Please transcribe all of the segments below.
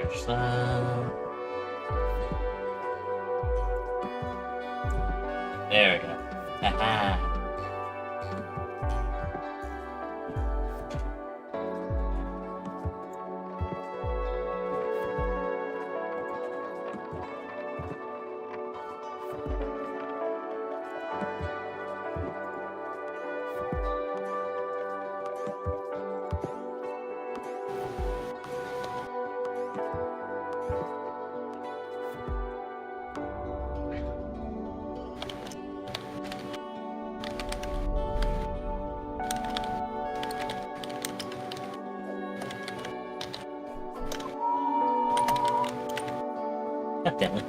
Refresh that. There we go. Haha. God damn it.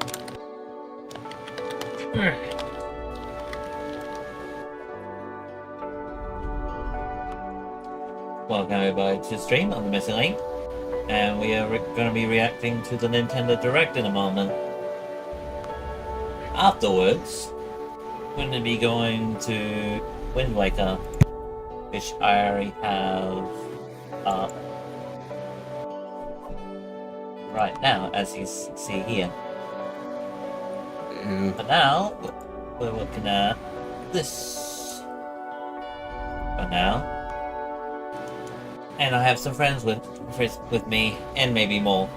Welcome everybody to the stream on the Missing Link, and we are going to be reacting to the Nintendo Direct in a moment. Afterwards, we're going to be going to Wind Waker, which I already have up right now, as you see here. But now, we're looking at this for now. And I have some friends with me, and maybe more.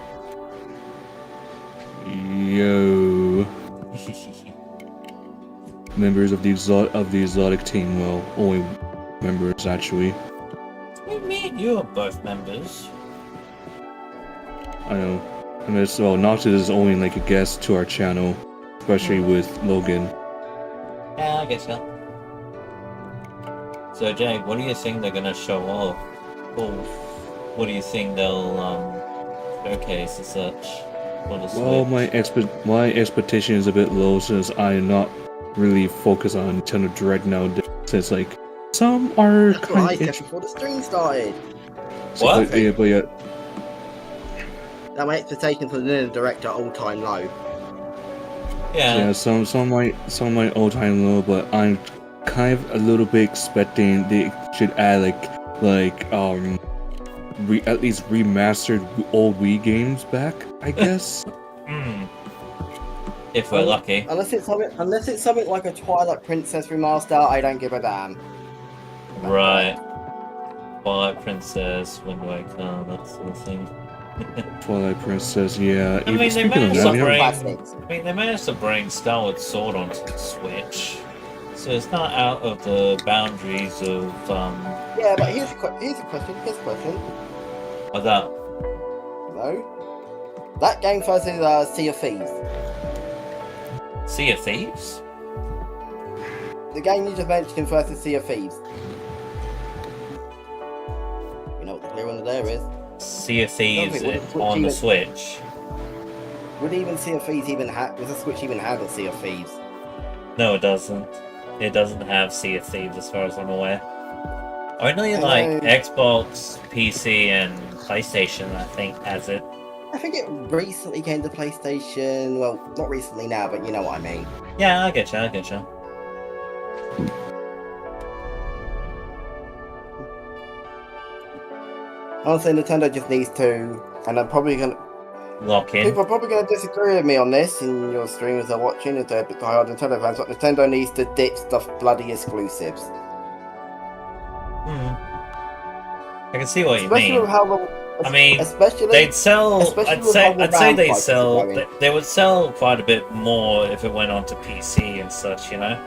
Yo. Members of the exotic team. Well, only members actually. What do you mean? You are both members. I know. I mean, so Noctis is only like a guest to our channel, especially with Logan. Yeah, I guess so. So Jay, what do you think they're gonna show off? Or what do you think they'll showcase as such for the Switch? Well, my expectation is a bit low since I'm not really focused on Nintendo Direct now. Since like some are That's what I said before the stream started. What? But yeah. That my expectations for the Nintendo Direct are all-time low. Yeah. Some might all time low, but I'm kind of a little bit expecting they should add at least remastered old Wii games back, I guess. If we're lucky. Unless it's something like a Twilight Princess remaster, I don't give a damn. Right. Twilight Princess, Wind Waker, that sort of thing. Twilight Princess, yeah. I mean, they Speaking of managed that, to yeah. bring. Classics. I mean, they managed to bring Skyward Sword onto the Switch, so it's not out of the boundaries of Yeah, but here's a question. What's that? No? That game first is Sea of Thieves. Sea of Thieves? The game you just mentioned first is Sea of Thieves. You know what the clear one there is? Sea of Thieves Would the Switch on the even- Switch. Would even Sea of Thieves does the Switch even have a Sea of Thieves? No, it doesn't. It doesn't have Sea of Thieves as far as I'm aware. Only I like know. Xbox, PC, and PlayStation, I think, has it. I think it recently came to PlayStation. Well, not recently now, but you know what I mean. Yeah, I get you. Honestly, Nintendo just needs to, and I'm probably gonna. Lock in. People are probably going to disagree with me on this in your streamers are watching if they're diehard Nintendo fans, but Nintendo needs to ditch the bloody exclusives. I can see what you Especially mean. with how the, I mean, especially they'd sell. especially I'd with how the say RAM they prices are sell. going. They would sell quite a bit more if it went onto PC and such. You know.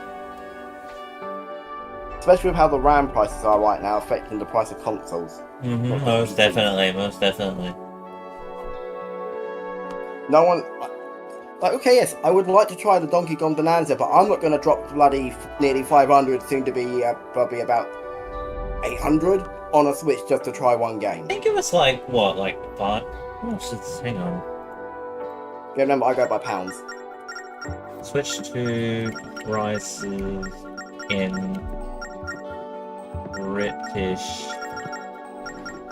Especially with how the RAM prices are right now, affecting the price of consoles. Most definitely. No one. Like, okay, yes, I would like to try the Donkey Kong Bonanza, but I'm not going to drop bloody nearly 500, soon to be probably about 800 on a Switch just to try one game. I think it was like what, like 5. Hang on. Yeah, remember, I go by pounds. Switch to prices in British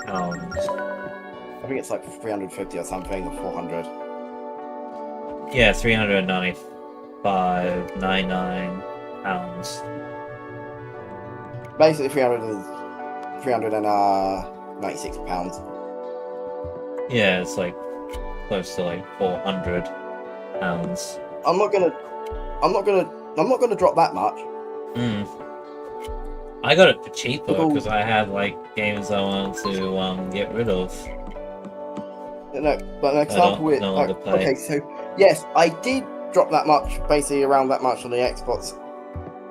pounds. I think it's like 350 or something, or 400. Yeah, 395.99 pounds. Basically, 396 pounds. Yeah, it's like close to like £400. I'm not gonna drop that much. Hmm. I got it for cheaper Because- because I had like games I wanted to get rid of. No, but an example with no longer play. okay, so yes, I did drop that much, basically around that much on the Xbox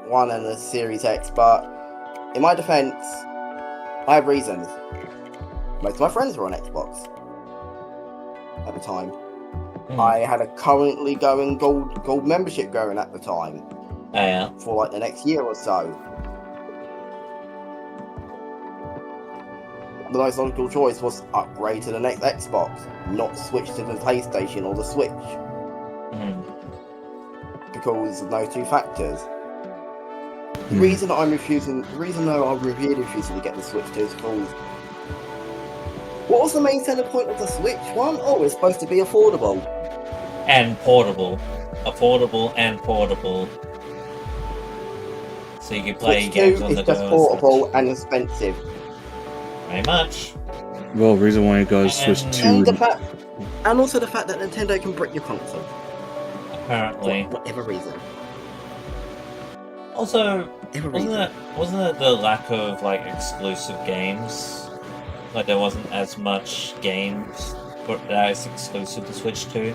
One and the Series X, but in my defense, I have reasons. Most of my friends were on Xbox at the time. Hmm. I had a currently going gold membership going at the time Yeah. for like the next year or so. The most logical choice was upgrade to the next Xbox, not switch to the PlayStation or the Switch, Hmm. because of those two factors. The reason though I'm refusing to get the Switch 2 is because what was the main selling point of the Switch one? Oh, it's supposed to be affordable. And portable. Affordable and portable. So you can play Switch games 2 on is the just go. portable and expensive. Very much. Well, reason why I got Switch And- 2. And the fact, and also the fact that Nintendo can brick your console Apparently. for whatever reason. Also, Whatever wasn't reason. it the lack of like exclusive games? Like there wasn't as much games that is exclusive to Switch 2.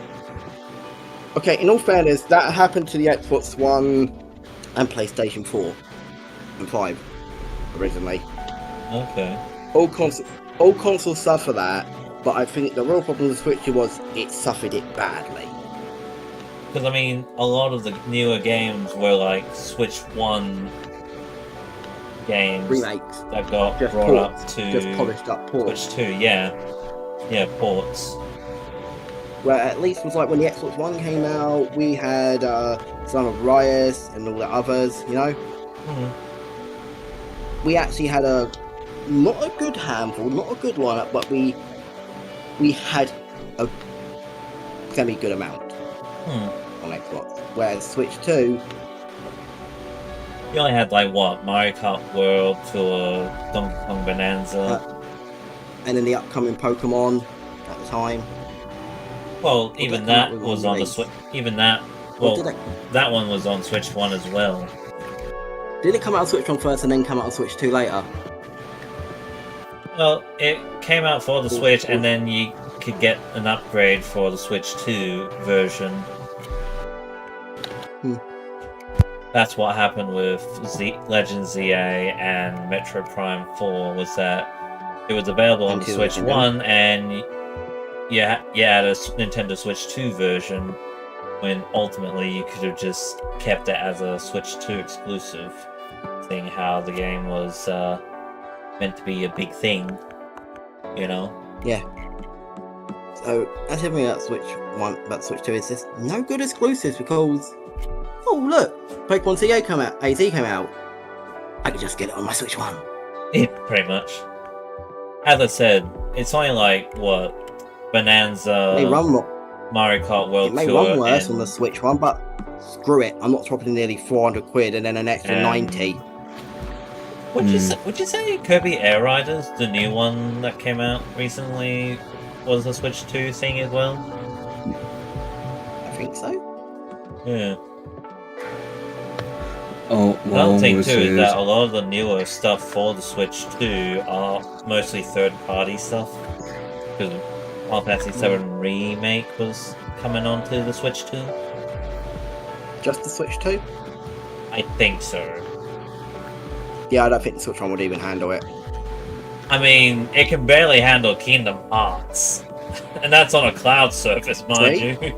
Okay, in all fairness, that happened to the Xbox One and PlayStation 4 and 5 originally. Okay. All consoles suffer that, but I think the real problem with the Switch was it suffered it badly. Because I mean, a lot of the newer games were like Switch 1 games Remakes, that got just brought ports, up to just polished up ports. Switch 2. Yeah, ports. Where at least was like when the Xbox One came out, we had Son of Riot and all the others, you know? Mhm. We actually had not a good handful, not a good lineup, but we had a semi-good amount on Xbox. Whereas Switch 2, You only had like what, Mario Kart World to Donkey Kong Bonanza. and then the upcoming Pokemon at the time. Well, even that that come out with was one on the release? Switch. Even that, Or well, that one was on Switch 1 as well. did it come out on Switch 1 first and then come out on Switch 2 later? Well, it came out for the Switch, and then you could get an upgrade for the Switch 2 version. That's what happened with Legend ZA and Metro Prime 4, was that it was available on the Until Switch it 1, and you had a Nintendo Switch 2 version, when ultimately you could have just kept it as a Switch 2 exclusive, seeing how the game was meant to be a big thing, you know? Yeah. So that's everything about Switch 1, about Switch 2 is just no good exclusives because oh look, Pokemon CA came out, AZ came out. I could just get it on my Switch 1. Yeah, pretty much. As I said, it's only like, what, Bonanza, It may run, Mario Kart World it may Tour, run worse and, on the Switch 1, but screw it. I'm not dropping nearly 400 quid and then an extra Um, 90. Would you say Kirby Air Riders, the new one that came out recently, was a Switch 2 thing as well? I think so. Yeah. Oh, The well, other thing this too is is that a lot of the newer stuff for the Switch 2 are mostly third-party stuff. Because Final Fantasy VII Remake was coming onto the Switch 2. Just the Switch 2? I think so. Yeah, I don't think the Switch 1 would even handle it. I mean, it can barely handle Kingdom Hearts. And that's on a cloud surface, mind Three? you.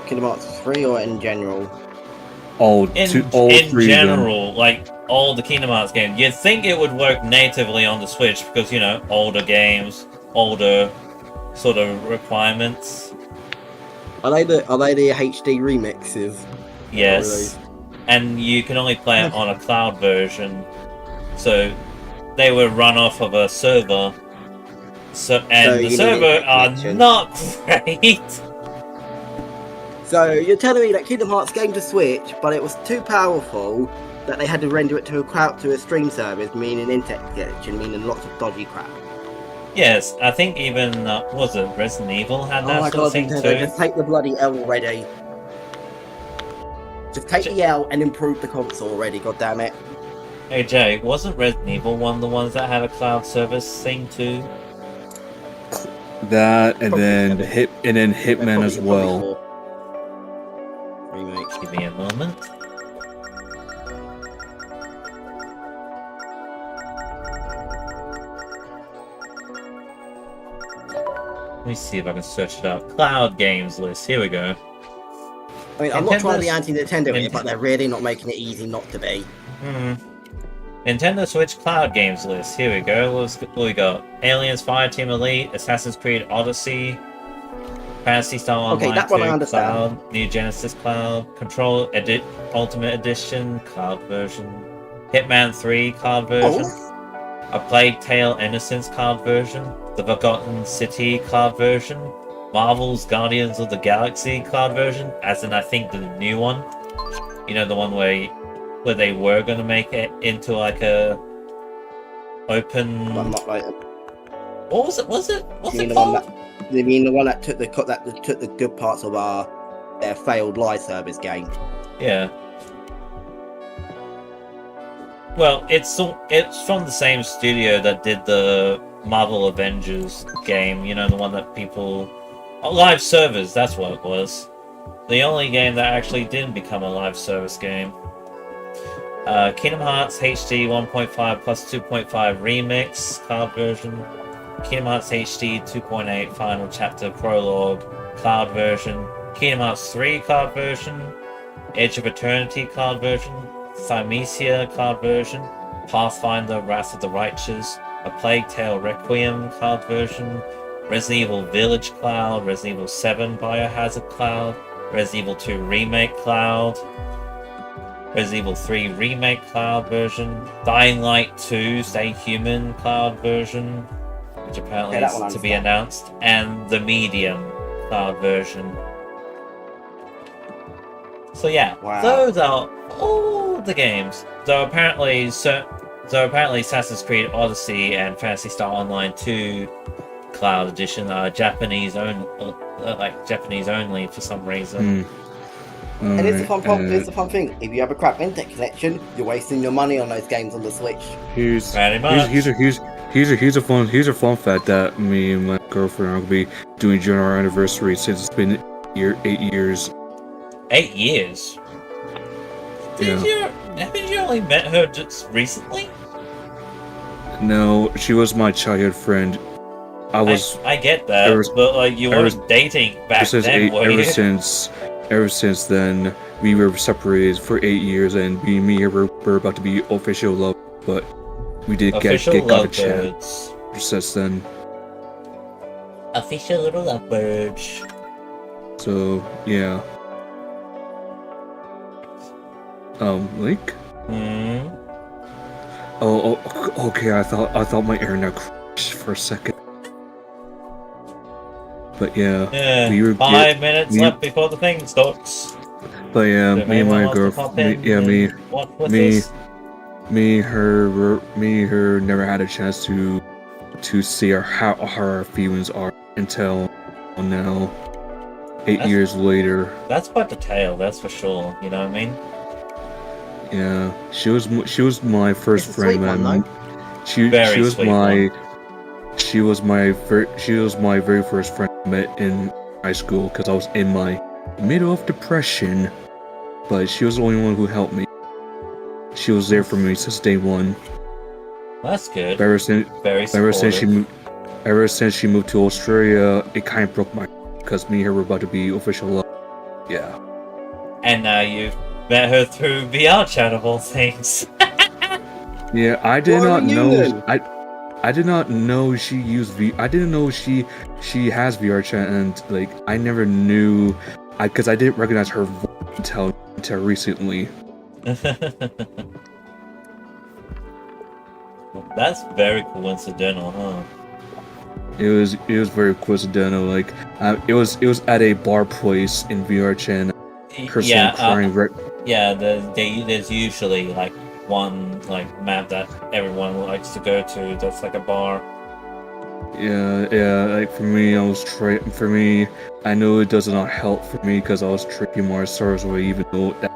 Kingdom Hearts 3 or in general? all In three of them. general, like all the Kingdom Hearts games, you'd think it would work natively on the Switch because, you know, older games, older sort of requirements. Are they the HD remixes? Yes. And you can only play it on a cloud version. So they would run off of a server. And the you need server internet are connection. not great. So you're telling me that Kingdom Hearts came to Switch, but it was too powerful that they had to render it to a stream service, meaning internet connection, meaning lots of dodgy crap. Yes, I think even was it Resident Evil had Oh that my sort of god, thing Nintendo, too. just take the bloody L already. Just take the L and improve the console already, god damn it. Hey Jay, wasn't Resident Evil one of the ones that had a cloud service thing too? That and Probably then seven. Hitman as well. Four. Remake. Give me a moment. Let me see if I can search it up. Cloud games list. Here we go. I mean, I'm not trying to be Nintendo's- anti-Nintendo here, but they're really not making it easy not to be. Nintendo Switch Cloud games list. Here we go. What we got? Aliens Fireteam Elite, Assassin's Creed Odyssey, Fantasy Star Okay, Online that one I 2 understand. Cloud, New Genesis Cloud, Control Ultimate Edition Cloud version, Hitman 3 Cloud version, Oh, A Plague Tale Innocence Cloud version, The Forgotten City Cloud version, Marvel's Guardians of the Galaxy Cloud version, as in I think the new one. You know, the one where they were going to make it into like a open. I'm not like. What was it? What's You it mean the one called? that? You mean the one that took the good parts of their failed live service game? Yeah. Well, it's from the same studio that did the Marvel Avengers game. You know, the one that people live servers. That's what it was. The only game that actually didn't become a live service game. Kingdom Hearts HD 1.5 plus 2.5 Remix Cloud version. Kingdom Hearts HD 2.8 Final Chapter Prologue Cloud version. Kingdom Hearts 3 Cloud version. Edge of Eternity Cloud version. Thymesia Cloud version. Pathfinder Wrath of the Righteous. A Plague Tale Requiem Cloud version. Resident Evil Village Cloud. Resident Evil 7 Biohazard Cloud. Resident Evil 2 Remake Cloud. Resident Evil 3 Remake Cloud version, Dying Light 2 Stay Human Cloud version, which apparently Yeah, that one is I to be announced, and the Medium Cloud version. So yeah, Wow. those are all the games. Though apparently Assassin's Creed Odyssey and Phantasy Star Online 2 Cloud Edition are Japanese only for some reason. And it's the fun problem. Alright, It's the fun thing. If you have a crap internet connection, you're wasting your money on those games on the Switch. here's Pretty much. here's a fun fact that me and my girlfriend are gonna be doing during our anniversary since it's been 8 years. 8 years? Haven't you only met her just recently? No, she was my childhood friend. I get that, ever- but like you ever- weren't dating back then, were you? Ever since then, we were separated for 8 years, and me and her were about to be official love, but we did Official get got a chat lovebirds. since then. Official little lovebirds. So yeah. Link? Hmm. Oh, okay. I thought my internet crashed for a second. But yeah, Yeah. we were 5 minutes we- left before the thing starts. but yeah, If me and anyone my wants to girlfriend, pop in yeah, and watch with me, us. me, her never had a chance to see how our feelings are until now, 8 That's- years later. That's quite the tale, that's for sure. You know what I mean? Yeah, she was my first It's a sweet friend, one, man. She Very was sweet my very first friend I met in high school because I was in my middle of depression, but she was the only one who helped me. She was there for me since day one. That's good. Ever since Very Ever since supportive. she moved to Australia, it kind of broke my because me and her were about to be official love. Yeah. And now you've met her through VR chat of all things. Yeah, I did What not are you know. doing? I did not know she used I didn't know she has VR chat, and like I never knew, because I didn't recognize her voice until recently. That's very coincidental, huh? It was very coincidental. Like it was at a bar place in VR chat. Her Yeah, crying. yeah. There's usually like one like map that everyone likes to go to. That's like a bar. Yeah. Like for me, I know it does not help for me because I was drinking more Stars Away, even though that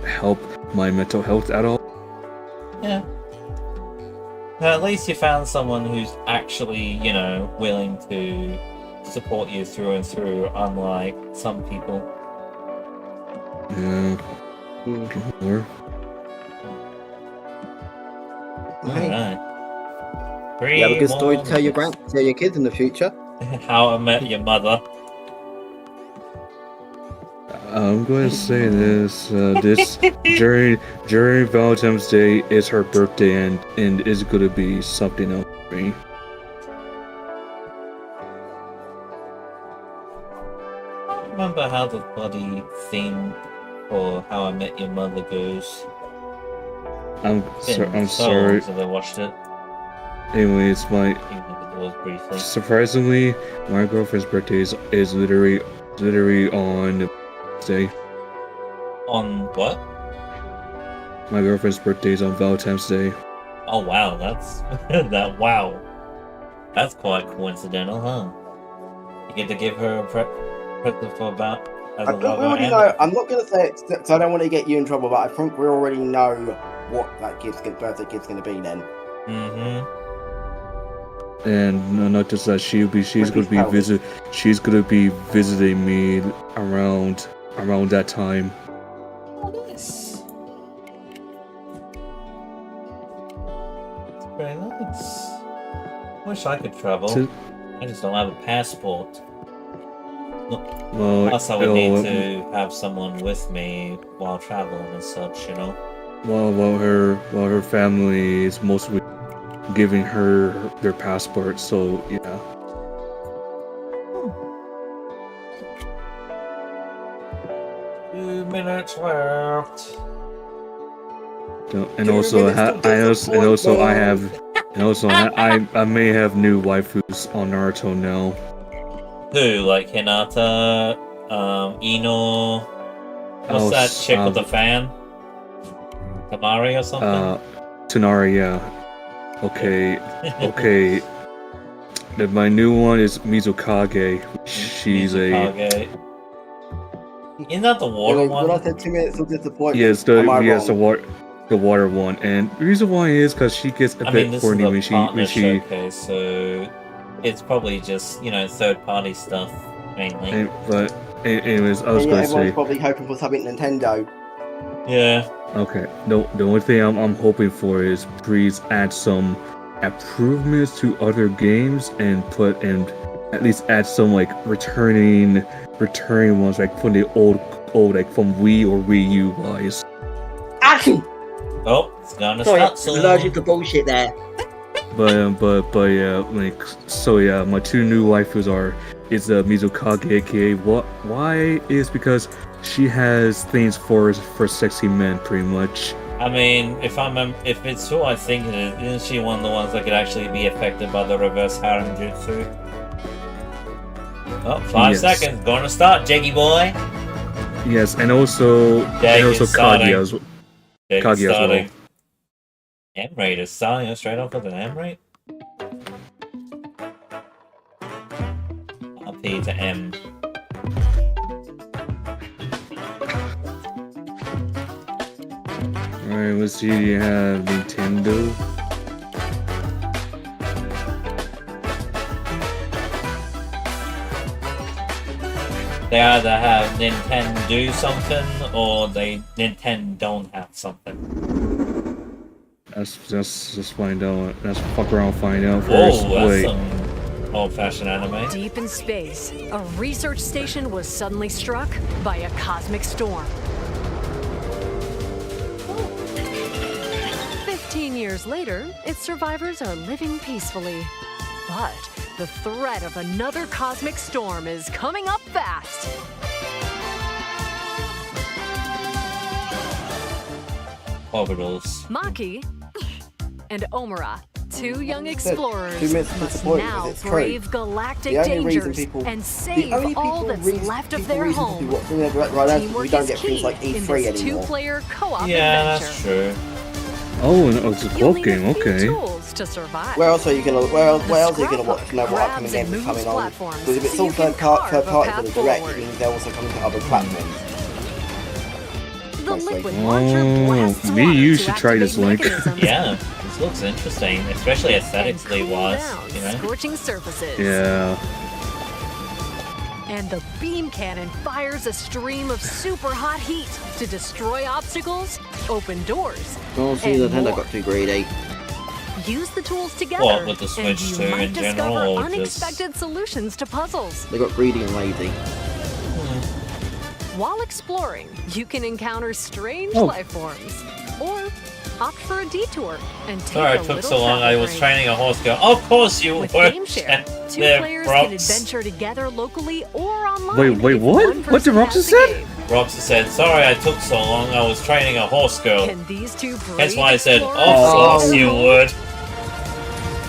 helped my mental health at all. Yeah. Well, at least you found someone who's actually, willing to support you through and through, unlike some people. Yeah. More. Okay. Alright. You have a good story to tell your kids in the future. How I Met Your Mother. I'm going to say this. During Valentine's Day is her birthday, and it's going to be something else for me. I don't remember how the bloody theme for How I Met Your Mother goes. I'm So sorry. long since I watched it. Anyways, Even if it was briefly. surprisingly, my girlfriend's birthday is literally on Day. On what? My girlfriend's birthday is on Valentine's Day. Oh wow, that's wow. That's quite coincidental, huh? You get to give her a present for about as I a think we lover already and know. I'm not going to say it because I don't want to get you in trouble, but I think we already know what that birthday gift's going to be then. Mm-hmm. And not just that, she's gonna be visiting me around that time. Oh, nice. That's very nice. Wish I could travel. I just don't have a passport. Well, Plus, I would need to have someone with me while traveling and such, while her family is mostly giving her their passport, so yeah. 2 minutes left. And also, I may have new waifus on Naruto now. Who, like Hinata, Ino? What's that chick with the fan? Tamari or something? Tonari, yeah. Okay. My new one is Mizukage. She's Mizukage. Isn't that the water one? When I said 2 minutes of disappointment, yes, the water one, and the reason why is because she gets a bit this horny is a when partner she. showcase, so it's probably just third-party stuff mainly. But anyways, I was going to everyone's say. probably hoping for something Nintendo. Yeah. Okay. The only thing I'm hoping for is please add some improvements to other games and at least add some like returning ones like from the old like from Wii or Wii U wise. Action! Oh, it's gonna Sorry, start soon. allergic to bullshit there. But yeah, my two new waifus is Mizukage, aka why is because she has things for sexy men pretty much. I mean, if it's who I think it is, isn't she one of the ones that could actually be affected by the reverse harem jutsu? Oh, 5 seconds, gonna start, Jeggy boy. Yes, and also Kaguya as well. M rate is starting straight off with an M rate. P to M. Alright, let's see. You have Nintendo. They either have Nintendo do something or Nintendo don't have something. Let's just find out. Let's fuck around and find out Whoa, first. that's Wait. some old-fashioned anime. Deep in space, a research station was suddenly struck by a cosmic storm. 15 years later, its survivors are living peacefully. But the threat of another cosmic storm is coming up fast. Orbitals. Maki and Omura, two young explorers, 2 minutes of must disappointment, now it's true. brave galactic The only reason dangers people- and The save only all people that's reason, left of people their reason to home. be watching their right now is we Teamwork don't is get key things like in E3 this anymore. two-player co-op Yeah, adventure. that's true. Oh, no, it's a You'll co-op need game. a few Okay. tools tools to survive. Where else are you gonna? Where else are you gonna Scrapbook watch? Know what grabs upcoming games and are coming moves on? platforms Because if it's so all you can third carve a party path for the direct, forward. it means they're also coming to other platforms. The Mostly. liquid launcher blasts Me, water you to should try this, activate Link. mechanisms Yeah, this looks interesting, especially and aesthetically cool wise. down You know. scorching surfaces. Yeah. And the beam cannon fires a stream of super hot heat to destroy obstacles, open doors, Honestly, and Nintendo more. got too greedy. Use the tools together, What, with the and Switch you 2 might in discover general, or just- unexpected solutions to puzzles. They got greedy and lazy. While exploring, you can encounter strange Oh. life forms, or opt for a detour and take Sorry a it took little so long. I traffic was break. training a horse girl. Of course you With were. Game Share, two There, players can Rox. adventure together locally or online. Wait, if what? one What did person Roxas has the said? game. Roxa said, "Sorry I took so long. I was training a horse girl." And these two That's brave why I said, explorers "Of course Oh. you would."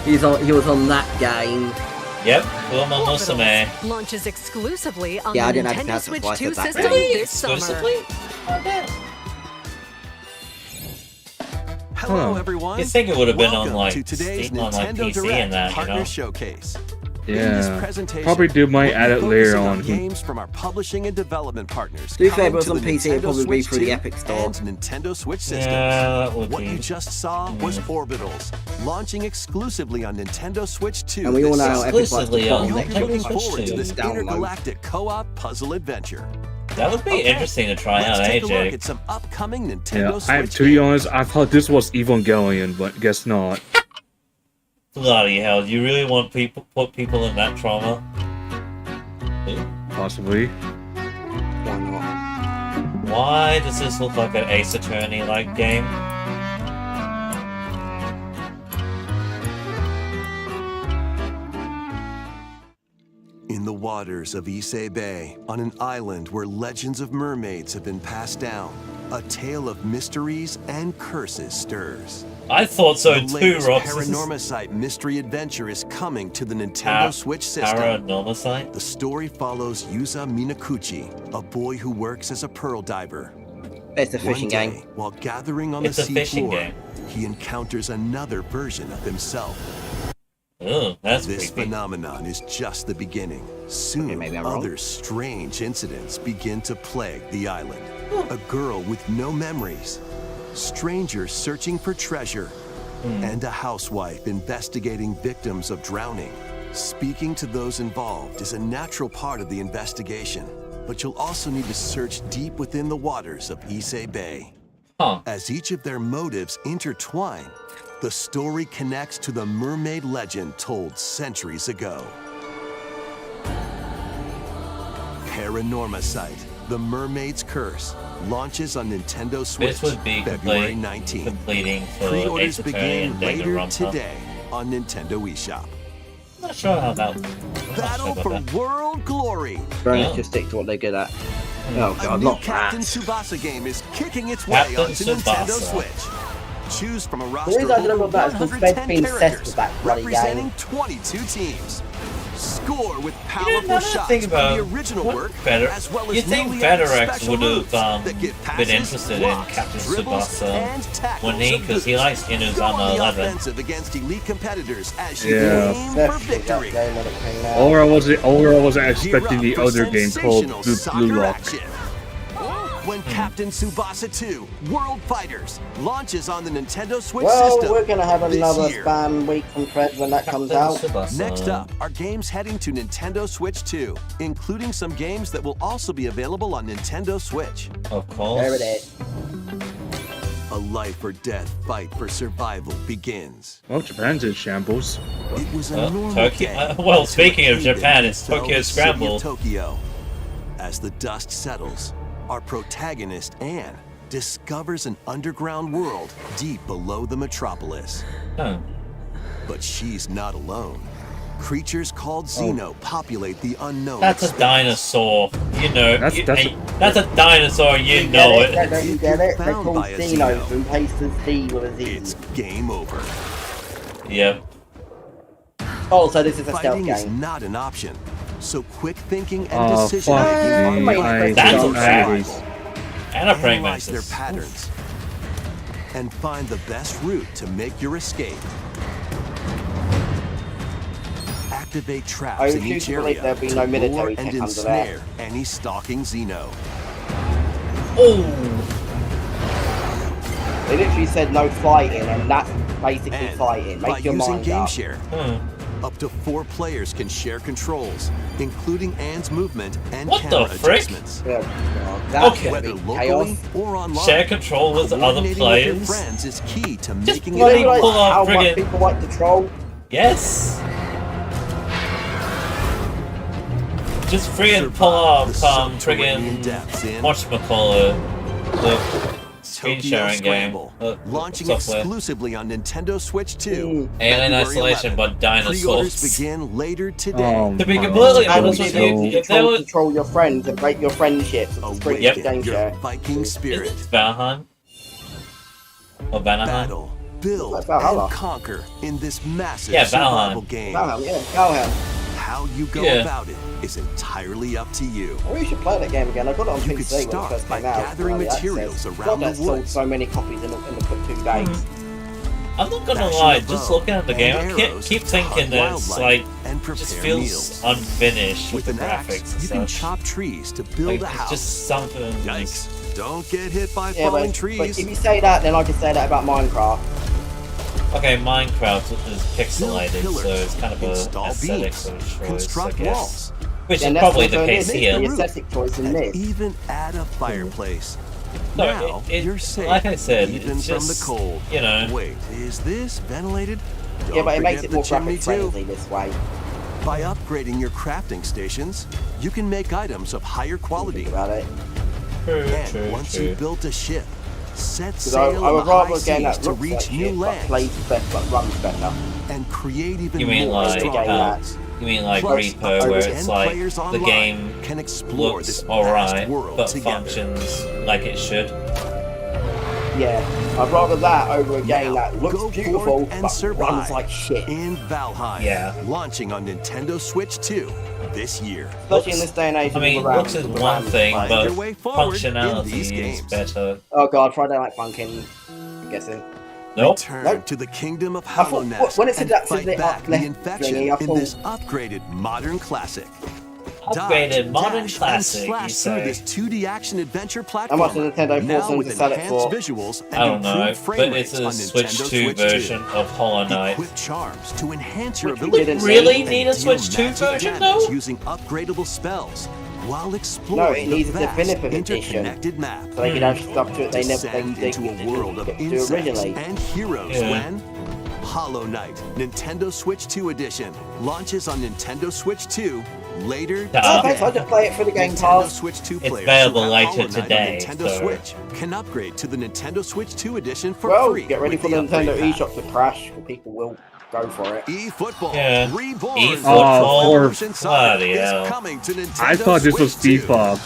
He was on that game. Yep, Kurama Musume. Orbitals launches exclusively on Yeah, I the didn't have to Nintendo pronounce it Switch twice, 2 but that system really? this summer. Exclusively? Oh, damn. Hello, Huh. everyone. You'd think it would have been on, Welcome like, to today's Steam- on, like, Nintendo PC Direct and that, you Partner know? Showcase. In this Yeah. presentation, Probably do might we'll be add it later focusing on. games from our publishing and development partners. To be fair, coming if it was to on the PC, it'd Nintendo probably be Switch through the 2 Epic Store. and Nintendo Switch systems. Yeah, that would What be. you just saw was Orbitals, launching exclusively on Nintendo Switch 2. And we all this know how summer. Epic likes to Exclusively put on on We their hope you're looking Nintendo Switch forward to 2. this Download. intergalactic co-op puzzle adventure. That would be Okay, interesting to try Let's out, take a look AJ. at some upcoming Nintendo Yeah. Switch To be games. honest, I thought this was Evangelion, but guess not. Bloody hell, you really want put people in that trauma? Ooh. Possibly. Why not? Why does this look like an Ace Attorney-like game? In the waters of Issei Bay, on an island where legends of mermaids have been passed down, a tale of mysteries and curses stirs. I thought so The too, latest Roxas. Paranormacite mystery adventure is coming to the Nintendo Switch system. Paranormacite? The story follows Yuza Minakuchi, a boy who works as a pearl diver. It's a One fishing day, game. while gathering on It's the a fishing seafloor, game. he encounters another version of himself. Ugh, that's This creepy. phenomenon is just the beginning. Soon, Okay, maybe I'm wrong. other strange incidents begin to plague the island. A girl with no memories, strangers searching for treasure, and a housewife investigating victims of drowning. Speaking to those involved is a natural part of the investigation, but you'll also need to search deep within the waters of Issei Bay. Huh. As each of their motives intertwine, the story connects to the mermaid legend told centuries ago. Paranormacite, The Mermaid's Curse, launches on Nintendo Switch This would be February 19th. completing for Pre-orders Ace Attorney begin and later Danganronpa. today on Nintendo eShop. I'm not sure how that. I'm not Battle sure about for that. World Glory. Very Yeah. much just stick to what they're good at. Oh A god, new not Captain that. Tsubasa game is kicking its way Captain onto Nintendo Tsubasa. Switch. Choose from a The roster reason of I don't know over about that is because 110 Fed's been obsessed characters with that bloody representing game. 22 teams. Score with You powerful know, shots think from about the original what work, better. as well as You'd think newly added FedEx special would have moves that give passes, been interested in blocks, Captain dribbles, Tsubasa, and tackles wouldn't he? of Because he boots. likes Go Inuzama on the 11. offensive against elite competitors as you Yeah. aim for victory. Game when it came out. Or I wasn't Gear expecting up the for other game called sensational Blue soccer Lock. action. When Captain Tsubasa 2 World Fighters launches on the Nintendo Switch Well, system we're gonna have this another year. spam week from Fred when that comes Captain out. Tsubasa. Next up are games heading to Nintendo Switch 2, including some games that will also be available on Nintendo Switch. Of course. There it is. A life or death fight for survival begins. Well, Japan's in shambles. It was a normal Tokyo- day. well, until speaking of Hayden Japan, it's befell Tokyo the city of Scramble. Tokyo. As the dust settles, our protagonist, Anne, discovers an underground world deep below the metropolis. Huh. But she's not alone. Creatures called Xeno populate the unknown. That's a space. dinosaur. You know. That's That's a dinosaur. You know Get it. Don't you get it? They're Found called by a Xenos Xeno. and placed as D with a Z. It's game over. Yep. Oh, so this is a stealth Fighting is game. not an option. So quick thinking and Oh, decision fuck making me. Wait, I that's hate bad. idols. And a praying analyze their mantis. patterns and find the best route to make your escape. activate I traps in refuse each to believe area there'll be to no lure military and tech under there. ensnare any stalking Xeno. Oh, They literally said no fighting, and that's basically And fighting. by Make your using mind game up. share, hmm. up to 4 players can share controls, including Anne's movement and What the camera frick? adjustments. Yeah, God, that's Okay. gonna be Whether locally chaos. or online, Share control with other coordinating with your players. friends is key to Just making bloody it You know, like, pull off how much friggin- people like to troll. Yes. Just friggin' pull Survive the off subterranean friggin' depths in whatchamacallit, the screen Tokyo sharing Scramble, game, launching software. exclusively on Nintendo Switch 2. Mm. Alien February Isolation 11th. but Pre-orders dinosaurs. begin later today. To be my completely And honest you with God. you, use if there control was to troll your friends and break your friendships. It's a great Awaken game your share. Viking spirit. is it Valheim or Vanaheim? Battle, build, Like Valhalla. and conquer in this massive Yeah, survival Valheim. game. Valheim, yeah, Valheim. How you go Yeah. about it is entirely up to you. I really should play that game again. I got it on You PC could when it start first by came out. gathering early materials access. around God, the that sold woods. so many copies in the 2 days. I'm not gonna Fashion lie, a just bow looking at the game, I and keep arrows keep to thinking hunt that it's wildlife like and just prepare feels meals. unfinished with With the an graphics axe, and you can such. chop trees to build Like, a it's house. just something. Yikes! Don't get hit by Yeah, falling but trees. if you say that, then I can say that about Minecraft. Okay, Minecraft is pixelated, Build so it's kind of a install aesthetic beams, sort of choice, construct I guess. walls, Which Yeah, is that's probably also the in case this, here. The Roof. aesthetic choice in and this. even add a fireplace. No, Now you're safe. like I said, even it's from just, the cold. you know. Wait, is this ventilated? Yeah, Don't but it makes forget it the more chimney, graphic too. friendly this way. By upgrading your crafting stations, you can make items of higher quality. Think about it. True, And true, once true. you built a ship, set Because sail I on would the high rather a game seas that to looks reach like new shit, but lands plays better, but runs better. and create even You mean more like, strong game bonds. You mean like Plus, Repo, up to where 10 it's like players the online game can explore looks this alright, vast world but together. functions like it should. Yeah, I'd rather that over a game Now, that go looks beautiful forth and but survive runs like shit. in Valheim. Yeah. Launching on Nintendo Switch 2 this year. Especially in this day and age. I mean, with the looks is RAM, one thing, Find but your way forward in functionality these is games. better. Oh god, Friday Night Funkin', I'm guessing. Nope. Return Nope. to the kingdom of I Hollow thought- Nest when it said and that, fight said back up the left infection thingy, I in thought- this upgraded modern classic. Upgraded Dodge, modern dash, classic, and you slash through say? this 2D action adventure platform. How much does Nintendo force now them with to sell it enhanced for? visuals and I don't know, improved frame but it's rates a on Switch Nintendo 2 Switch version of Hollow Knight. Equip charms to enhance your Which we ability. didn't Really see. need a and deal Switch 2 magic version, damage though? using upgradable spells while No, exploring it needs a the vast definitive edition. interconnected map. So they could have stuff to it they never Descend they into a didn't world of get to do insects originally. and heroes Yeah. when Hollow Knight Nintendo Switch 2 edition launches on Nintendo Switch 2 later Yeah. Oh, today. thanks, I'll just play it for the Game Nintendo Pass. Switch 2 It's players available who have later Hollow Knight on today, Nintendo so- Switch can upgrade to the Nintendo Switch 2 edition for Well, free. get ready with for the upgrade Nintendo pack. eShop to crash, and people will go for it. eFootball Yeah. Reborn eFootball? Virtual Evolution Soccer Bloody is hell. coming to Nintendo I thought this was Switch 2. FIFA.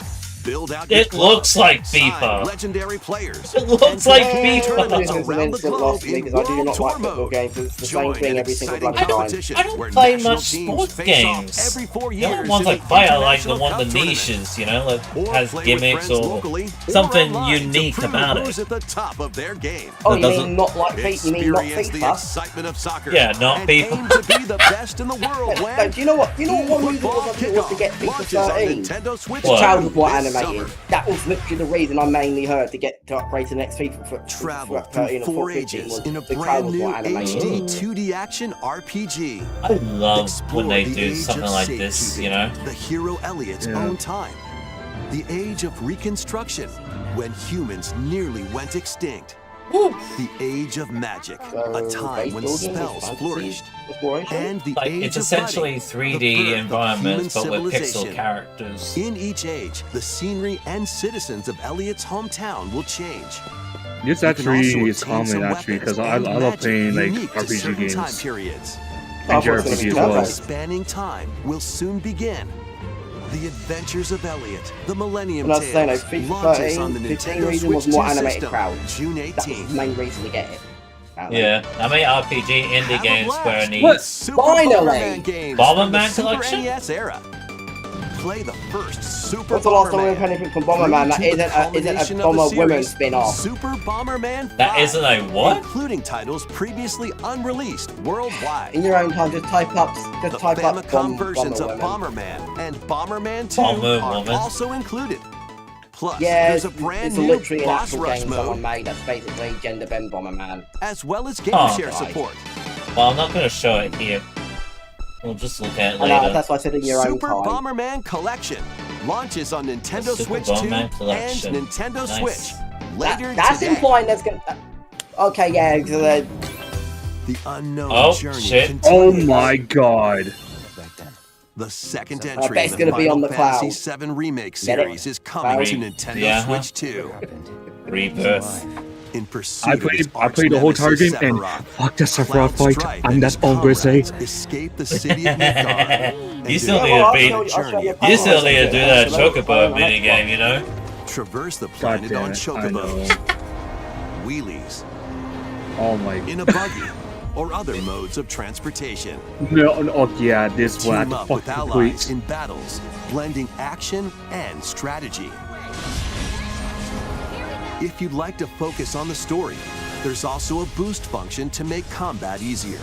Build out your It club, looks like sign FIFA. legendary players. It looks like and FIFA. tournaments This is an around the instant globe loss for me in because I do World not Tour like football mode. games. It's the Join same thing an every single exciting bloody time. competition I don't where play national much teams sports face off games. every 4 The years other ones in like an Fire like the international one cup the tournament. niches, you know, Or that has play with gimmicks friends or locally or something online to unique prove about who's it. at the top of their game. Oh, That you doesn't- mean not like FIFA? You mean not Experience the FIFA? excitement of soccer. Yeah, not and FIFA. aim to be the best in the world No, when do you know what? Do you know what one reason eFootball was to get Kickoff FIFA launches on 13? Nintendo Switch What? 2 Child Report this animated. summer. That was literally the reason I mainly heard to get to upgrade to the next FIFA for Travel 13 through or 4 14 ages was in a the brand Child new Report animated. HD 2D action RPG. I love Explore when they the do age something of like this, you know? The hero Elliot's Yeah. own time. The age of reconstruction, when humans nearly went extinct. The age of magic, a time when base building, spells fantasy, flourished. exploration. And the Like, age it's of essentially writing, 3D the birth of environments, but human with pixel civilization. characters. In each age, the scenery and citizens of Elliot's hometown will change. This You can actually also is obtain common some actually because weapons I and love magic playing like unique to RPG certain time games periods. and Oh, I thought it was gonna JRPG be as turbo. well. Spanning time will soon begin. The Adventures of Elliot, the Millennium And I was saying, Tales, FIFA launches 13, on the 15 Nintendo reason was Switch more 2 animated system, crowd. June That was the 18th. main reason to get it. apparently. Yeah, how many RPG indie Have a games blast Square with needs? Super Finally! Bomberman games Bomberman from the Super collection? NES era. play the first Super What's the last time we Bomberman. had anything from Bomberman? That Through to the isn't a culmination of Bomber the Women series, spin-off. Super Bomberman 5, That isn't a what? including titles previously unreleased worldwide. In your own time, just type up The Famicom versions of Bomber Women. Bomberman and Bomberman 2 Bomber are Woman. also included. Plus, Yeah, there's it's, a brand it's new literally an Boss actual Rush game someone mode, made that's basically Gender Bend Bomberman. as well as game Oh, share right. support. Well, I'm not going to show it here. We'll just look at it I know, later. that's why I said in your Super own time. Bomberman Collection launches on Nintendo Super Switch 2 Bomberman Collection. and Nintendo Nice. Switch later That's today. implying there's gonna. Okay, yeah. So The unknown Oh, journey shit. Oh continues. my god. The second I entry bet in it's the gonna be on Final the Fantasy cloud. VII Remake Get it? series is coming Cloud? to Nintendo Yeah. Switch 2. Rebirth. In pursuit I of his played the whole entire game arch-nemesis and Sephiroth, fuck the Sephiroth Cloud fight, Strife and and that's his all I'm gonna say. comrades escape the city of Midgar. You still Well, need to I'll beat. show you- I'll show you You still Power need to Rangers. do that I'll show you Chocobo Power Rangers. minigame, you know? Traverse the God planet damn on it, I chocobos, know. wheelies, Oh my in a buggy, or other modes of transportation. no, oh yeah, this one I Team have up to with fucking allies complete. in battles, blending action and strategy. If you'd like to focus on the story, there's also a boost function to make combat easier.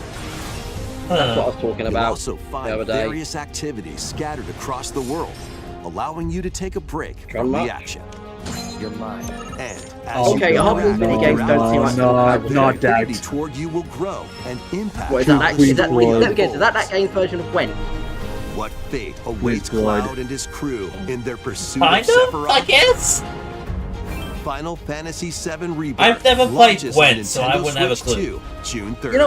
That's what I was talking You'll about also the find other day. various activities scattered across the world, allowing you to take a break John from Mark? the action. You're mine. And as Oh, Okay, you I hope these interact minigames with don't seem allies, like no, their not that. affinity toward you will grow and impact What, is how that, you is that, Please, wait, Lord. let me guess, is that game's version of when? What fate awaits Blood. Cloud and his crew in their pursuit Kind of of, Sephiroth? I guess? Final Fantasy VII Rebirth. I've never played launches on Gwent, so I Nintendo wouldn't have a Switch clue. 2, June 3rd. You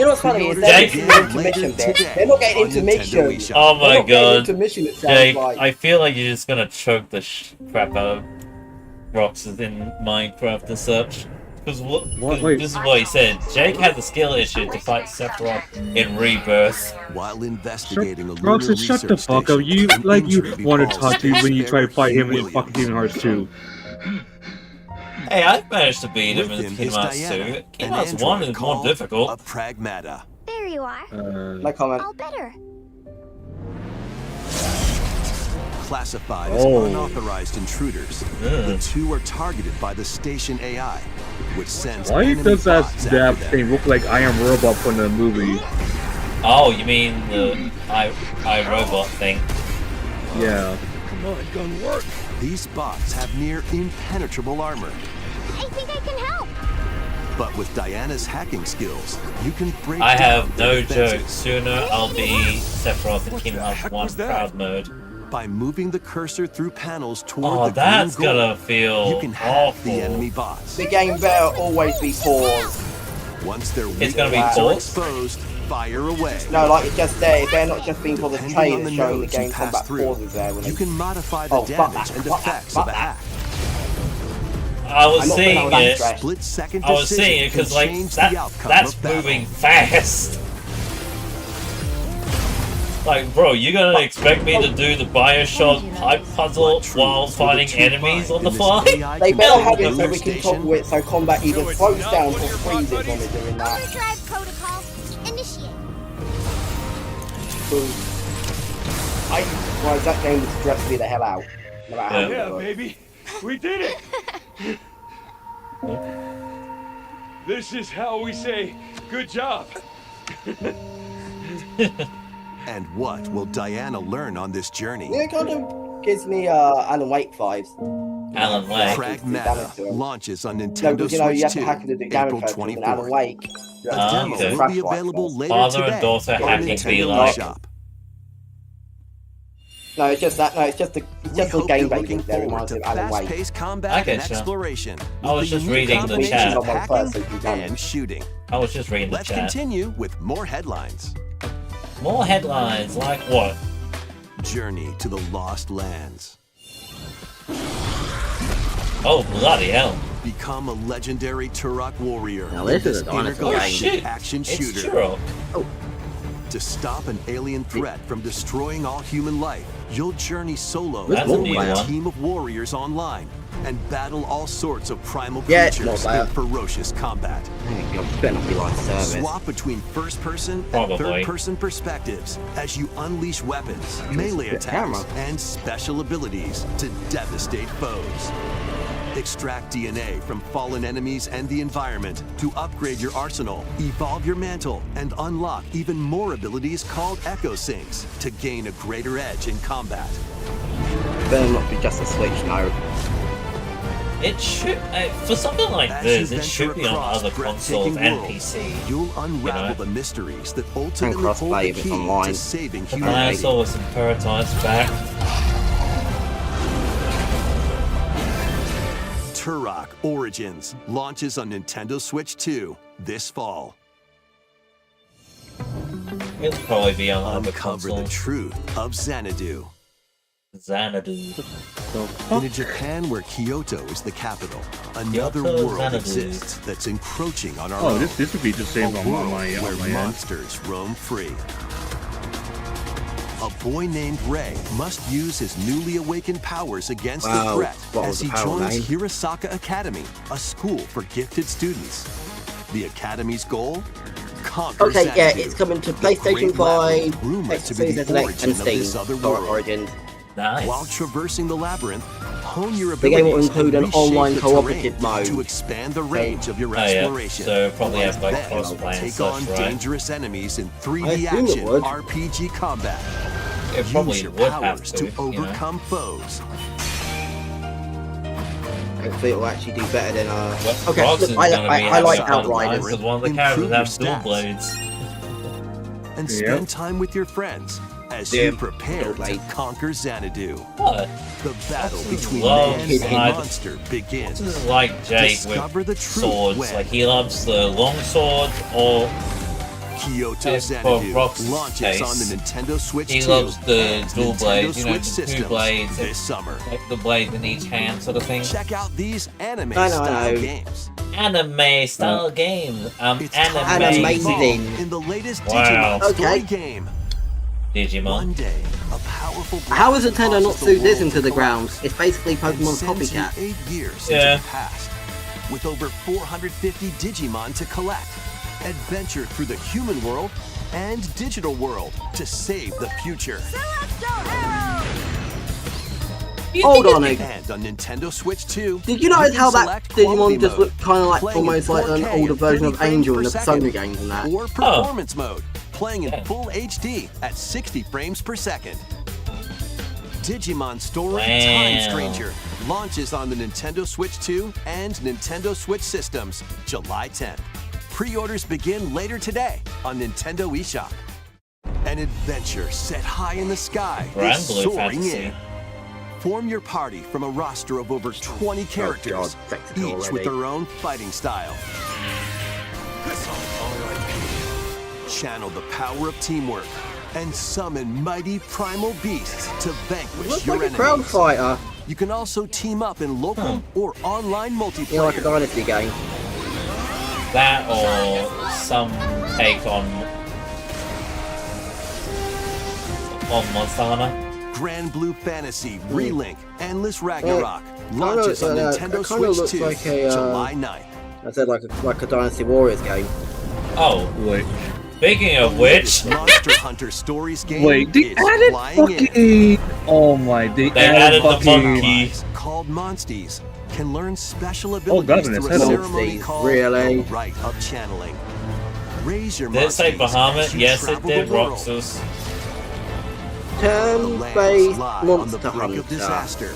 know what's funny is they're Jake? getting into intermission bit. They're not getting on intermission. Nintendo eShop. Oh my They're not getting god. intermission, it sounds Jake, like. I feel like you're just gonna choke the crap out of Rox in Minecraft and such. Because Wait. this is what he said. Jake had the skill issue to fight Sephiroth in Rebirth. While investigating a lunar Roxas, shut the research fuck up. station, You an like you injury want to befalls talk to you when you try to fight him in Williams. fucking Kingdom Hearts 2. Hey, I've managed to beat him With in him Kingdom is Hearts 2. Diana, Kingdom an Hearts 1 android is more called difficult. a Pragmata. There you are. No comment. All better. Classified as Oh. unauthorized intruders, the two are targeted by the station AI, which sends Why enemy does that bots that after them. thing look like I Am Robot from the movie? Oh, you mean the iRobot thing? Yeah. These bots have near impenetrable armor, I think I can help. but with Diana's hacking skills, you can break I down have their no defenses joke. Sooner I'll be Sephiroth in Kingdom Hearts 1 proud mode. by moving the cursor through panels toward Oh, the that's green goal. gonna feel You can hack awful. the enemy bots. The game better always be paused. Once their It's weak gonna be points are paused? exposed, fire away. No, like it's just there. It better not just be for the Depending on trailer the showing the nodes you game pass combat through, pauses there. When you they... can modify the Oh, fuck damage that, and fuck that, effects fuck of a that. hack. I was I'm not seeing putting that it. stress. Split-second I was seeing it decision because can like change that, the outcome that's of battle. moving fast. Like, bro, you gonna expect me to do the Bioshock pipe puzzle What truths while will the fighting two enemies find on the in this fly? AI They better have it controlled so we lunar can station? toggle it so combat either slows down or freezes when we're doing that. Overdrive protocol. Initiate. Well, that game would stress me the hell out. No matter how Yeah. good it was. Baby, we did it! This is how we say, good job. And what will Diana learn on this journey? Yeah, it kind of gives me Alan Wake vibes. Alan Wake. Pragmata launches on No, Nintendo because you know you Switch have to 2, hack into the damage April code from Alan 24th. Wake. The Ah, demo okay. will be available later Father today and daughter on hacking Nintendo be like- eShop. No, it's just that. No, it's just the We just the hope game you're basics looking that forward reminds to me of Alan Wake. fast-paced I combat and getcha. exploration. I was with the just new reading the combination chat. of hacking So you've done it. and shooting. I was just reading the Let's chat. continue with more headlines. More headlines, like what? Journey to the Lost Lands. Oh, bloody hell. Become a legendary Turok warrior. Now in this is a dinosaur intergalactic game. Oh, shit. action It's shooter. Churro. To stop an alien threat from destroying all human life, you'll journey solo That's with a new a one. team of warriors online and battle all sorts of primal Yeah, it's creatures not in bad. ferocious combat. Oh, God, better not be like service. Swap between first-person and Probably. third-person perspectives as you unleash weapons, melee the attacks, camera. and special abilities to devastate foes. Extract DNA from fallen enemies and the environment to upgrade your arsenal, evolve your mantle, and unlock even more abilities called Echo Sinks to gain a greater edge in combat. Better not be just a Switch, no. It should, for something like As this, you it should venture be on across other consoles breathtaking and worlds, PC. You'll unravel know? the mysteries that ultimately cross-play hold the if it's key online. to saving And humanity. I saw some prototypes back. Turok Origins launches on Nintendo Switch 2 this fall. It'll probably be on other Uncover the consoles. truth of Xanadu. Xanadu. In a Japan where Kyoto is the capital, another Kyoto, world Xanadu. exists that's encroaching on our Oh, own. this would be the A same on world my where end. monsters roam free. A boy named Ray must use his newly awakened powers against the Wow, threat what as was he the power joins name? Hirosaka Academy, a school for gifted students. The Academy's goal? Conquer Okay, yeah, Xanadu, it's coming to the PlayStation great labyrinth 5, rumored to be Xbox the Series X, origin and of Steam. this other for world. Origins. Nice. While traversing the labyrinth, hone your The game will abilities include and an reshape online the cooperative terrain mode. to expand the range of your Oh, yeah. exploration. So probably have like Then crossplay and take such, on right? dangerous enemies in I 3D assume it action would. RPG combat. It Use probably your would have powers to, to overcome foes. Hopefully it'll actually do better than Well, Okay, Rox look, is I gonna be like having a fun Outriders. time because one of the Improve characters your have dual stats. blades. And Yep. spend time with your friends as Yeah, you prepare dual to blade. conquer Xanadu. What? The battle This is between love man and side. monster begins. This is like Jake Discover the with truth swords. when Like he loves the long sword, or Kyoto As for Xanadu Rox's launches case, on the Nintendo Switch he 2 loves the and dual Nintendo blades, you know, Switch the two systems blades. this summer. like the blade in each hand, sort of thing. Check out these I anime-style know. games. Anime style game. It's time to Animated. evolve Amazing. in the latest Wow. Digimon story Okay. game. Digimon. One day, a powerful How has blast Nintendo not causes the sued this world into to the ground? collapse It's basically and Pokemon sends you copycat. 8 years Yeah. into the past. With over 450 Digimon to collect, adventure through the human world and digital world to save the future. Hold on, And on Nintendo Switch 2, did you notice can how that select Digimon quality just mode, looked kind of like playing in almost like an 4K older at version 30 of Angel in the frames per Persona second, games and that? or performance mode, playing in Yeah. full HD at 60 frames per second. Digimon Story Wow. Time Stranger launches on the Nintendo Switch 2 and Nintendo Switch systems July 10th. Pre-orders begin later today on Nintendo eShop. An adventure set high in the sky Grand is Blue soaring Fantasy. in. Form your party from a roster of over 20 characters, God, technical each with already. their own fighting style. Channel the power of teamwork and summon mighty primal beasts to vanquish Looks your like a crowd enemies. fighter. You can also team up in local or online multiplayer. You know, like a Dynasty game. That or some take on Monster Hunter. Grand Blue Fantasy, Relink, Endless Ragnarok kinda launches on looks Nintendo it kinda Switch looks 2 like a, July 9th. I said like a Dynasty Warriors game. Oh, Wait, speaking of The which, latest Monster Hunter Stories game wait, they is added flying in. fucking. Oh my, they added the fucking. monkey. Called Monsties can learn special God, abilities it's through a hello. ceremony Monsties, called really? the Rite of Channeling. Raise your did it say Monsties Bahamut? as you Yes, it travel did, the world. Roxas. The Turn-based lands lie on the Monster brink of Hunter. disaster.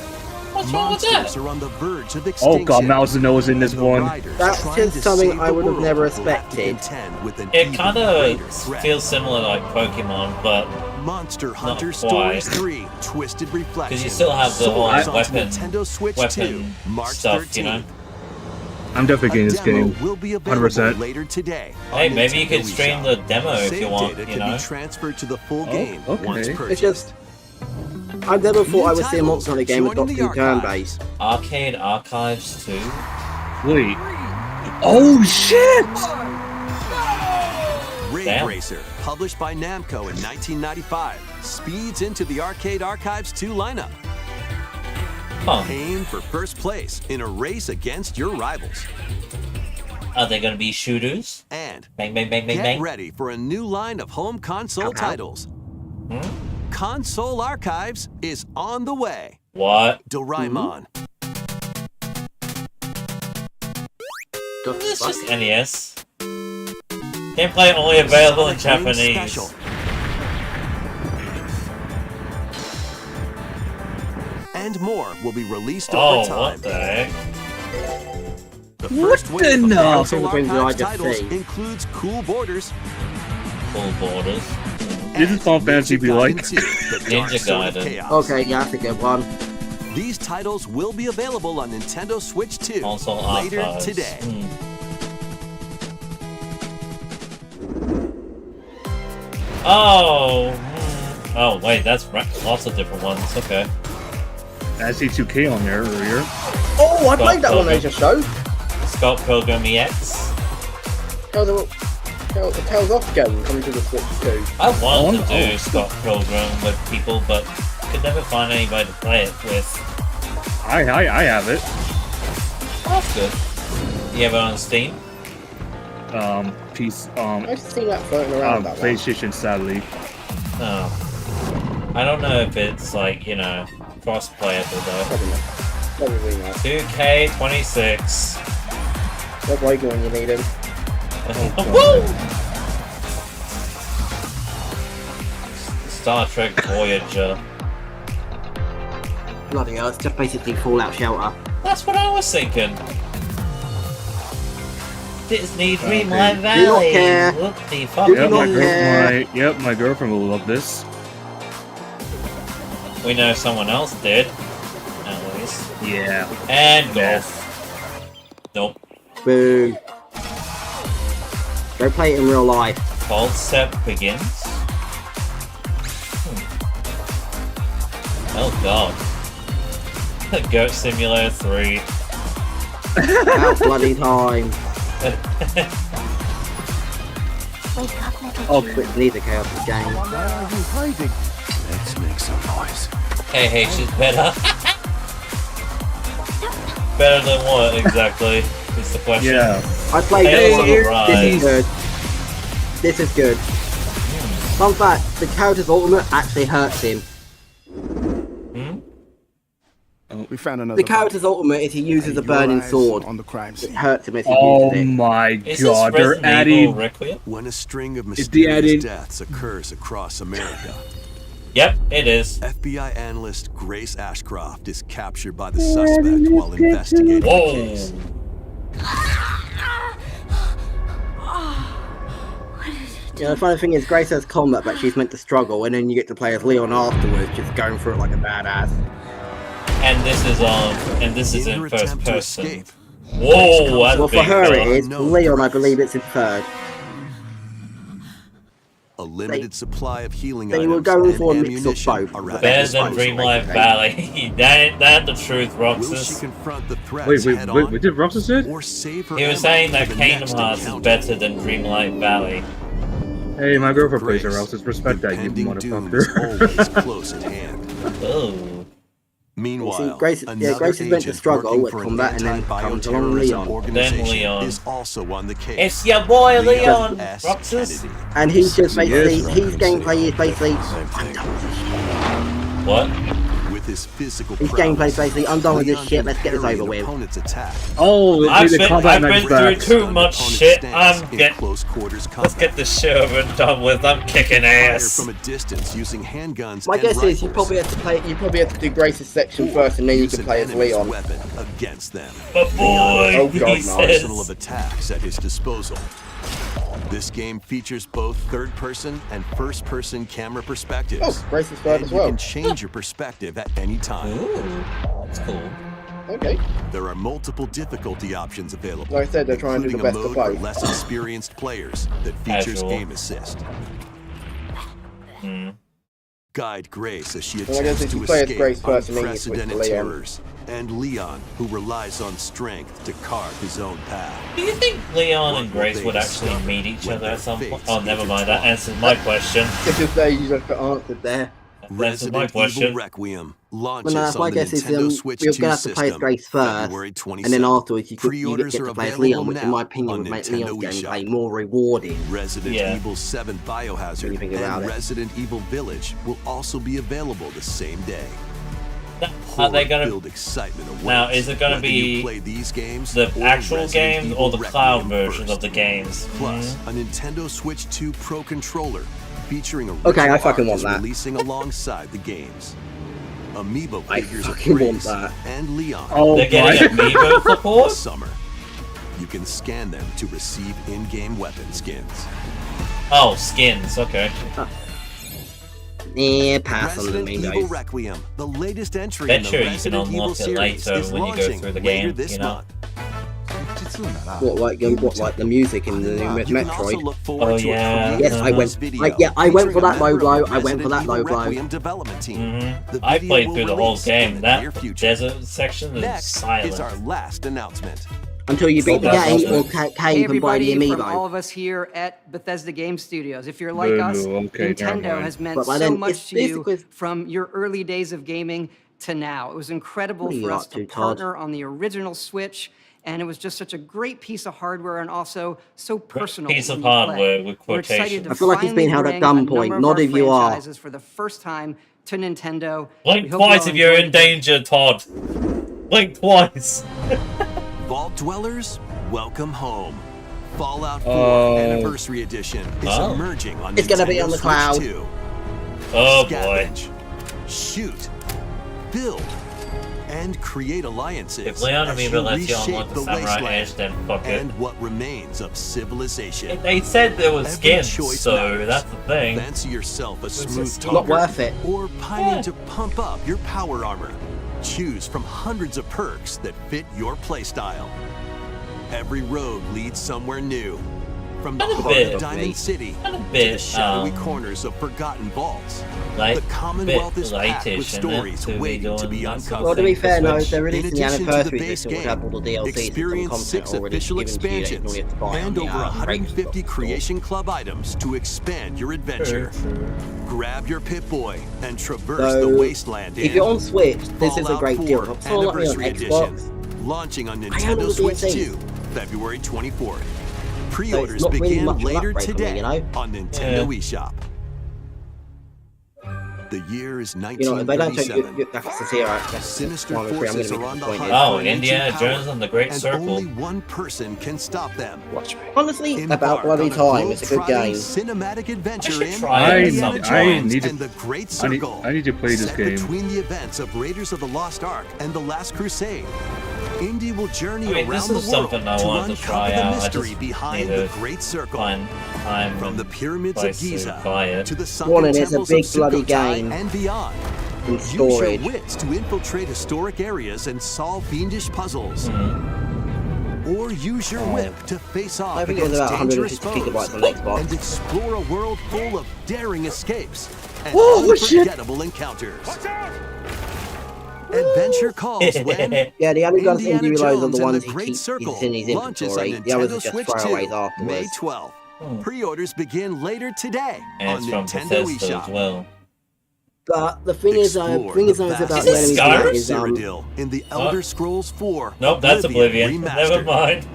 What's wrong with Monsters that? are on the verge of Oh extinction. god, Mouse knows in this and the one. riders That's trying just to something save I the would have world never have to expected. contend with an It even kind greater of threat. feels similar like Pokemon, but Monster Hunter quite. Stories 3: Twisted Reflection. because you still have the whole Soars onto weapon Nintendo Switch 2, weapon March stuff, you know? 13th. I'm definitely A getting this demo game. will be available 100%. later today. Hey, on maybe you Nintendo could stream eShop. the demo if Save you want, data you can know? be transferred to the full Oh, game okay. once It's purchased. It's just I never thought I would see a titles Monster Hunter game with joining Doctor the Who archive. turn-based. Arcade Archives 2? Wait. Oh shit! Raid Damn. Racer, published by Namco in 1995, speeds into the Arcade Archives 2 lineup. Huh. Aim for first place in a race against your rivals. Are they going to be shooters? And Bang, bang, bang, bang, get bang. ready for a new line of home console titles. Hmm? Console Archives is on the way. What? Doraemon, It's just NES. Gameplay only available in Sonic Wings Japanese. Special. And more will be released Oh, over time. what the heck? The first What wave the of no? console Things that I Archives just titles see. includes Cool Borders, Full borders. This is Final Fantasy be like. Gaiden 2, the Dark Ninja Sword of Gaiden. Chaos. Okay, yeah, that's a good one. These titles will be available on Nintendo Switch 2 Console later archives. today. Hmm. Oh. Oh, wait, that's lots of different ones. Okay. I see 2K on there earlier. Oh, I played that one Oh, they just showed. Scott Pilgrim EX. Tales of game coming to the Switch too. I wanted to Oh. do Scott Pilgrim with people, but could never find anybody to play it with. I have it. That's good. You have it on Steam? I've seen that floating around that one. PlayStation, sadly. Oh. I don't know if it's like, you know, cross-playable though. Probably not. Probably not. 2K26. Where's Logan when you need him? Woo! Star Trek Voyager. Bloody hell, it's just basically Fallout Shelter. That's what I was thinking. Disney Dreamlight Do not Valley. care. Whoop-de fuck. Do Yep, not care. my girlfriend will love this. We know someone else did. At least. Yeah. And golf. Nope. Boo. Go play it in real life. Concept begins. Oh god. Goat Simulator 3. About bloody time. Wake up, little Oh, G. Quick, need the chaos of the game. Let's make some noise. Hey, she's better. Better than what exactly? Is the question. Yeah. I played Tales it. of This is Arise. good. This is good. Fun fact, the character's ultimate actually hurts him. Hmm? We found another The character's ultimate is he uses a burning sword. on the crime It scene. hurts him as he Oh uses it. my Is this god, they're Resident Evil adding. Requiem? When a string of the mysterious added- deaths occurs across America, Yep, it is. FBI analyst Grace Ashcroft is captured by the suspect while investigating the Whoa. case. Yeah, the funny thing is, Grace has combat, but she's meant to struggle, and then you get to play as Leon afterwards, just going through it like a badass. And this is In her in first attempt to person. escape, Whoa, that's Well, for big her deal. it is. For No Leon, I threats. believe it's in third. a limited supply of healing they items were going and for a mix of ammunition both. are at Better her than disposal. Dreamlight Valley. that the truth, Will she Roxas. confront the threats Wait, head what on, did Roxas say? or save her He was ammo saying for that the Kingdom next Hearts is encounter? better than Dreamlight Valley. Hey, my girlfriend plays Grace, her Roxas. Respect that, you impending doom is motherfucker. always close at hand. Oh. Meanwhile, Grace another is meant to agent struggle working with for an combat, and then comes along anti-bioterrorism Leon. organization Then Leon. is also on the case. It's your boy Leon, S. Roxas. Kennedy. And he's just basically, Yes, his gameplay is basically, I'm done with this shit. What? With his physical His prowess, gameplay is basically, I'm done with this Leon shit, can let's get this parry over an with. opponent's attack. Oh, I've the been combat match through back. too much Opponent's shit. stance I'm in get. close quarters Let's combat. get this shit over and done with. I'm kicking Fire ass. from a distance using handguns My and guess is you rifles. probably have to do Grace's section first, and then you Use can an play as enemy's Leon. weapon against them. But boy, Oh, he God, no. Arsenal of says. attacks at his disposal. This game features both third-person and first-person camera perspectives. Oh, Grace is third and as you well. can change your perspective at any time. Ooh, that's cool. Okay. There are multiple difficulty options available. Like I said, they're trying to do the including best a of mode for both. less experienced players that features Casual. aim assist. Hmm. Guide Grace as she Well, I guess attempts if to you play as escape Grace first, and then you switch to unprecedented Leon. terrors, and Leon, who relies on strength to carve his own path. Do you think Leon and What will Grace they would actually discover meet each when other their at some point? fates Oh, never mind. That intertwine? answers my question. Just say you just got answered there. That answers my Resident question. Evil Requiem launches Well, no, my on the guess is Nintendo Switch you're 2 gonna have to play as system Grace first, February 27th. and then afterwards you get Pre-orders to are play as available Leon, which in now my opinion on would make Nintendo Leon's eShop. gameplay more rewarding. Resident Yeah. Evil 7 When you Biohazard think about and it. Resident Evil Village will also be available the same day. Are they gonna Horror-filled excitement awaits. now? Is it gonna Whether you be play these games the or actual Resident games Evil or the cloud Requiem versions first. of the games? Plus, a Nintendo Switch 2 Pro controller featuring a Okay, I original fucking art want is that. releasing alongside the games. Amiibo I figures of fucking want Grace that. and Leon Oh They're getting my! amiibo this support. summer. You can scan them to receive in-game weapon skins. Oh, skins. Okay. Yeah, pass on the Resident main Evil guys. Requiem, the latest entry Bet in the sure you can Resident Evil unlock it series, later is when you go launching through the later game, this you know? month. What like the music in the new You can also Metroid? look forward Oh, to yeah. a Yes, I went. video I went for featuring that a member low of blow. I went for Resident that Evil low blow. Requiem development team. Mm-hmm. The I video played will through the whole release in game. the near That future. desert section is Next silent. is our last announcement. Until you beat the Well, game or that's cave and buy the Hey everybody, from all amiibo. of us here at Bethesda Game Studios. If you're like Boo, us, okay, never Nintendo mind. has meant But by so then, much it's to you basically- from your early days of gaming to now. It was incredible What are you for us up to to, Todd? partner on the original Switch, and it was just such a great piece of hardware and also so personal. piece of when you play. hardware with We're excited quotations. to I feel like it's finally been held at bring a gunpoint. number of Not our if you are. franchises for the first time to Nintendo. Blink We hope twice all if you're enjoy in the game. danger, Todd. Blink twice. Vault Dwellers, welcome home. Fallout 4 Oh. Anniversary Edition is Oh. emerging on It's gonna be Nintendo on the Switch cloud. 2. Oh boy. Scavenge, shoot, build, and create alliances. If Leon as Amiibo you lets you reshape unlock the the Samurai wasteland Edge, then fuck it. and what remains of civilization. They said there was Every skins, choice so matters. that's the thing. Fancy yourself a is smooth not talker, Not worth it. or pining Yeah. to pump up your power armor. Choose from hundreds of perks that fit your playstyle. Every road leads somewhere new. From the Kind of heart bit. of Diamond City Kind of to the bit, shadowy corners of forgotten vaults. like, The Commonwealth bit is packed with lightish, isn't it, stories to be waiting to doing be that sort uncovered. of Well, to be thing for fair, no, Switch. they're In releasing the addition to the anniversary base edition, which game, have all the DLCs and some experience content 6 already official given to you that you expansions can only have to buy on and the, over regular 150 store. Creation Club items to expand your adventure. Grab your Pip-Boy and traverse So, the wasteland If you're in on Switch, this is a Fallout great 4 deal. If someone like me on Anniversary Xbox, Edition, launching on own Nintendo all the Switch DLCs. 2, February 24th. So Pre-orders it's not really begin much of an later upgrade for me, today you know? on Nintendo eShop. The year is you know, if they don't take 1937. good graphics here, that's Sinister one of the three I'm going forces to are be on the disappointed. hunt Oh, for an ancient Indiana power, Jones and the Great and Circle. only one person can stop them. Watch me. Honestly, Embark about bloody on a time. It's a good globe-trotting game. Cinematic adventure should in try it Indiana at some point. Jones I need to- and the Great I need, Circle. I need to play this Set game. between the events of Raiders of the Lost Ark and the Last Crusade. Indy will journey I mean, around this the is world something I to wanted to uncover try the out. I mystery just behind need the to Great Circle. Find time From and the pyramids of place to Giza buy it. to the sunken Warning, it's a temples big of bloody Sukhothai game. and beyond. In Use your storage. wits to infiltrate historic areas and solve fiendish puzzles. Mm-hmm. Or use your whip to face off I think it was against about dangerous 150 foes gigabytes on Xbox. and explore a world full of daring escapes and Oh, shit. unforgettable encounters. Adventure calls when Yeah, the only guns Indiana Indy Reloads are Jones the and ones the he Great keeps Circle in his launches on inventory. The others Nintendo are just Switch throwaways 2, afterwards. May 12th. Pre-orders begin later today And on it's from Nintendo Bethesda eShop. as well. But the thing is, Explore thing is the about vast the Is enemies this in that Skyrim? is Cyrodiil in the Elder Scrolls 4. Nope, that's Oblivion. Never Remastered. mind.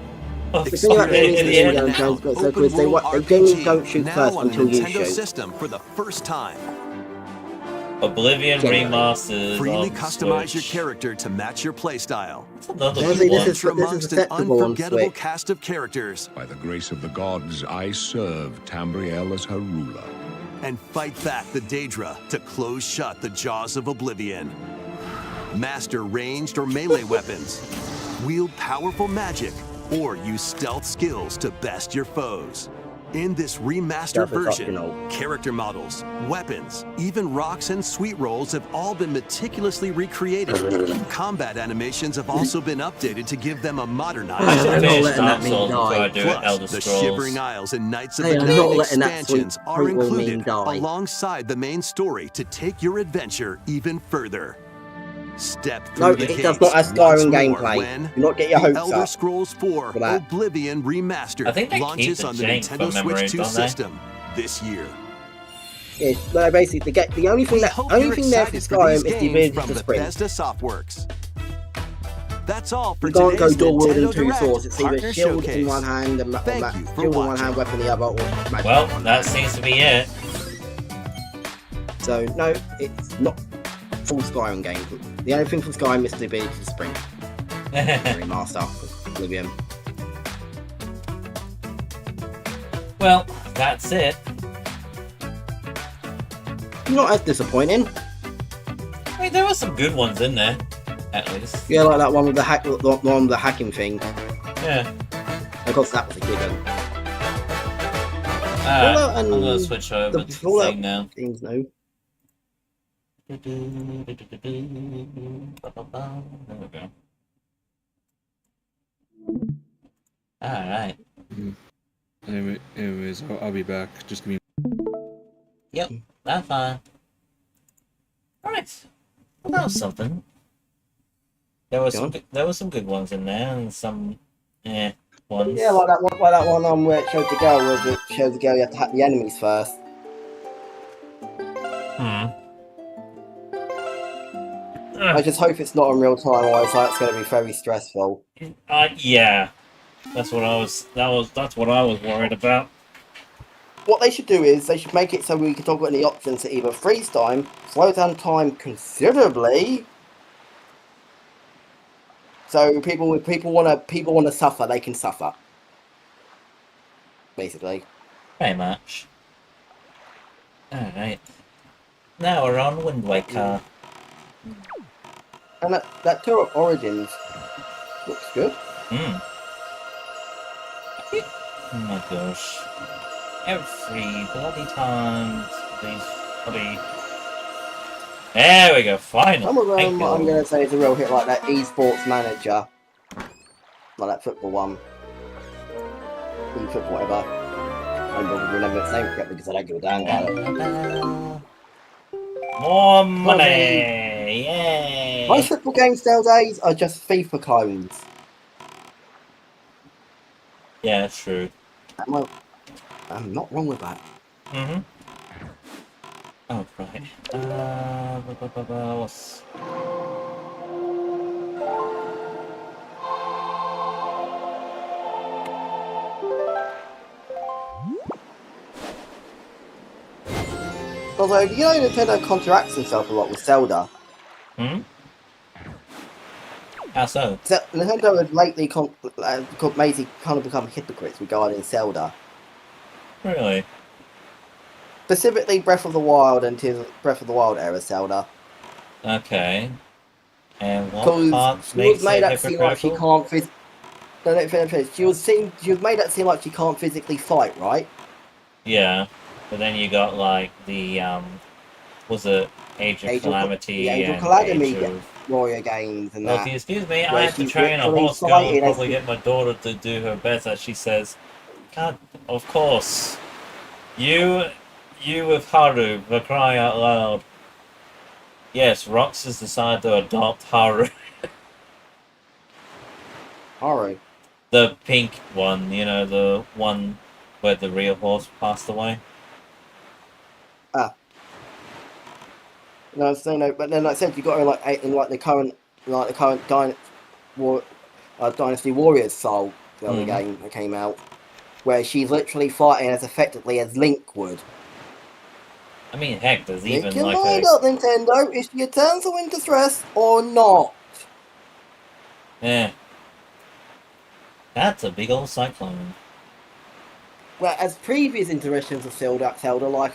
The thing about the enemies in Idiot. Indiana Now, Jones got so open cool is they world generally RPG, don't shoot now first on until you Nintendo shoot. system for the first time. Oblivion Generally. remasters Freely on customize your Switch. character to match your playstyle. That's another Honestly, good this one. is- Amongst an acceptable on unforgettable Switch. cast of characters By the grace of the gods, I serve Tambriel as her ruler. and fight back the Daedra to close shut the jaws of Oblivion. Master ranged or melee weapons, wield powerful magic, or use stealth skills to best your foes. In this remastered Stuff is version, optional. character models, weapons, even rocks and sweet rolls have all been meticulously recreated. Combat animations have also been updated to give them a I modernized should I'm not finish letting Dark that mean Souls before I die. do Plus, Elder the Scrolls. Shivering Isles and Knights of Hey, the I'm Glen not letting that expansions sweet are fruit will mean included die. alongside the main story to take your adventure even further. Step through No, the it does gates not have once Skyrim more gameplay. when Do not get your The hopes Elder up. Scrolls 4 for that. Oblivion Remastered I think they keep launches the on the jank Nintendo from memory, Switch 2 don't they? system this year. Yeah, but basically, the only thing We that hope only you're thing there for excited for these Skyrim is the games ability from to sprint. Bethesda Softworks. That's all for You can't go today's dual wielding Nintendo two Direct swords. It's either Partner shield Showcase. in one hand and Thank shield you for in one watching. hand, weapon in the other, or magic Well, in one that hand. seems to be it. So no, it's not full Skyrim game. The only thing from Skyrim is the ability to sprint. Remaster of Oblivion. Well, that's it. Not as disappointing. I mean, there were some good ones in there, at least. Yeah, like that one with the the one with the hacking thing. Yeah. Of course, that was a given. Alright, and I'm gonna switch over to the Fallout thing now. games, no. There we go. Alright. Anyways, I'll be back. Just give me. Yep, that's fine. Alright. Well, that was something. There was some good ones in there, and some ones. Yeah, like that one where it showed the girl, where it showed the girl you have to hack the enemies first. I just hope it's not in real time, otherwise that's going to be very stressful. Yeah. That's what I was worried about. What they should do is they should make it so we can talk about the options to either freeze time, slow down time considerably. So people want to suffer, they can suffer. Basically. Very much. Alright. Now we're on Wind Waker. And that tour of Origins looks good. Oh my gosh. Every bloody time these bloody... There we go, finally. Some of Thank them you. I'm going to say is a real hit, like that esports manager. Like that football one. Football, whatever. I don't remember its name correctly because I don't give a damn about it. More money! Yay! Most football games nowadays are just FIFA clones. Yeah, true. I'm not wrong with that. Mm-hmm. Oh, right. What's... Although, you know, Nintendo contracts himself a lot with Zelda. Hmm? How so? Nintendo has lately basically kind of become hypocrites regarding Zelda. Really? Specifically Breath of the Wild until Breath of the Wild era Zelda. Okay. And what Because parts she was makes made it that seem like she hypocritical? can't she was made that seem like she can't physically fight, right? Yeah. But then you got, like, the, was it Age of Calamity the Age of and Calamity Age of... Warrior games and Well, that. if you excuse me, I where have to she's train a literally horse girl fighting and as probably get my daughter to do her best, as she says. God, of course. You with Haru, for crying out loud. Yes, Rox has decided to adopt Haru. Haru. The pink one, you know, the one where the real horse passed away. No, so no, but then like I said, you got her in the current Dynasty Warriors style game that came out, where she's literally fighting as effectively as Link would. I mean, heck, there's Make even your like mind a... up, Nintendo. Is she a damsel in distress or not? Yeah. That's a big old cyclone. Whereas previous iterations of Zelda, like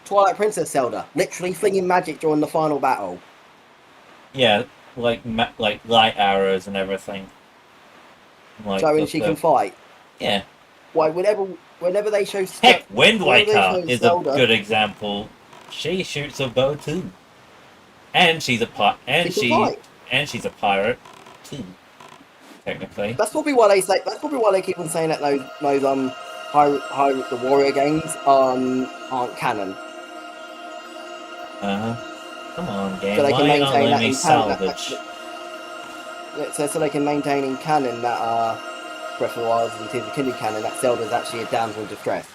Twilight Princess Zelda, literally flinging magic during the final battle. Yeah, like light arrows and everything. Like Showing she can fight. Yeah. Why, whenever whenever they show Heck, Wind whenever they Waker show is Zelda- a good example. She shoots a bow too, and she's a She can fight. and she's a pirate too. Technically, That's probably why they say. That's probably why they keep on saying that those Hyrule the Warrior games aren't canon. Come on, game. So they Why can are you not maintain that letting me in canon. salvage? So they can maintain in canon that Breath of the Wild and Tears of the Kingdom canon that Zelda's actually a damsel in distress.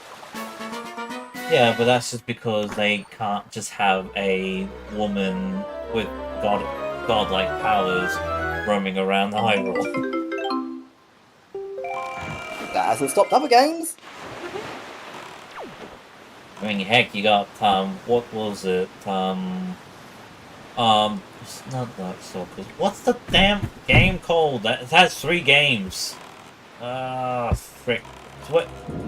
Yeah, but that's just because they can't just have a woman with godlike powers roaming around the Hyrule. That hasn't stopped other games. I mean, heck, you got what was it? It's not Dark Souls. What's the damn game called? It has 3 games. Frick.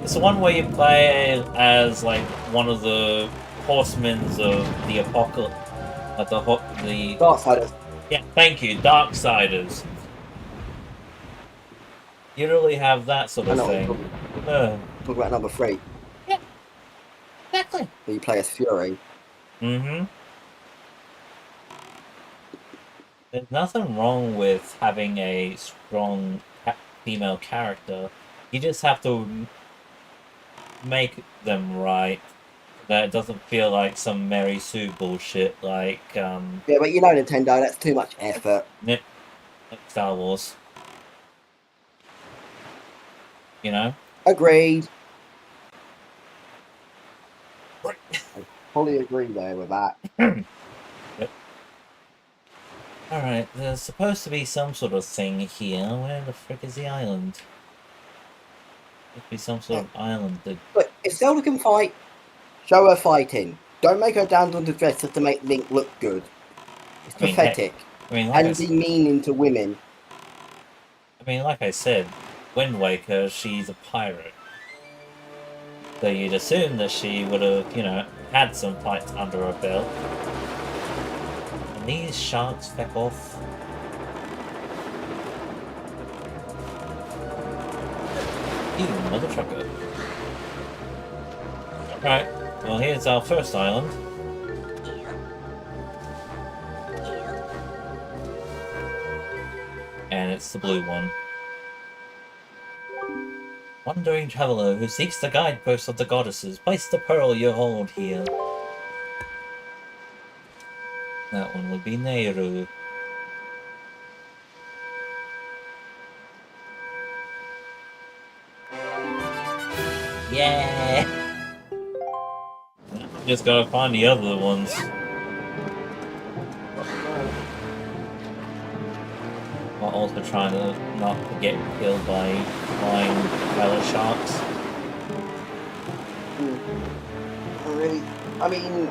It's the one where you play as like one of the horsemen of the apocalypse. The Darksiders. Yeah, thank you, Darksiders. You really have that sort I of know. thing. Talk about number 3. Yeah, exactly. Where you play as Fury. Mm-hmm. There's nothing wrong with having a strong female character. You just have to make them right. That it doesn't feel like some Mary Sue bullshit like Yeah, but you know Nintendo, that's too much effort. Star Wars. You know? Agreed. I fully agree there with that. Yep. Alright, there's supposed to be some sort of thing here. Where the frick is the island? Must be some sort of island. But if Zelda can fight, show her fighting. Don't make her damsel in distress just to make Link look good. It's I mean, pathetic. like And demeaning to women. like I said, Wind Waker, she's a pirate. So you'd assume that she would have, had some fights under her belt. And these sharks feck off. You mother trucker. Right, well here's our first island. And it's the blue one. Wandering traveler who seeks the guideposts of the goddesses, place the pearl you hold here. That one would be Nehru. Yeah! Just gotta find the other ones. While also trying to not get killed by flying pilot sharks. I mean...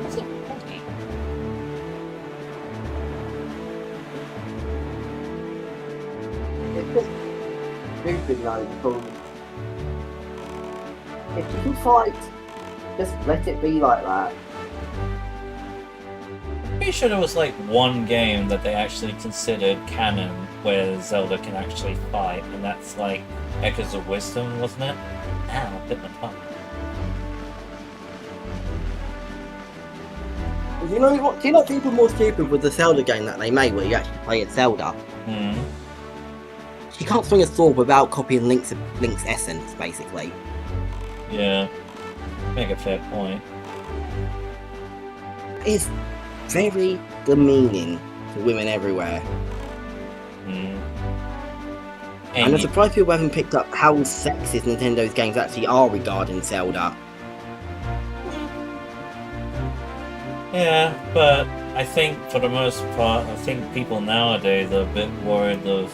It's just stupid, because if you can fight, just let it be like that. Pretty sure there was like one game that they actually considered canon where Zelda can actually fight, and that's like Echoes of Wisdom, wasn't it? Ow, I bit my tongue. You know what? Do you not think it was more stupid with the Zelda game that they made, where you actually play as Zelda? She can't swing a sword without copying Link's essence, basically. Yeah, make a fair point. It's very demeaning to women everywhere. And I'm surprised people haven't picked up how sexist Nintendo's games actually are regarding Zelda. Yeah, but I think for the most part, I think people nowadays are a bit worried of,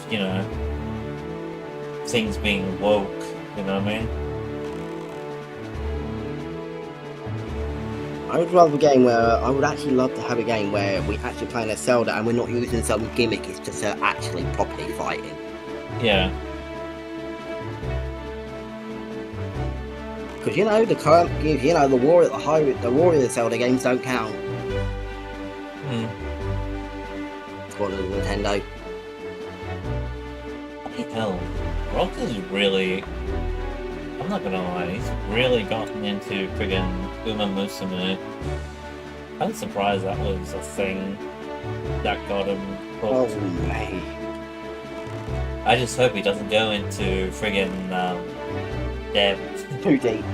things being woke, you know what I mean? I would rather a game where I would actually love to have a game where we actually playing as Zelda and we're not using some gimmick, it's just actually properly fighting. Yeah. Because the current, the Warrior Zelda games don't count. squad of Nintendo. Hell, Rock is really... I'm not gonna lie, he's really gotten into friggin' Uma Musume. I'm surprised that was a thing that got him Oh, hooked. mate. I just hope he doesn't go into friggin' Deb. Too deep.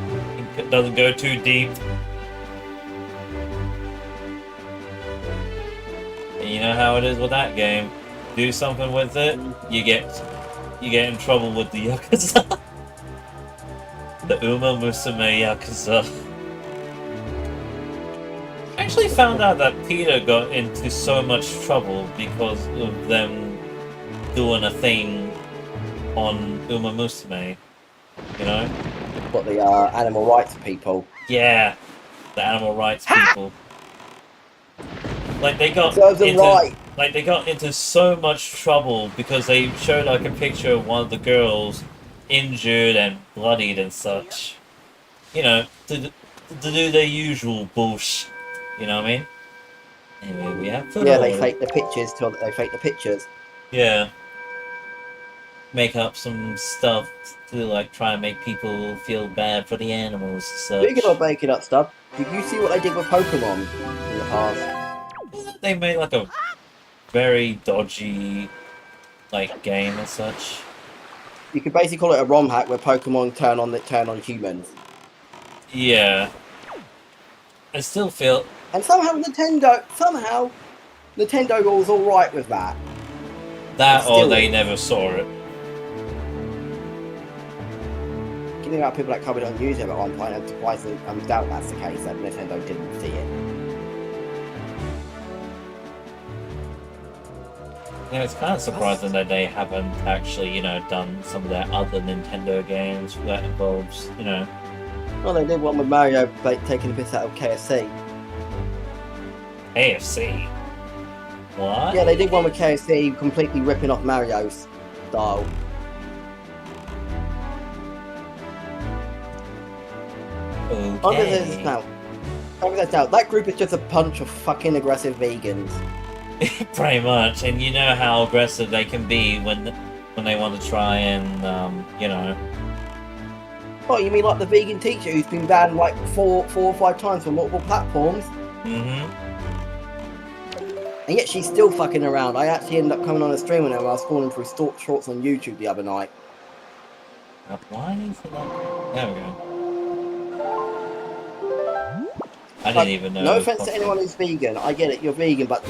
He doesn't go too deep. And you know how it is with that game. Do something with it, you get in trouble with the Yakuza. The Uma Musume Yakuza. I actually found out that Peter got into so much trouble because of them doing a thing on Uma Musume. You know? What, the animal rights people? Yeah, the animal rights people. Like they got Serves them into, right. like they got into so much trouble because they showed like a picture of one of the girls injured and bloodied and such. You know, to do their usual bullshit. You know what I mean? Anyway, we have Yeah, they fake the pictures till they fake the pictures. Yeah. Make up some stuff to like try and make people feel bad for the animals and such. Speaking of making up stuff, did you see what they did with Pokemon in the past? They made like a very dodgy like game and such. You could basically call it a ROM hack where Pokemon turn on humans. Yeah. I still feel And somehow Nintendo was alright with that. that or Still- they never saw it. Thinking about people that covered it on YouTube at one point, I'm surprised that I doubt that's the case, that Nintendo didn't see it. Yeah, it's kind of surprising that they haven't actually, you know, done some of their other Nintendo games that involves, you know. Well, they did one with Mario like, taking the piss out of KFC. AFC. What? Yeah, they did one with KFC completely ripping off Mario's style. Under this Okay. now. Over this now. That group is just a bunch of fucking aggressive vegans. Pretty much, and you know how aggressive they can be when they want to try and, you know. Oh, you mean like the vegan teacher who's been banned like four or five times from multiple platforms? Mm-hmm. And yet she's still fucking around. I actually ended up coming on a stream with her when I was scrolling through shorts on YouTube the other night. Why is it like... There we go. I didn't Like, even know. No it was offense to possible. anyone who's vegan. I get it, you're vegan, but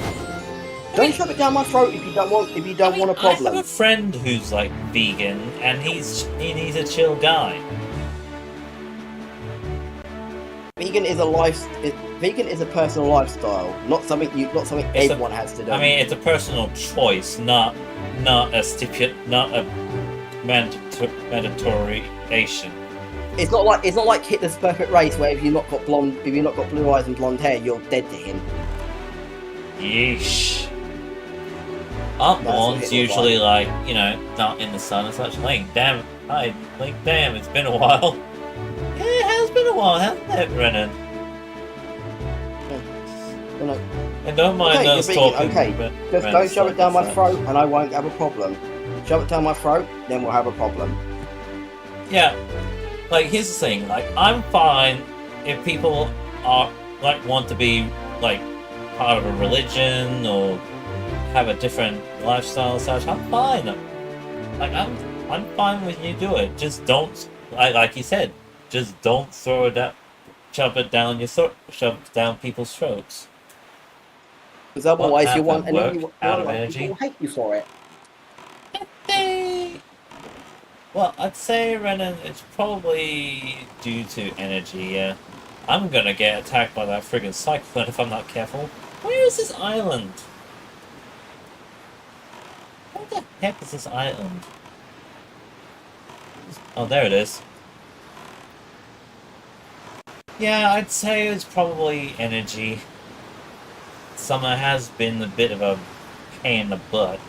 don't shove it down my throat if you don't want want a I have problem. a friend who's like vegan, and he's a chill guy. Vegan is a personal lifestyle, not something everyone has to do. I mean, it's a personal choice, not a mandatory-ation. It's not like Hitler's perfect race, where if you've not got blue eyes and blonde hair, you're dead to him. Yeesh. Aren't That's what ones it was usually like, you know, not in the sun and such? Damn, it's been a while. Yeah, it has been a while, hasn't it, Brennan? You know, And don't mind okay, us you're vegan, talking. okay. but Just Brennan's don't shove it down my talking throat, and I won't have a problem. Shove it down my throat, then we'll have a problem. Yeah, like here's the thing. Like I'm fine if people are like want to be like part of a religion or have a different lifestyle and such. I'm fine. Like I'm fine when you do it. Just don't, like you said, just don't throw it down, shove it down your throat, shove it down people's throats. Because otherwise, What you want happened? Work out of people energy? will hate you for it. Well, I'd say, Renan, it's probably due to energy, yeah. I'm gonna get attacked by that friggin' cyclone if I'm not careful. Where is this island? Where the heck is this island? Oh, there it is. Yeah, I'd say it's probably energy. Summer has been a bit of a pain in the butt.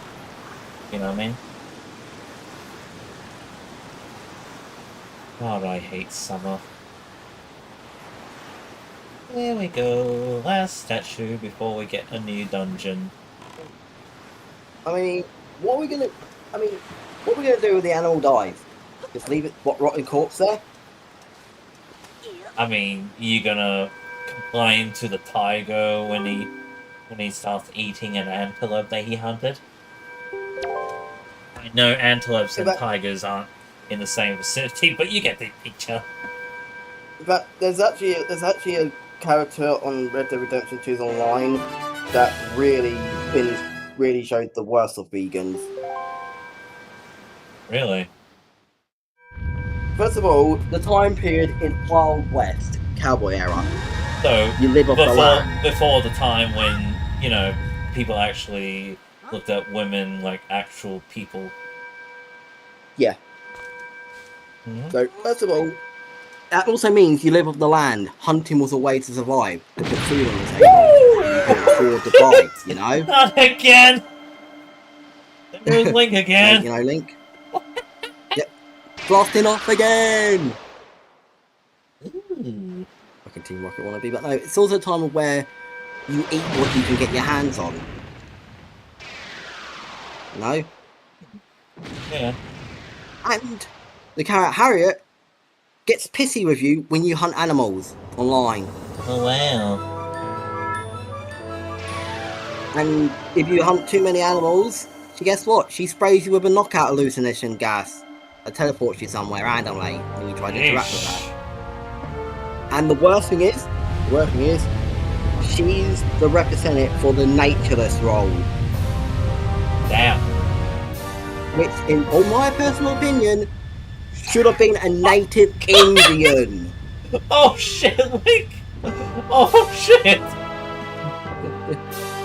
You know what I mean? God, I hate summer. There we go. Last statue before we get a new dungeon. I mean, what are we gonna? I mean, what are we gonna do with the animal dies? Just leave it, what, rotting corpse there? I mean, you gonna complain to the tiger when he starts eating an antelope that he hunted? I know antelopes and tigers aren't in the same vicinity, but you get the picture. But there's actually a character on Red Dead Redemption 2's online that really showed the worst of vegans. Really? First of all, the time period in Wild West, cowboy era. So You live off the land. before the time when, you know, people actually looked at women like actual people. Yeah. Mhm. So first of all, that also means you live off the land. Hunting was a way to survive, to put food on the table. You could afford to buy, you know? Not again! There's Link again! You know, Link? Yep. Blasting off again! Ooh. Fucking Team Rocket wannabe, but no, it's also a time of where you eat what you can get your hands on. No? Yeah. And the character Harriet gets pissy with you when you hunt animals online. Oh wow. And if you hunt too many animals, guess what? She sprays you with a knockout hallucination gas that teleports you somewhere randomly when you try to interact with her. And the worst thing is, she's the representative for the naturalist role. Damn. Which, in all my personal opinion, should have been a native Indian. Oh shit, Link! Oh shit!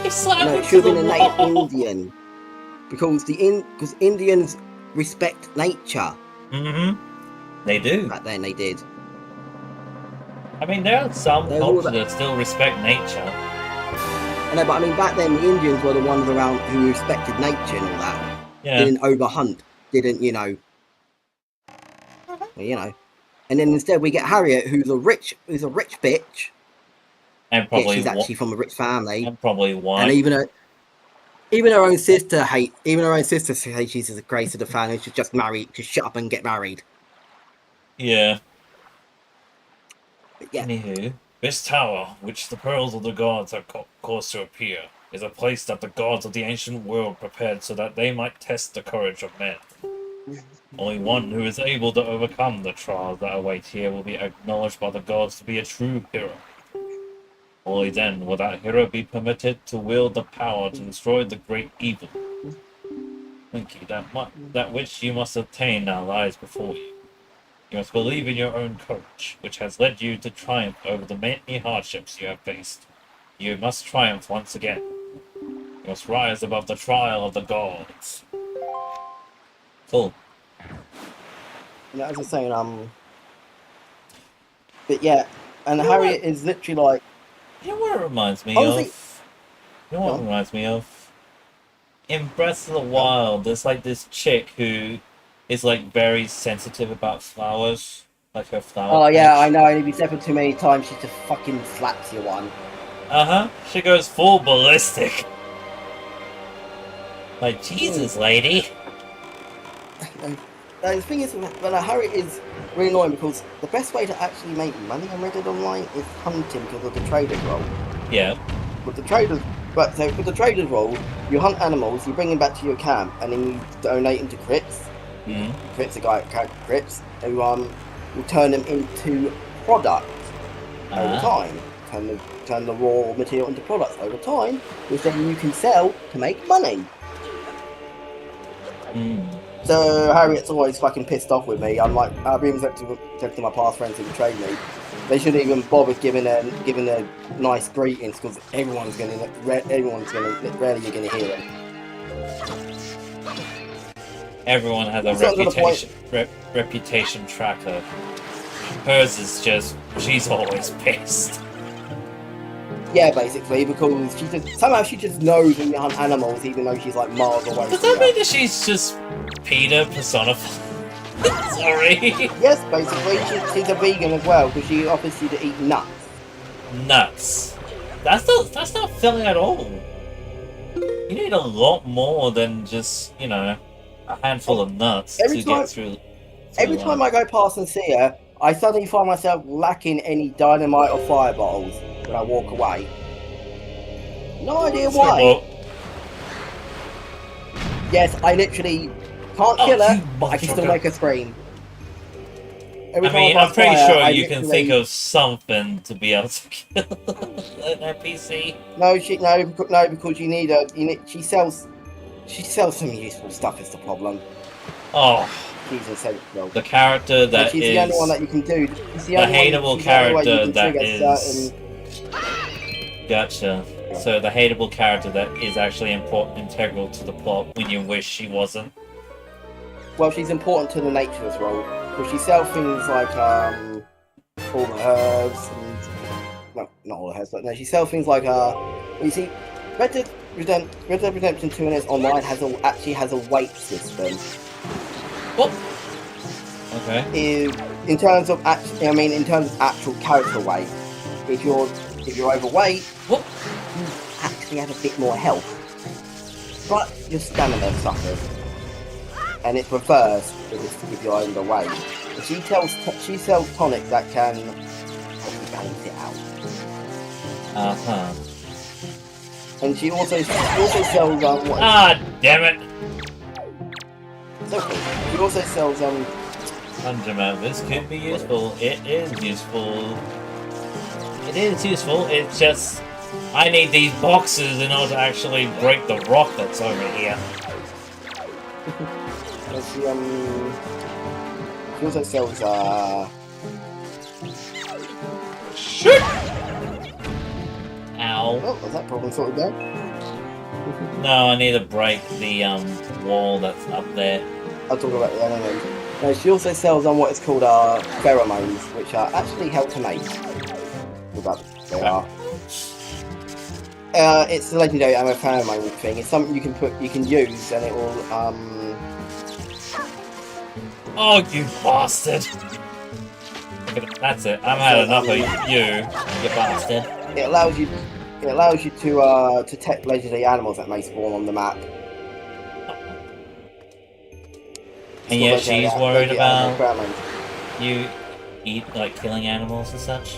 He slammed No, me it should to have been the a native wall. Indian. Because because Indians respect nature. Mm-hmm. They do. Back then they did. I mean, there are some They're all cultures that still respect nature. I know, but I mean, back then the Indians were the ones around who respected nature and all that. Yeah. Didn't overhunt. Didn't, you know. Well, you know. And then instead we get Harriet, who's a rich bitch. And probably She's actually from a rich family. And probably one. And even her own sister says she's a disgrace to the family. She's just married. Just shut up and get married. Yeah. But yeah. Anywho, this tower, which the pearls of the gods are caused to appear, is a place that the gods of the ancient world prepared so that they might test the courage of men. Only one who is able to overcome the trials that await here will be acknowledged by the gods to be a true hero. Only then will that hero be permitted to wield the power to destroy the great evil. Thank you. That which you must attain now lies before you. You must believe in your own courage, which has led you to triumph over the many hardships you have faced. You must triumph once again. You must rise above the trial of the gods. Cool. Yeah, as I was saying, but yeah, and Harriet is literally like. You know what it reminds me Honestly, of? You know what it reminds me of? In Breath of the Wild, there's like this chick who is like very sensitive about flowers. Like her flower. Oh yeah, patch. I know. And if you step it too many times, she just fucking slaps you one. Uh-huh. She goes full ballistic. Like, Jesus, lady. The thing is, Harriet is really annoying because the best way to actually make money on Reddit Online is hunting because of the trader's role. Yeah. With the trader's role, you hunt animals, you bring them back to your camp, and then you donate them to Crits. Crits, a guy at Crits, who will turn them into products over time. Turn the raw material into products over time, which then you can sell to make money. So Harriet's always fucking pissed off with me. I'm like, I've even said to my past friends who betrayed me, they shouldn't even bother giving her nice greetings because rarely you're gonna hear it. Everyone has a reputation tracker. Hers is just, she's always pissed. Yeah, basically, because she just knows when you hunt animals, even though she's like miles away. Does that mean that she's just PETA personified? Sorry. Yes, basically, she's a vegan as well because she offers you to eat nuts. Nuts. That's not filling at all. You need a lot more than just, you know, a handful of nuts Every to time- get through. Every time I go past and see her, I suddenly find myself lacking any dynamite or fire bottles when I walk away. No idea why. Well, Yes, I literally can't Oh, kill her. you I can still motherfucker. make her scream. Every I time mean, pass I'm pretty by her, sure I you can literally- think of something to be able to kill an NPC. No, because you need a. She sells some useful stuff. Is the problem. Oh, She's essential. the character that she's is the only one that you can do. She's the only one- hateable she's the only way you character can that trigger is. certain- Gotcha. So the hateable character that is actually integral to the plot when you wish she wasn't. Well, she's important to the nature as well. Because she sells things like all the herbs and well, not all the herbs, but no, she sells things like you see, Red Dead Redemption 2 in its online actually has a weight system. Oh. Okay. In terms of actual character weight, if you're overweight, you actually have a bit more health, but your stamina suffers, and it's reversed if you're overweight. And she sells tonics that can help you balance it out. And she also sells what? Ah, damn it! It's okay. She also sells Undermount, this could be useful. It is useful. It is useful. It's just I need these boxes in order to actually break the rock that's over here. She also sells Shit! Ow. Oh, was that problem sorted out? No, I need to break the wall that's up there. I'll talk about the enemies. No, she also sells on what is called pheromones, which are actually help to mate. But they are. It's the legendary ammo pheromone thing. It's something you can use, and it will Oh, you bastard! That's it. I've had enough of you bastard. It allows you to detect legendary animals that may spawn on the map. And yet she's worried about pheromones. you like killing animals and such.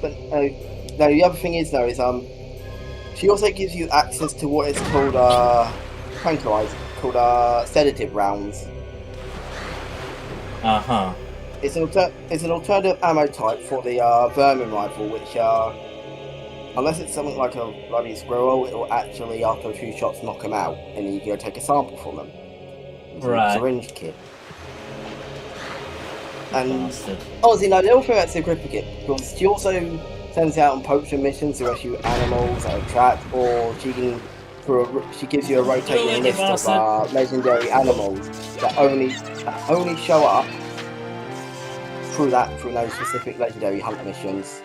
But no, the other thing is she also gives you access to what is called sedative rounds. It's an alternative ammo type for the vermin rifle, which unless it's something like a bloody squirrel, it will actually after a few shots knock them out, and then you go take a sample from them. It's Right. a syringe kit. And honestly, no, the other thing that's significant because she also sends out on poaching missions to rescue animals that are trapped, or she gives you a rotating list of legendary animals that only show up through those specific legendary hunt missions.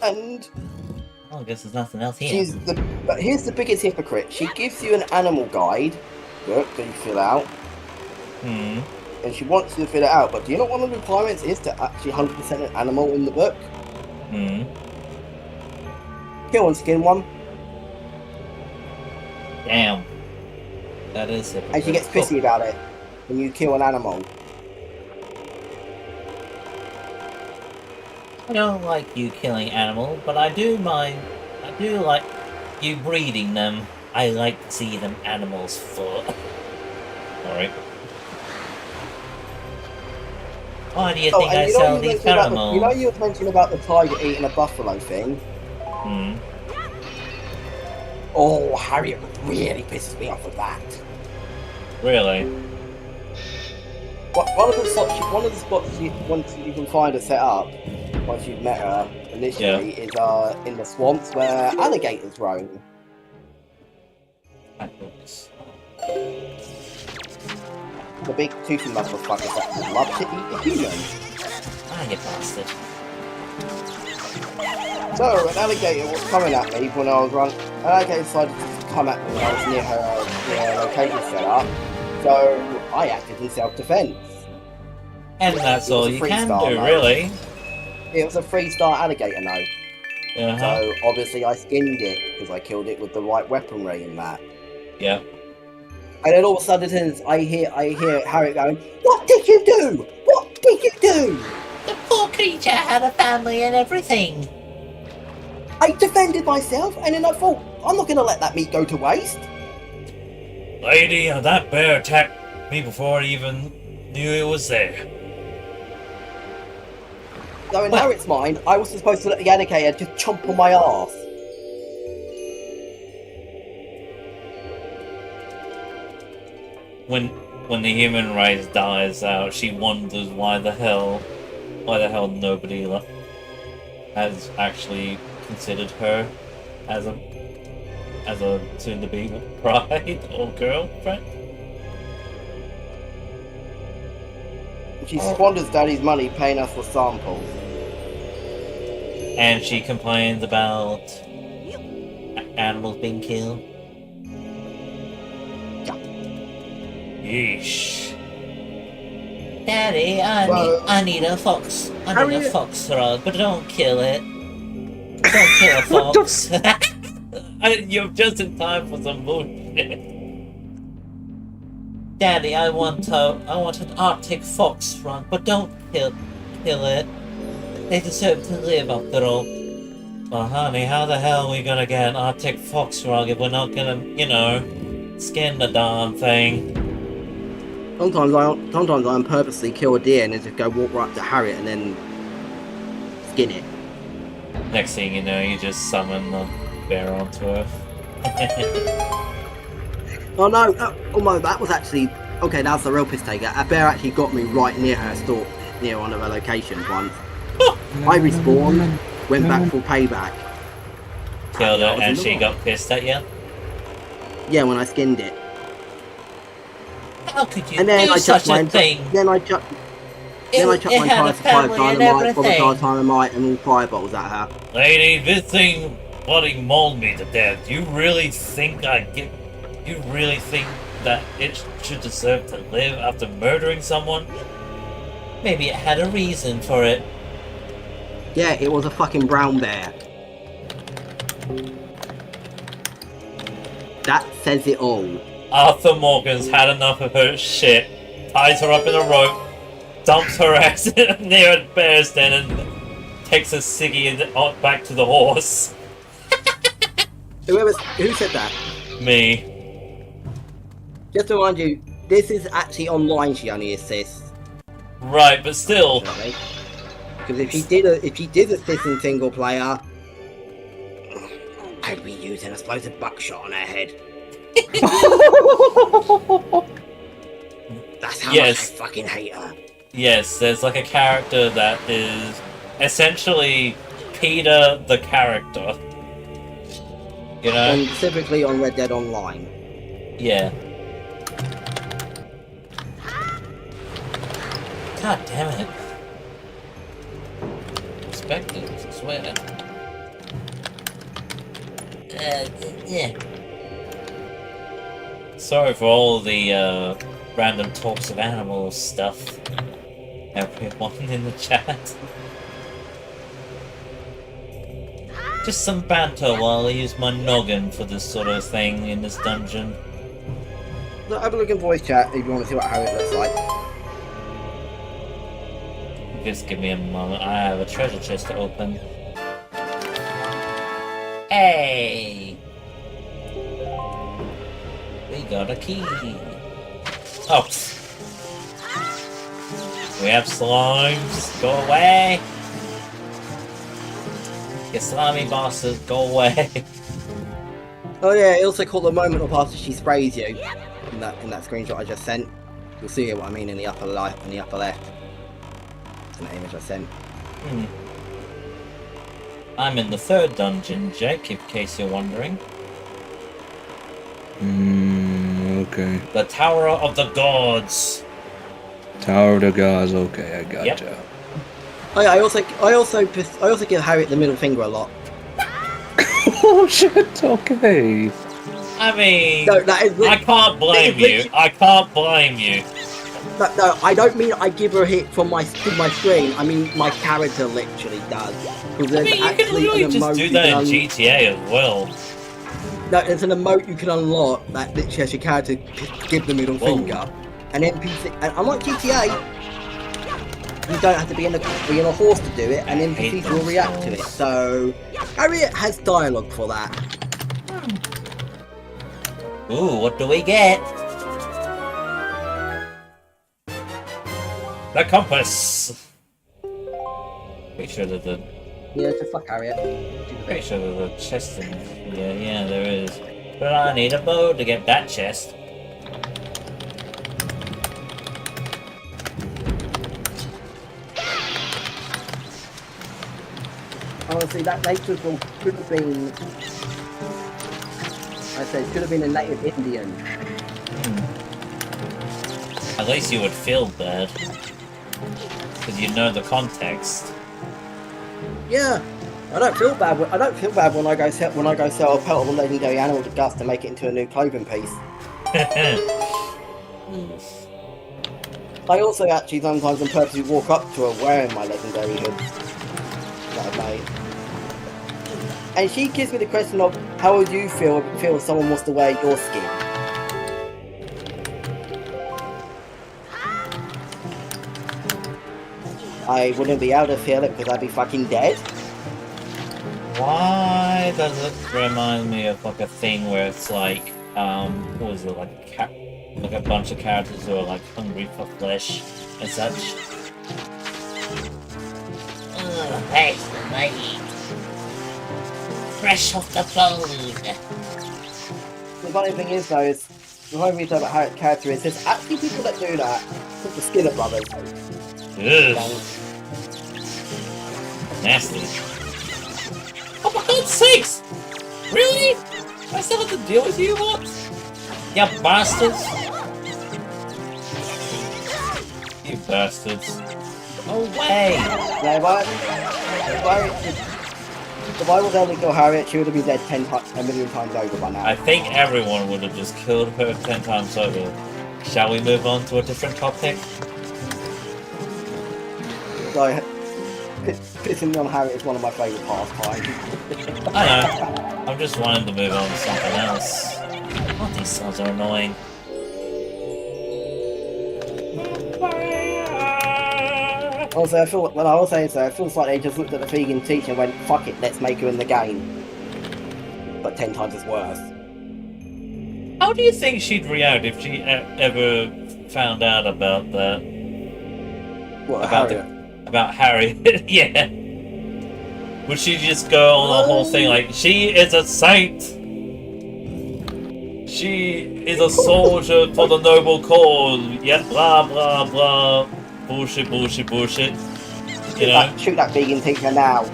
And I guess there's nothing else here. but here's the biggest hypocrite. She gives you an animal guide book that you fill out. And she wants you to fill it out, but do you know what one of the requirements is to actually 100% an animal in the book? Kill and skin one. Damn. That is hypocrite. And she gets pissy about it when you kill an animal. I don't like you killing animals, but I do like you breeding them. I like to see them animals full. Alright. Why do you think I sell these pheromones? You know you were mentioning about the tiger eating a buffalo thing? Oh, Harriet really pisses me off with that. Really? One of the spots once you can find her set up, once you've met her initially, is in the swamps where alligators roam. The big toothy motherfuckers that love to eat the humans. Ah, you bastard. So, an alligator was coming at me when I was running. An alligator decided to come at me when I was near her location set up. So, I acted in self-defense. And that's all you can do, really. It was a 3-star alligator, no. So obviously I skinned it because I killed it with the right weaponry and that. Yeah. And then all of a sudden I hear Harriet going, "What did you do? What did you do?" The poor creature had a family and everything. I defended myself, and then I thought, I'm not going to let that meat go to waste. Lady, that bear attacked me before I even knew it was there. So in Harriet's mind, I was supposed to let the alligator just chomp on my arse. When the human race dies out, she wonders why the hell nobody has actually considered her as a soon-to-be bride or girlfriend. She squanders Daddy's money paying us for samples. And she complains about animals being killed. Yeesh. Daddy, I need a fox. I need a fox rod, but don't kill it. Don't kill a fox. You're just in time for some bullshit. Daddy, I want an Arctic fox rod, but don't kill it. They deserve to live after all. Well, honey, how the hell are we gonna get an Arctic fox rug if we're not gonna, skin the darn thing? Sometimes I purposely kill a deer and then just go walk right up to Harriet and then skin it. Next thing you know, you just summon the bear onto her. Oh no! Oh my, that was actually... Okay, that's the real piss taker. A bear actually got me right near her store, near one of her locations once. I respawned, went back for payback. Killed her and she got pissed at you? Yeah, when I skinned it. How could you and then do such a thing? Then I chucked my entire supply of dynamite, volatile dynamite, and all fire bottles at her. Lady, this thing bloody mauled me to death. You really think that it should deserve to live after murdering someone? Maybe it had a reason for it. Yeah, it was a fucking brown bear. That says it all. Arthur Morgan's had enough of her shit, ties her up in a rope, dumps her ass near a bear's den, and takes a ciggy back to the horse. Who said that? Me. Just to remind you, this is actually online. She only assists. Right, but still. Because if she did assist in single player, I'd be using a explosive buckshot on her head. That's how much I fucking hate her. Yes, there's like a character that is essentially Peter the character. You know? And specifically on Red Dead Online. Yeah. God damn it. Expected, I swear. Yeah. Sorry for all the random talks of animals stuff. Everyone in the chat. Just some banter while I use my noggin for this sort of thing in this dungeon. Look, have a look in voice chat if you want to see how it looks like. Just give me a moment. I have a treasure chest to open. Hey! We got a key. Oh! We have slimes. Go away! You slimy bastards, go away! Oh yeah, it also called the moment of after she sprays you. In that screenshot I just sent. You'll see what I mean in the upper left. In the image I sent. I'm in the third dungeon, Jake, in case you're wondering. Okay. The Tower of the Gods. Tower of the Gods, okay, I gotcha. Yep. Oh yeah, I also give Harriet the middle finger a lot. Oh shit, okay. I mean, No, that is I can't blame you. I can't blame you. No, I don't mean I give her a hit from my screen. I mean my character literally does. I mean, you can literally just do that in GTA as well. No, there's an emote you can unlock that literally has your character give the middle finger. An NPC, and unlike GTA, you don't have to be in a horse to do it, and NPCs will react to it. So, Harriet has dialogue for that. Ooh, what do we get? The compass! Pretty sure that the... Yeah, just fuck Harriet. Pretty sure there's a chest in here. Yeah, there is. But I need a bow to get that chest. Honestly, that native one could have been... I said, could have been a native Indian. At least you would feel bad. Because you know the context. Yeah, I don't feel bad. I don't feel bad when I go sell a pelt of a legendary animal to Gus to make it into a new clothing piece. I also actually sometimes and purposely walk up to her wearing my legendary hood that I made. And she gives me the question of how would you feel if someone wants to wear your skin? I wouldn't be able to feel it because I'd be fucking dead. Why does it remind me of like a thing where it's like, what was it, like a bunch of characters who are like hungry for flesh and such? Hey, my meat. Fresh off the bone. The funny thing is though, is the whole reason about Harriet's character is there's actually people that do that. Called the Skinner Brothers. Ugh. Nasty. Oh my God's sakes! Really? I still have to deal with you, what? You bastards! You bastards. No way! Yeah, if I was able to kill Harriet, she would have been dead 10 million times over by now. I think everyone would have just killed her 10 times over. Shall we move on to a different topic? So, pissing me on Harriet is one of my favourite pastimes. I know. I'm just wanting to move on to something else. Oh, these sounds are annoying. Also, I feel like they just looked at the vegan teacher and went, fuck it, let's make her in the game. But 10 times as worse. How do you think she'd react if she ever found out about that? What, about Harriet? Yeah. Would she just go on the whole thing like, she is a saint? She is a soldier for the noble cause. Yeah, blah, blah, blah. Bullshit, bullshit, bullshit. You know? Shoot that vegan teacher now.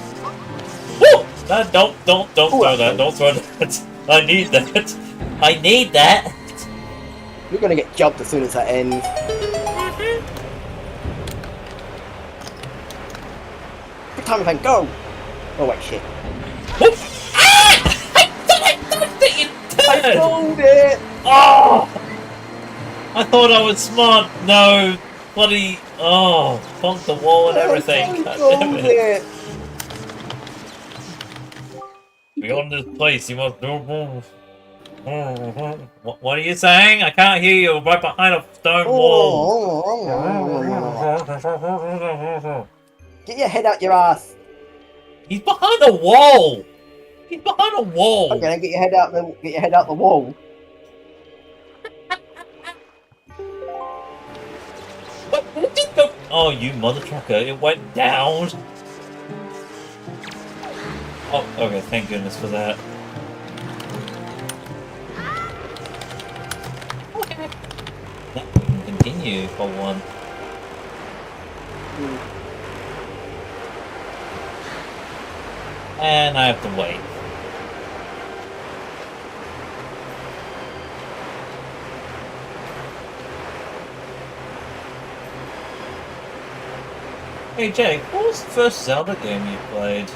Woo! No, don't throw that. Don't throw that. I need that. I need that. You're gonna get jumped as soon as that ends. Good time event, go! Oh wait, shit. Whoop. Ah! I pulled it! Oh! I thought I was smart. No. Bloody. Oh. Bumped the wall and everything. God damn it. Beyond this place, you must do move. What are you saying? I can't hear you. Right behind a stone wall. Get your head out your ass. He's behind a wall. He's behind a wall. Okay, get your head out the wall. What did the? Oh, you mother trucker! It went down. Oh, okay. Thank goodness for that. Okay. Now we can continue for one. And I have to wait. Hey Jake, what was the first Zelda game you played?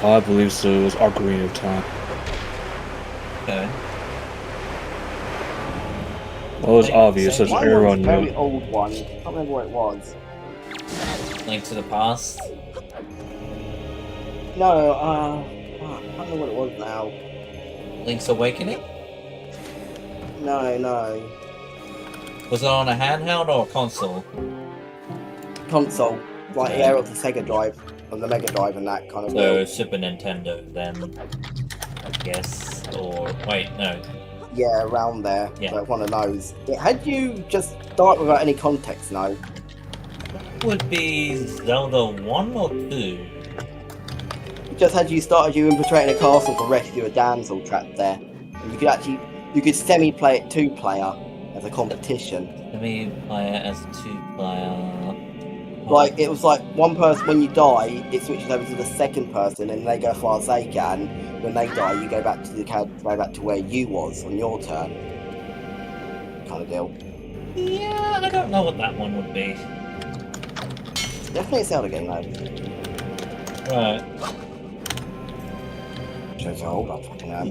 I believe so. It was Ocarina of Time. Okay. Well, it was obvious. As Mine was a everyone very knew. old one. I can't remember what it was. Link to the Past. No, I can't remember what it was now. Link's Awakening. No. Was it on a handheld or a console? Console. Like the era of the Sega Drive, on the Mega Drive and that kind of So deal. Super Nintendo then, I guess. Or wait, no. Yeah, around there. Yeah. Like one of those. Had you just start without any context, no? Would be Zelda 1 or 2? Just had you started you infiltrating a castle to rescue a damsel trapped there. And you could semi-play it 2-player as a competition. Let me play it as a 2-player. Like, it was like one person, when you die, it switches over to the second person and they go as far as they can. When they die, you go back to where you was on your turn. Kind of deal. Yeah, I don't know what that one would be. Definitely a Zelda game though. Right. Shows how old I fucking am.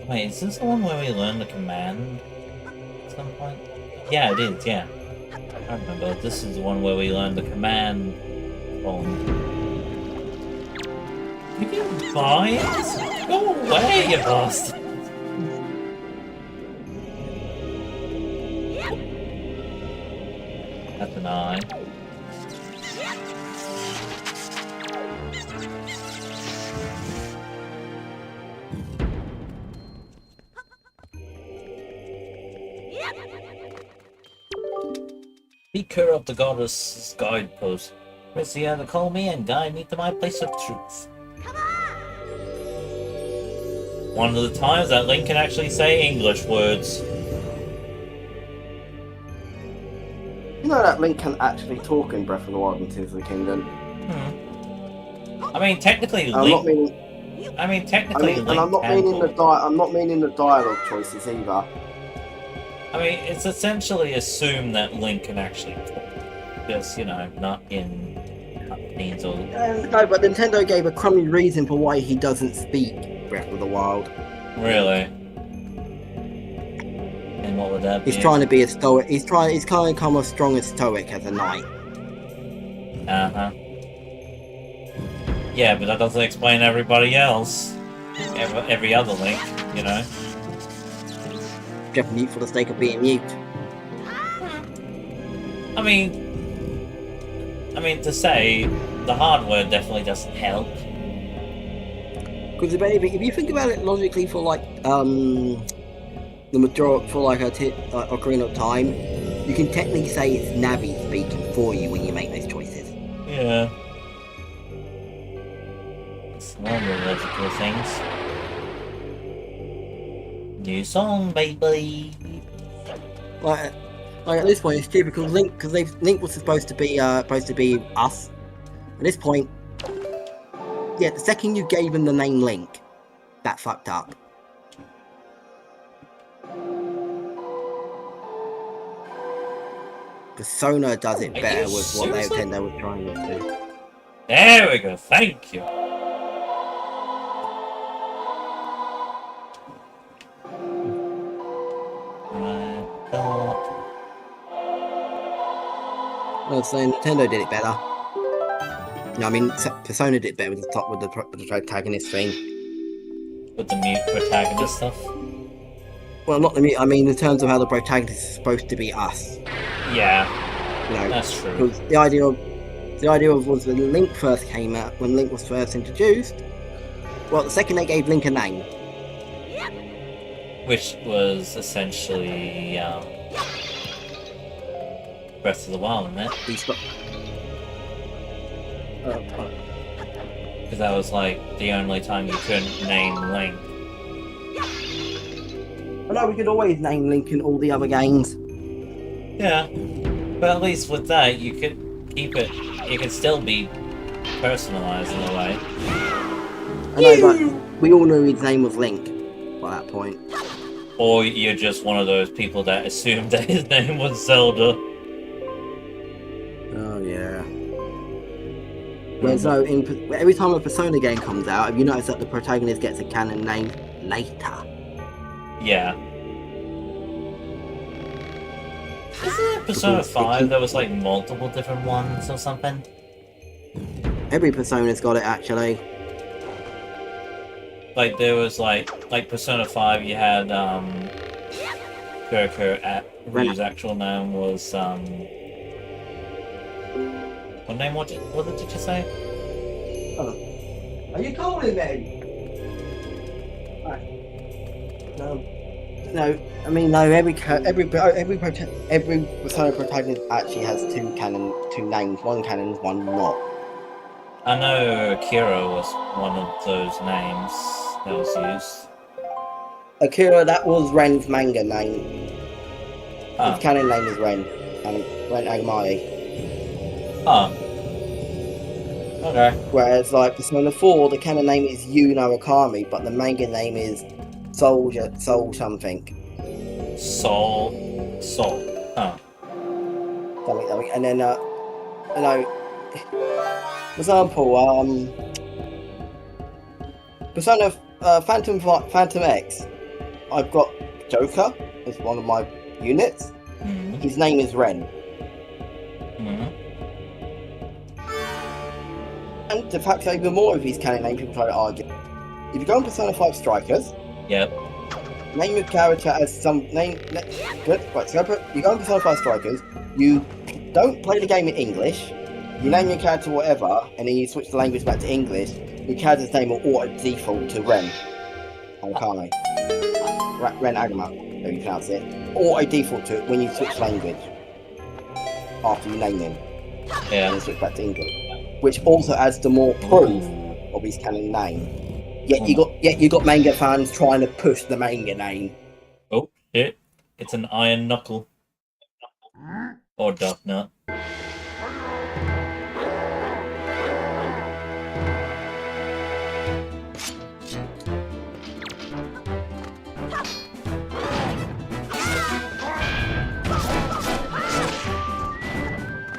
Wait, is this the one where we learn the command at some point? Yeah, it is, yeah. I remember. This is the one where we learn the command from... You can buy it? Go away, you bastard! That's an eye. Seeker of the Goddess's guidepost. Press the to call me and guide me to my place of truth. One of the times that Link can actually say English words. You know that Link can actually talk in Breath of the Wild and Tears of the Kingdom? I mean, technically, I'm Link. not meaning, I mean, technically, and Link I'm not can meaning the talk. I'm not meaning the dialogue choices either. I mean, it's essentially assumed that Link can actually talk. Just, you know, not in cutscenes or... No, but Nintendo gave a crummy reason for why he doesn't speak Breath of the Wild. Really? And what would that be? He's trying to be a stoic. He's kind of come as strong as stoic as a knight. Uh-huh. Yeah, but that doesn't explain everybody else. Every other Link, you know? Just mute for the sake of being mute. I mean, to say, the hardware definitely doesn't help. Because if you think about it logically, for like the majority, for like Ocarina of Time, you can technically say it's Navi speaking for you when you make those choices. Yeah. It's one of the logical things. New song, baby. Like at this point, it's stupid because Link was supposed to be us. At this point, yeah, the second you gave him the name Link, that fucked up. Persona does it better with what Nintendo was trying to do. There we go, thank you. Well, so Nintendo did it better. No, I mean Persona did it better with the protagonist thing. With the mute protagonist stuff? Well, not the mute. I mean, in terms of how the protagonist is supposed to be us. Yeah, You know, that's true. because the idea of was when Link first came out, when Link was first introduced. Well, the second they gave Link a name, Which was essentially Breath of the Wild, isn't it? he stopped. Because that was like the only time you couldn't name Link. I know we could always name Link in all the other games. Yeah, but at least with that, you could keep it. It could still be personalized in a way. I know, but we all knew his name was Link by that point. Or you're just one of those people that assumed that his name was Zelda. Oh yeah. Whereas no, every time a Persona game comes out, have you noticed that the protagonist gets a canon name later? Yeah. Isn't it Persona 5 there was like multiple different ones or something? Every Persona's got it actually. Like there was like Persona 5 you had Kiriko whose actual name was what name what did you say? Oh. Are you calling me? No, I mean no. Every Persona protagonist actually has two names. One canon, one not. I know Akira was one of those names that was used. Akira, that was Ren's manga name. Huh. His canon name is Ren, and Ren Agumari. Huh. Okay. Whereas like Persona 4, the canon name is Yuno Akami, but the manga name is Soul something. Soul. Huh. Something. And then for example, Persona Phantom X, I've got Joker as one of my units. Mm-hmm. His name is Ren. Mm-hmm. And to fact even more of his canon name, people try to argue. If you go on Persona 5 Strikers, Yep. name your character as some name. Good. Right, so you go on Persona 5 Strikers, you don't play the game in English, you name your character whatever, and then you switch the language back to English, your character's name will auto default to Ren. Agumari. Ren Agumari, how you pronounce it. Auto default to it when you switch language. After you name him. Yeah. And then switch back to English. Which also adds the more proof of his canon name. Yet you got manga fans trying to push the manga name. Oh, shit. It's an iron knuckle. Or duck nut.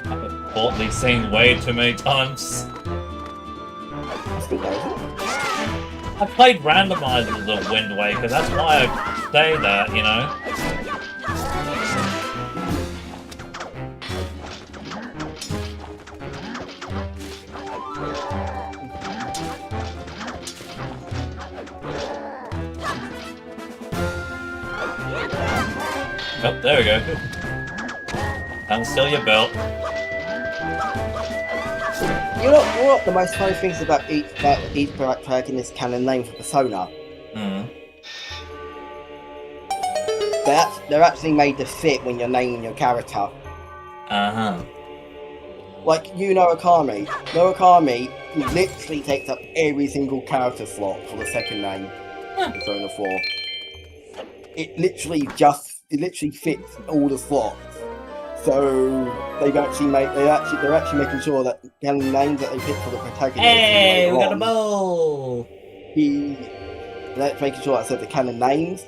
I've bought these things way too many times. I played randomizers of Wind Waker, that's why I say that, you know? Oh, there we go. Don't steal your belt. You know what the most funny things about each protagonist's canon name for Persona? They're actually made to fit when you're naming your character. Like Yuno Akami. No Akami literally takes up every single character slot for the second name in Persona 4. It literally fits all the slots. So they're actually making sure that the names that they pick for the protagonist. Hey, we got a bow! They're making sure that the canon names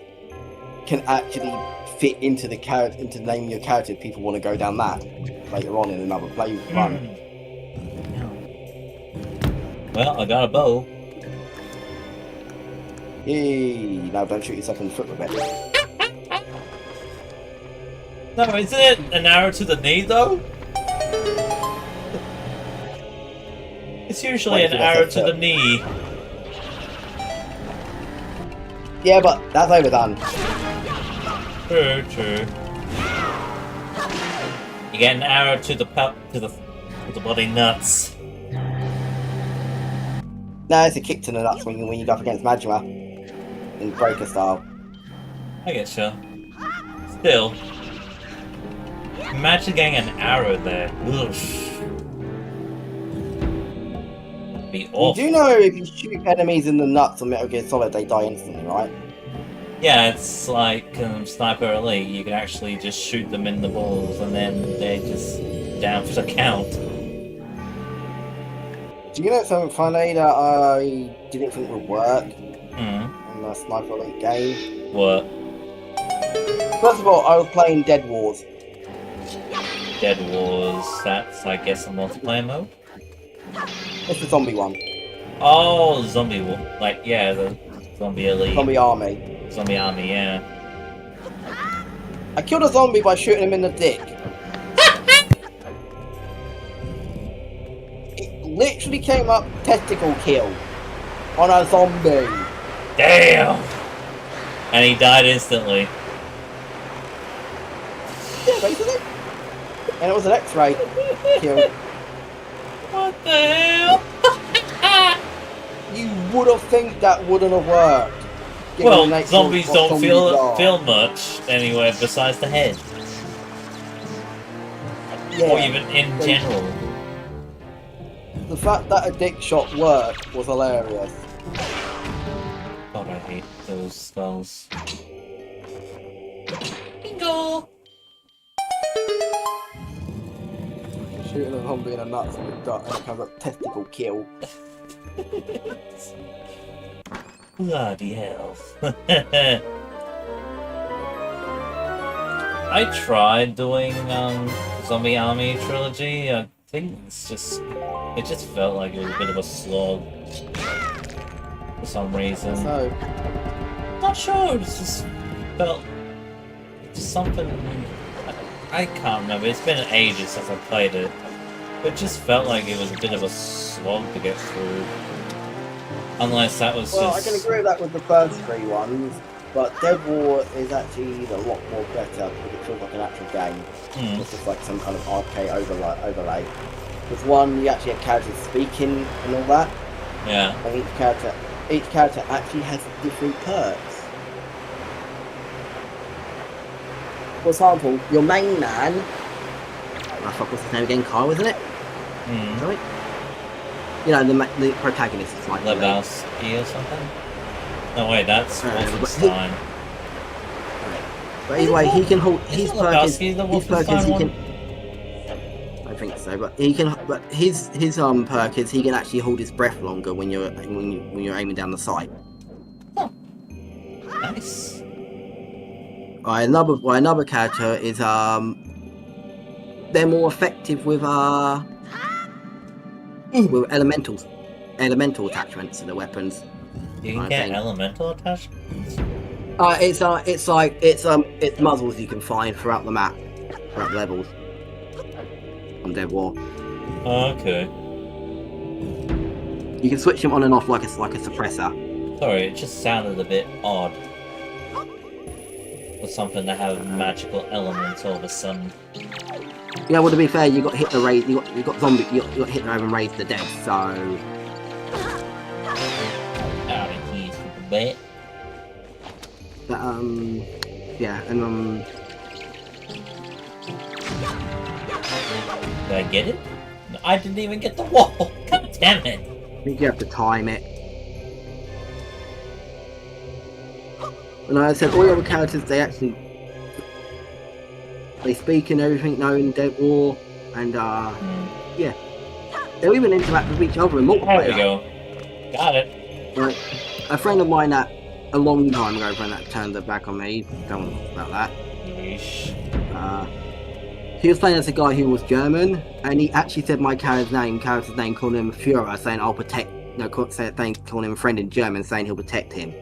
can actually fit into the character, into naming your character if people want to go down that later on in another play run. Well, I got a bow. Yay! Now don't shoot yourself in the foot with it. No, isn't it an arrow to the knee, though? It's usually an arrow to the knee. Yeah, but that's overdone. True. You get an arrow to the bloody nuts. No, it's a kick to the nuts when you go up against Majima in Breaker style. I get you. Still. Imagine getting an arrow there. Ugh. Be awful. You do know if you shoot enemies in the nuts on Metal Gear Solid, they die instantly, right? Yeah, it's like Sniper Elite. You can actually just shoot them in the balls and then they're just down for the count. Do you know something funny that I didn't think would work in the Sniper Elite game? What? First of all, I was playing Dead Wars. Dead Wars, that's I guess a multiplayer mode? It's the zombie one. Oh, zombie, like, yeah, the zombie elite. Zombie army. Zombie army, yeah. I killed a zombie by shooting him in the dick. It literally came up testicle kill on a zombie. Damn! And he died instantly. Yeah, basically. And it was an X-ray kill. What the hell? You would have think that wouldn't have worked. given the Well, nature zombies of what don't zombies feel are. much anywhere besides the head. Yeah, Or even in they- general. The fact that a dick shot worked was hilarious. God, I hate those spells. Bingo! Shooting a zombie in the nuts and it comes up testicle kill. Bloody hell. I tried doing Zombie Army Trilogy. I think it just felt like it was a bit of a slog for some reason. So, Not sure, it just felt just something. I can't remember. It's been ages since I played it. It just felt like it was a bit of a slog to get through. Unless that was well, just. I can agree with that with the first three ones, but Dead War is actually a lot more better because it feels like an actual game. Hmm. It's just like some kind of arcade overlay. With one, you actually have characters speaking and all that, Yeah. and each character actually has different perks. For example, your main man, I forgot what's his name again, Kyle, isn't it? Hmm. Sorry? You know, the protagonist is like Lebowski or something? No, wait, that's but Wolfenstein. But anyway, he can hold his Isn't perk is Lebowski the his perk is Wolfenstein he one? can. I think so, but he can. But his perk is he can actually hold his breath longer when you're aiming down the sight. Nice. Another character is they're more effective with elemental attachments to the weapons. You can I get think. elemental attachments? It's muzzles you can find throughout the map, throughout the levels. On Dead War, Okay. you can switch them on and off like a suppressor. Sorry, it just sounded a bit odd. For something to have magical elements all of a sudden. Yeah, well, to be fair, you got Hitler raised, you got zombie, you got Hitler having raised the dead, so Out of here, stupid bit. yeah, and Did I get it? No, I didn't even get the wall. God damn it. I think you have to time it. And like I said, all the other characters, they speak and everything now in Dead War, and yeah, they'll even interact with each other in multiplayer. There we go. Got it. Like, a friend of mine that a long time ago, friend that turned their back on me, don't want to talk about that. Yeesh. He was playing as a guy who was German, and he actually said my character's name, calling him Führer, saying I'll protect, calling him a friend in German, saying he'll protect him.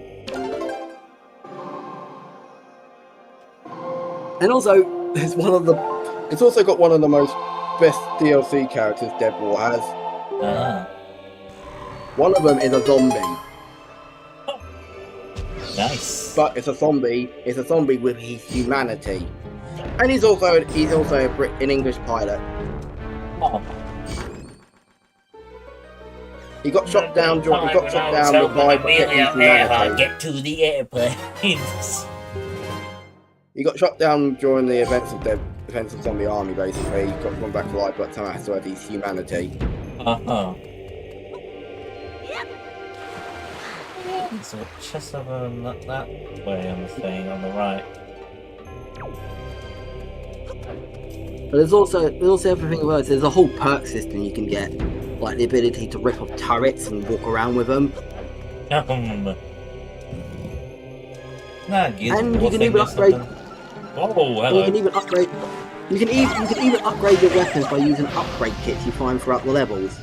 And also, it's also got one of the most best DLC characters Dead War has. Ah, One of them is a zombie, nice. but it's a zombie with his humanity. And he's also an English pilot. Oh, He got shot down with by protecting his humanity. Get to the airplanes. He got shot down during the events of Zombie Army, basically. He got run back to life, but somehow still had his humanity. Uh-huh. So chest over that way on the thing on the right. But there's also everything else. There's a whole perk system you can get, like the ability to rip off turrets and walk around with them. Nah, And you can even upgrade. Oh, hello. You can even upgrade. You can even upgrade your weapons by using upgrade kits you find throughout the levels.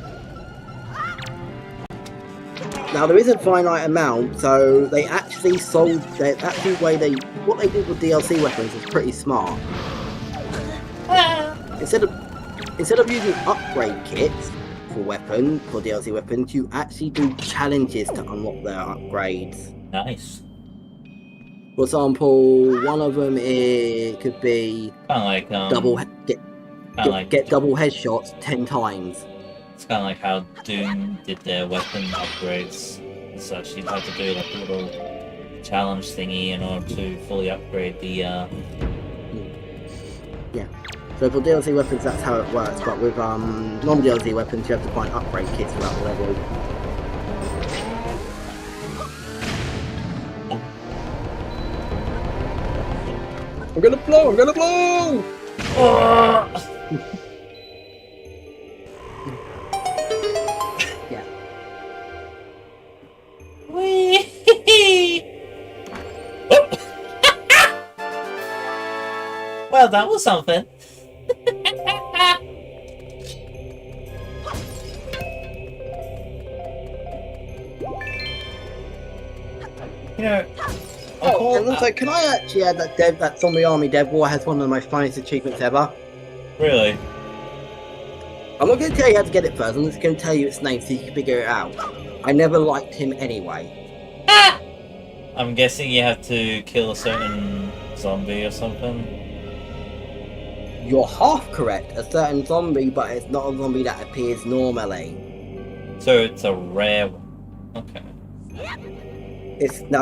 Now there is a finite amount, so they actually sold. What they did with DLC weapons is pretty smart. Instead of using upgrade kits for DLC weapons, you actually do challenges to unlock their upgrades. Nice. For example, one of them could be Kind of like get double headshots 10 times. It's kind of like how Doom did their weapon upgrades and such. You'd have to do like a little challenge thingy in order to fully upgrade the. Yeah. So for DLC weapons, that's how it works. But with non-DLC weapons, you have to find upgrade kits throughout the level. I'm gonna blow! Yeah. Well, that was something. You know. Oh, and also, can I actually add that Zombie Army Dev War has one of the most finest achievements ever? Really? I'm not going to tell you how to get it first, I'm just going to tell you its name so you can figure it out. I never liked him anyway. I'm guessing you have to kill a certain zombie or something? You're half correct, a certain zombie, but it's not a zombie that appears normally. So it's a rare one. Okay. It can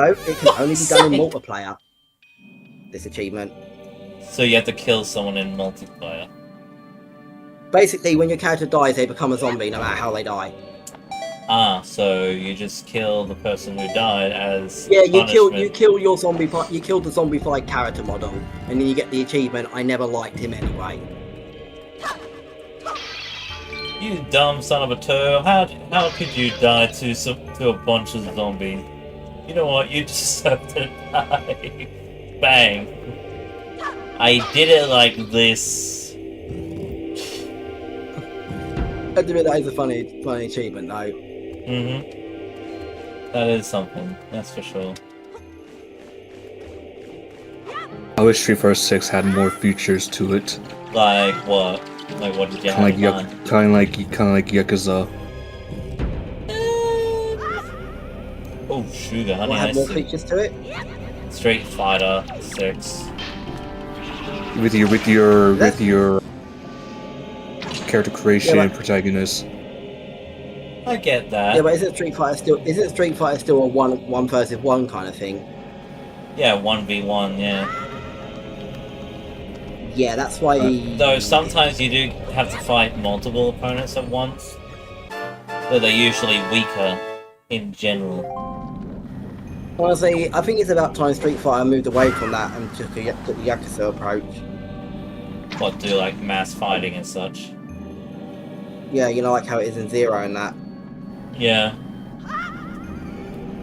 only be done in multiplayer. This achievement. So you have to kill someone in multiplayer. Basically, when your character dies, they become a zombie no matter how they die. Ah, so you just kill the person who died as you kill punishment. you killed the zombified character model, and then you get the achievement. I never liked him anyway. You dumb son of a turtle! How could you die to a bunch of zombies? You know what? You just have to die. Bang! I did it like this. I admit that is a funny achievement, though. That is something. That's for sure. I wish Street Fighter 6 had more features to it. Like what? Like what did you have in mind? Kind of like Yakuza. Oh, sugar, honey. What had more features to it? Street Fighter 6. With your character creation and protagonist. I get that. Yeah, but isn't Street Fighter still a one versus one kind of thing? Yeah, 1v1, yeah. Yeah, that's why. Though sometimes you do have to fight multiple opponents at once. Though they're usually weaker in general. Honestly, I think it's about time Street Fighter moved away from that and took the Yakuza approach. What, do like mass fighting and such? Yeah, you know, like how it is in Zero and that. Yeah.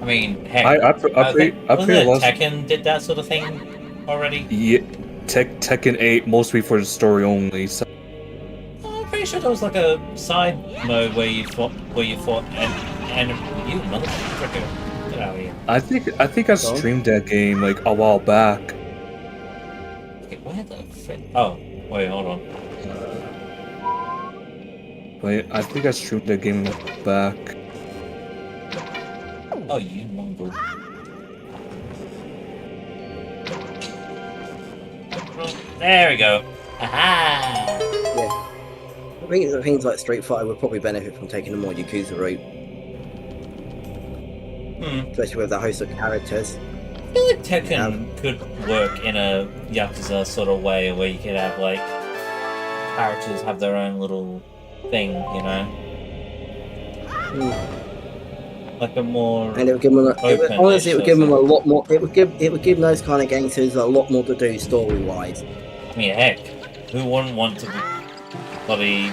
I mean, heck, wasn't it Tekken did that sort of thing already? Yeah, Tekken 8 mostly for the story only. So. I'm pretty sure there was like a side mode where you fought and you motherfucker, get out of here. I think I streamed that game like a while back. Okay, where the frick? Oh, wait, hold on. Wait, I think I streamed that game back. Oh, you mongrel. There we go. Aha! Yeah. I think things like Street Fighter would probably benefit from taking a more Yakuza route. Especially with the host of characters. I feel like Tekken could work in a Yakuza sort of way where you could have like characters have their own little thing, you know? Like a more and it would give them honestly it would give them a lot more it would give those kind of gangsters a lot more to do story wise. I mean heck, who wouldn't want to bloody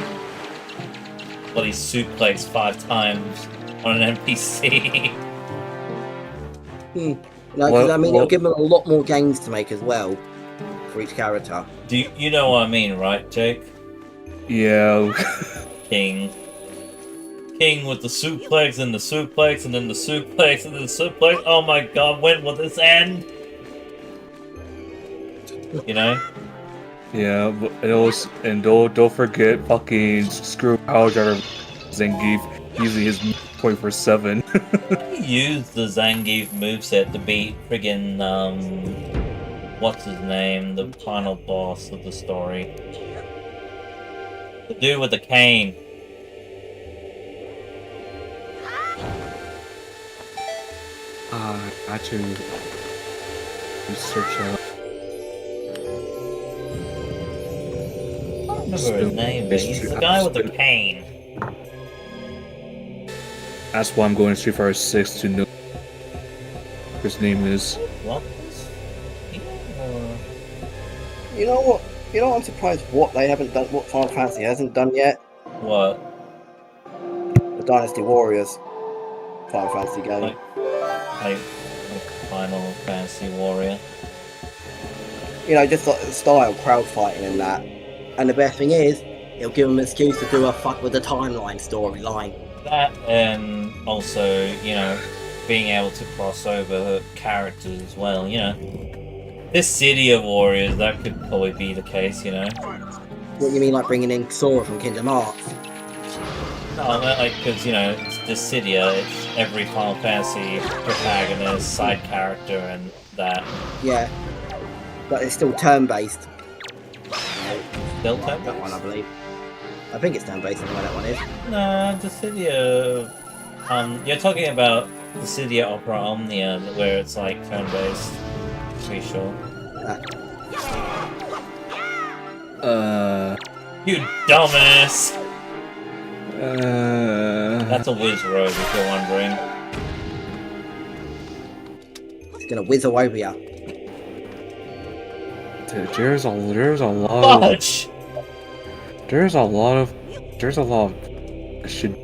suplex 5 times on an NPC? No, because I mean it'll give them a lot more games to make as well for each character. Do you know what I mean, right, Jake? Yeah. King King with the suplex and the suplex and then the suplex and then the suplex. Oh my god, when will this end? You know? Yeah, but it was, and don't forget fucking screw power driver Zangief using his 24/7. He used the Zangief moveset to beat friggin' what's his name? The final boss of the story. The dude with the cane. I had to search out. I don't remember his name, but he's the guy with the cane. That's why I'm going to Street Fighter 6 to know what his name is. What? You know what? You know, I'm surprised what they haven't done, what Final Fantasy hasn't done yet. What? The Dynasty Warriors Final Fantasy game. Like Final Fantasy Warrior. You know, just like the style, crowd fighting and that. And the best thing is, it'll give them an excuse to do a fuck with the timeline storyline. That and also, you know, being able to cross over characters as well, you know. This City of Warriors, that could probably be the case, you know. What do you mean, like bringing in Sora from Kingdom Hearts? No, I meant like, because, you know, it's Dissidia, it's every Final Fantasy protagonist, side character, and that. Yeah. But it's still turn-based. Still That one, I turn-based? believe. I think it's turn-based anyway, that one is. No, Dissidia... you're talking about Dissidia Opera Omnia, where it's like turn-based. Pretty sure. You dumbass! That's a whiz road, if you're wondering. It's gonna whiz all over ya. There's a lot Fudge! there's a lot of should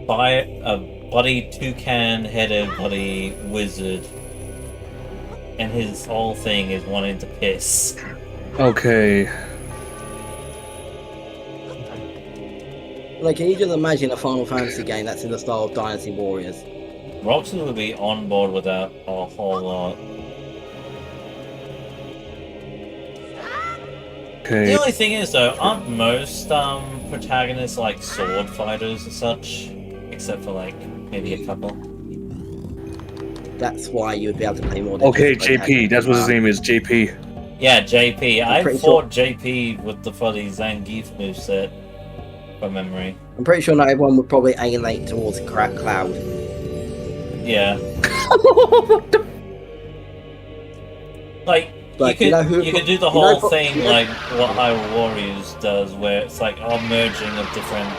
Buy a bloody toucan-headed bloody wizard. And his whole thing is wanting to piss. okay. Like, can you just imagine a Final Fantasy game that's in the style of Dynasty Warriors? Roxas would be on board with that a whole lot. Okay. The only thing is though, aren't most protagonists like sword fighters and such? Except for like maybe a couple. That's why you would be able to play more. Okay, JP, that's what his name is, JP. Yeah, JP. I pretty fought JP with the bloody Zangief moveset from memory. I'm pretty sure not everyone would probably alienate towards Cloud. Yeah. Like, Like, you you know could, who- you could do the you know whole thing you know- like what Hyrule Warriors does, where it's like a merging of different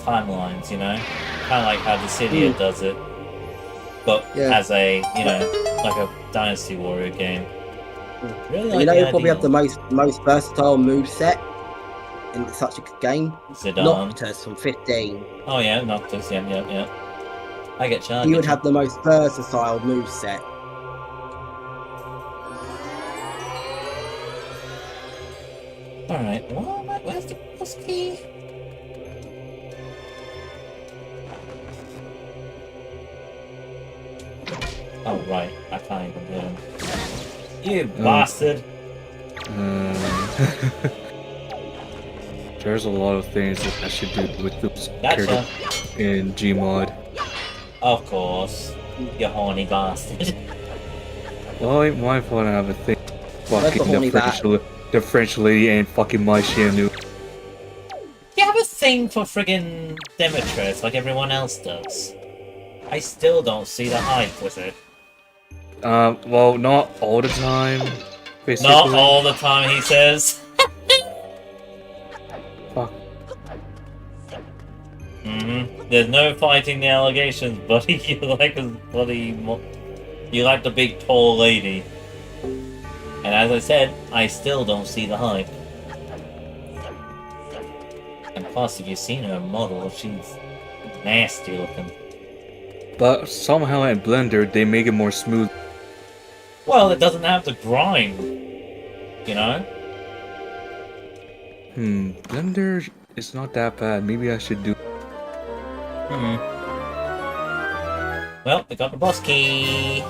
timelines, you know? Kind of like how Dissidia does it, but Yeah. as a, you know, like a Dynasty Warrior game. Really You like know the who probably have the idea. most versatile move set in such a game? Zidane. Noctis from 15. Oh yeah, Noctis, yeah. I get you. I He get would you. have the most versatile move set. Alright, where's the boss key? Oh right, I can't even get him. You bastard! There's a lot of things that I should do with this Gotcha. character in Gmod. Of course. You horny bastard. Well, it ain't my fault I have a thing. That's the Fucking horny the French lady and fucking my Shianu. You have a thing for friggin' Demetrius like everyone else does. I still don't see the hype with it. Well, not all the time. Basically. Not all the time, he says. Fuck. There's no fighting the allegations, buddy. You like a bloody... You like the big tall lady. And as I said, I still don't see the hype. And plus, if you've seen her model, she's nasty looking. But somehow in Blender they make it more smooth. Well, it doesn't have to grind. You know? Blender is not that bad. Maybe I should do Well, we got the boss key.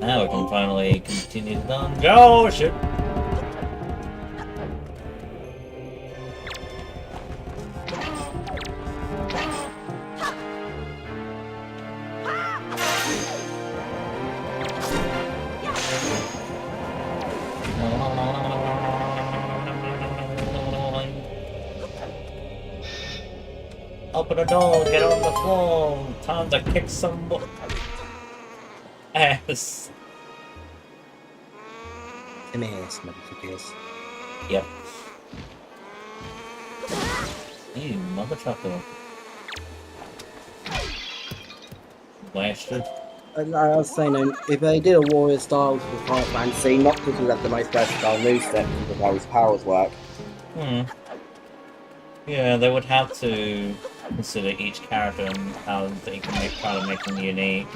Now we can finally continue the dungeon. Oh shit! Open the door, get on the floor. Time to kick some ass. Some ass, motherfuckers. Yep. Hey, mother trucker. Blasted. I was saying, if they did a warrior style for Final Fantasy, Noctis would have the most versatile moveset because of how his powers work. Yeah, they would have to consider each character and how they can try to make them unique.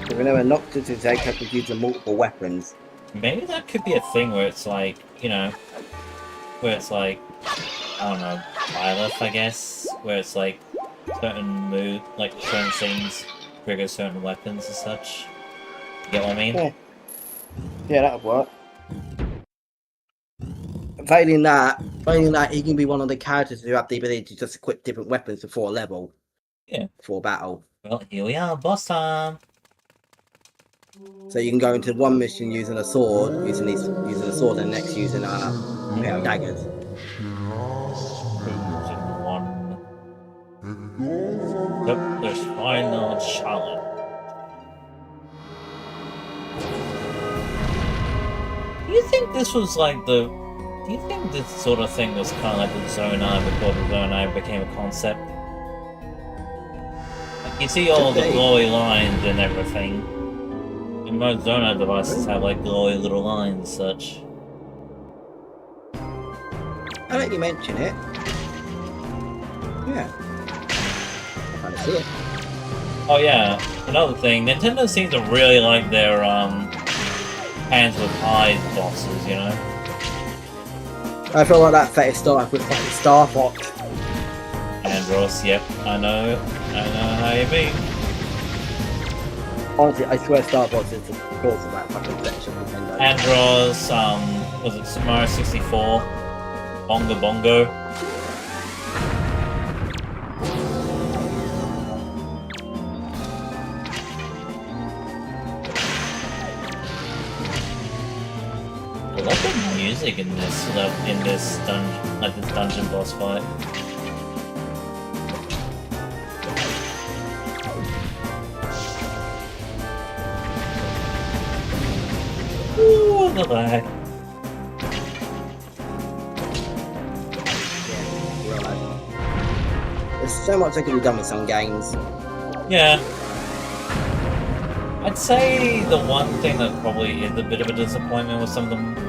But remember, Noctis is capable of using multiple weapons. Maybe that could be a thing where it's like, you know, where it's like, I don't know, Byleth, I guess, where it's like certain move, like certain things trigger certain weapons and such. You get what I mean? Yeah, that would work. Failing that, he can be one of the characters who have the ability to just equip different weapons before a level. Yeah. Before battle. Well, here we are, boss time. So you can go into one mission using a sword, using a sword, and next using daggers. One. Yep, there's final challenge. Do you think this was like the? Do you think this sort of thing was kind of like the Zonai before the Zonai became a concept? Like you see all the glowy lines and everything. And most Zonai devices have like glowy little lines and such. I let you mention it. Yeah. I kind of see it. Oh yeah, another thing, Nintendo seems to really like their hands with eyes bosses, you know? I feel like that fetish started with fucking Star Fox. Andros, yep, I know how you mean. Honestly, I swear Star Fox is the cause of that fucking fetish of Nintendo. Andros, was it Super Mario 64? Bongo Bongo? I love the music in this dungeon boss fight. Ooh, the lag. There's so much that can be done with some games. Yeah. I'd say the one thing that probably is a bit of a disappointment with some of the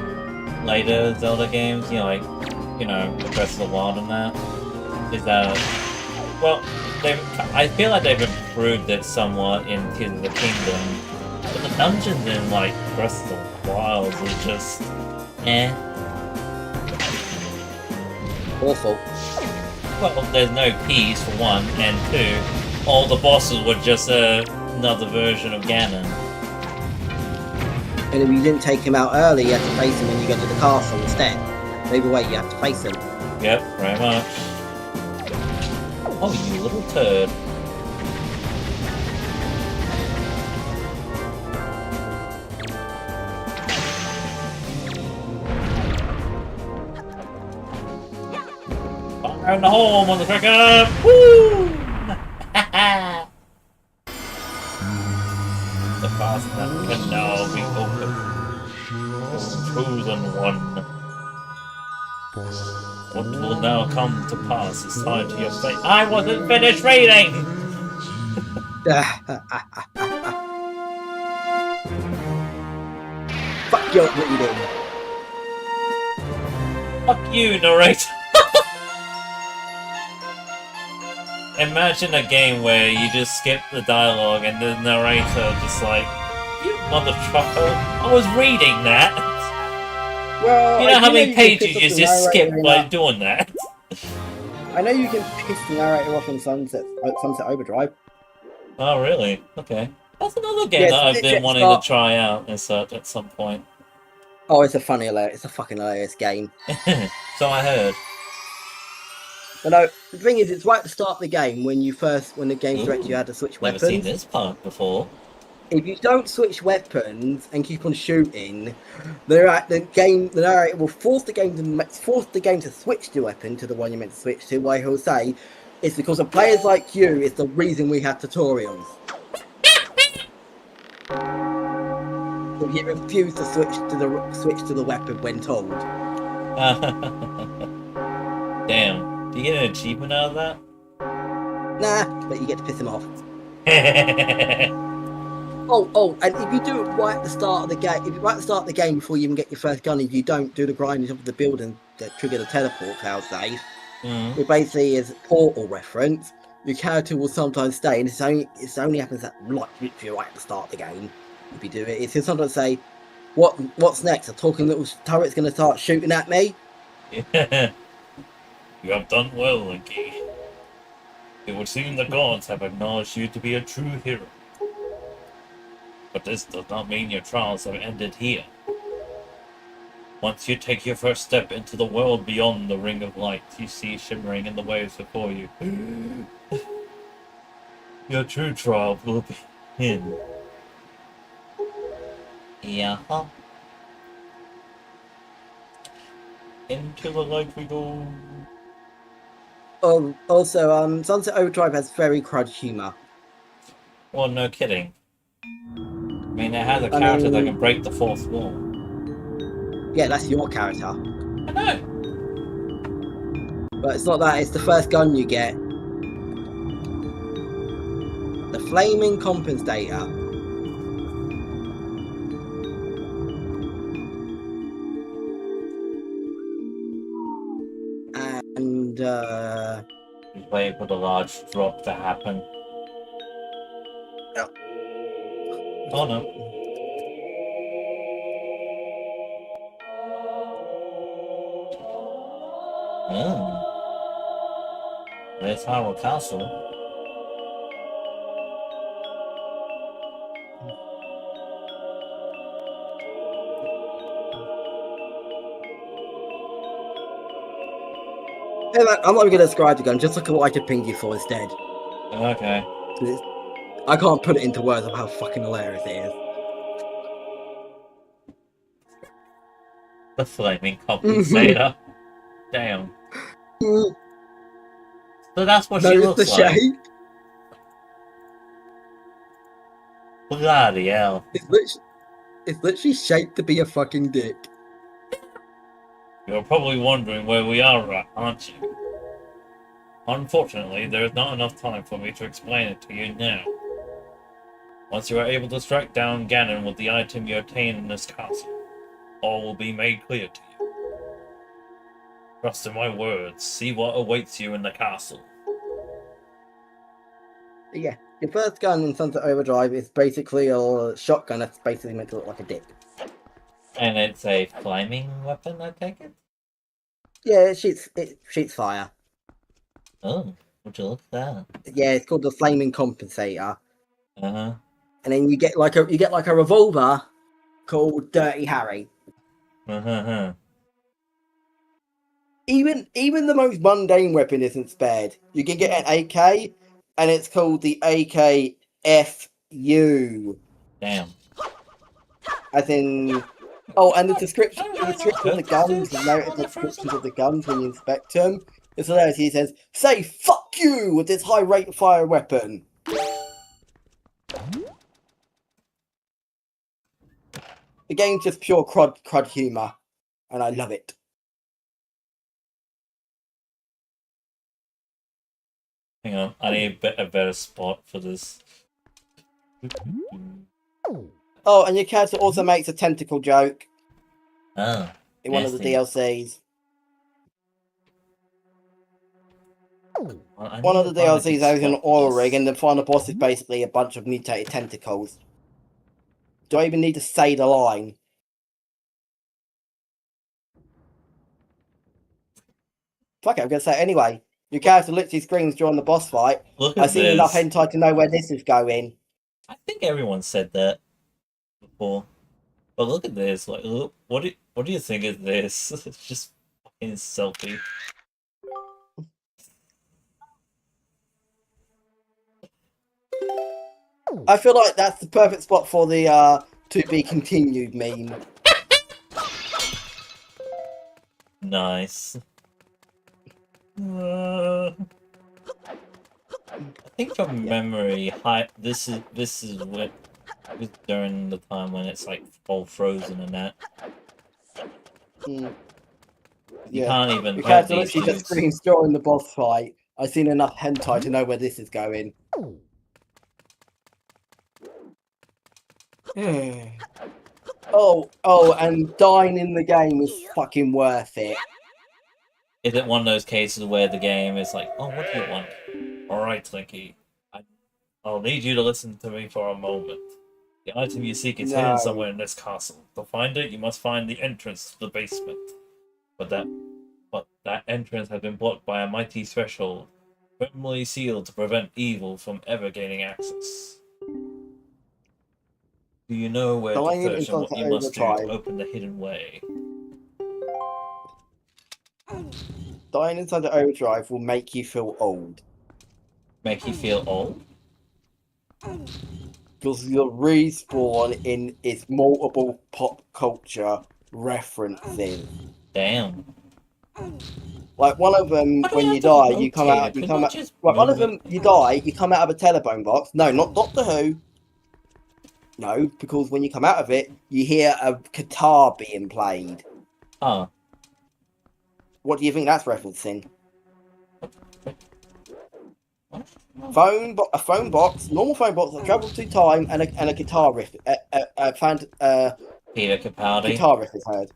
later Zelda games, you know, like, you know, Breath of the Wild and that, is that, well, I feel like they've improved it somewhat in Tears of the Kingdom, but the dungeons in, like, Breath of the Wild is just, eh. Awful. Well, there's no keys for one, and two, all the bosses were just another version of Ganon. And if you didn't take him out early, you have to face him when you go to the castle instead. Either way, you have to face him. Yep, very much. Oh, you little turd. Fire in the hole, motherfucker! Woo! The fast map can now be opened. Chosen one. What will now come to pass is tied to your fate. I wasn't finished reading! Fuck your reading. Fuck you, narrator! Imagine a game where you just skip the dialogue and the narrator just like, you mother trucker, I was reading that! Well, you know how many pages you just skip by doing that? I know you can piss the narrator off in Sunset Overdrive. Oh, really? Okay. That's another game Yeah, that I've it's been legit wanting start- to try out and such at some point. Oh, it's a fucking hilarious game. So I heard. But no, the thing is, it's right at the start of the game when the game directs you how to switch Never weapons. seen this part before. If you don't switch weapons and keep on shooting, the narrator will force the game to switch the weapon to the one you're meant to switch to. Why he'll say, "It's because of players like you. It's the reason we have tutorials." So he refused to switch to the weapon when told. Damn. Do you get an achievement out of that? Nah, but you get to piss him off. Oh, and if you do it right at the start of the game, before you even get your first gun, if you don't do the grinding of the building that trigger the teleport fail safe, it basically is a portal reference. Your character will sometimes stay, and it only happens at literally right at the start of the game. If you do it, it can sometimes say, "What's next? A talking little turret's going to start shooting at me." You have done well, Linky. It would seem the gods have acknowledged you to be a true hero. But this does not mean your trials have ended here. Once you take your first step into the world beyond the ring of light you see shimmering in the waves before you, your true trial will begin. Yeah. Into the light we go. Also, Sunset Overdrive has very crud humor. Well, no kidding. I mean, it has a character that can break the fourth wall. Yeah, that's your character. I know. But it's not that, it's the first gun you get. The Flaming Compensator. And, Wait for the large drop to happen. No. Oh no. There's Hyrule Castle. I'm not even going to describe the gun, just look at what I could ping you for instead. Okay. I can't put it into words of how fucking hilarious it is. The Flaming Compensator. Damn. So that's what she looks the like. shape? Bloody hell. It's literally shaped to be a fucking dick. You're probably wondering where we are, aren't you? Unfortunately, there is not enough time for me to explain it to you now. Once you are able to strike down Ganon with the item you obtain in this castle, all will be made clear to you. Trust in my words, see what awaits you in the castle. Yeah, your first gun in Sunset Overdrive is basically a shotgun that's basically meant to look like a dick. And it's a flaming weapon, I take it? Yeah, it shoots fire. Oh, would you look at that? Yeah, it's called the Flaming Compensator. Uh-huh. And then you get like a revolver called Dirty Harry. Uh-huh. Even the most mundane weapon isn't spared. You can get an AK, and it's called the AKFU. Damn. As in, and the description of the guns, the narrative descriptions of the guns when you inspect them, it's hilarious. He says, "Say fuck you with this high rate of fire weapon." The game's just pure crud humor, and I love it. Hang on, I need a better spot for this. Oh, and your character also makes a tentacle joke Oh. in one of the DLCs. Well, One of the DLCs has an oil rig, and the final boss is basically a bunch of mutated tentacles. Do I even need to say the line? Fuck it, I'm going to say it anyway. Your character literally screams during the boss fight. Look I've at seen this. enough hentai to know where this is going. I think everyone said that before. But look at this. Like, look, what do you think of this? It's just fucking selfie. I feel like that's the perfect spot for the to be continued meme. Nice. I think from memory, this is what was during the time when it's like all frozen and that. Mm. You can't even Your hurt character these literally just dudes. screams during the boss fight. I've seen enough hentai to know where this is going. And dying in the game is fucking worth it. Is it one of those cases where the game is like, oh, what do you want? Alright, Slinky. I'll need you to listen to me for a moment. The item you seek is hidden somewhere in this castle. To find it, you must find the entrance to the basement. But that entrance has been blocked by a mighty threshold, firmly sealed to prevent evil from ever gaining access. Do you know where to search and what you must do to open the hidden way? Dying inside the overdrive will make you feel old. Make you feel old? Because the respawn in its multiple pop culture references. Damn. Like one of them, when you die, you come out. Like one of them, you die, you come out of a telephone box. No, not Doctor Who. No, because when you come out of it, you hear a guitar being played. Oh. What do you think that's referencing? A phone box, normal phone box that travels through time, and a guitar riff. Peter Capaldi. Guitar riff is heard.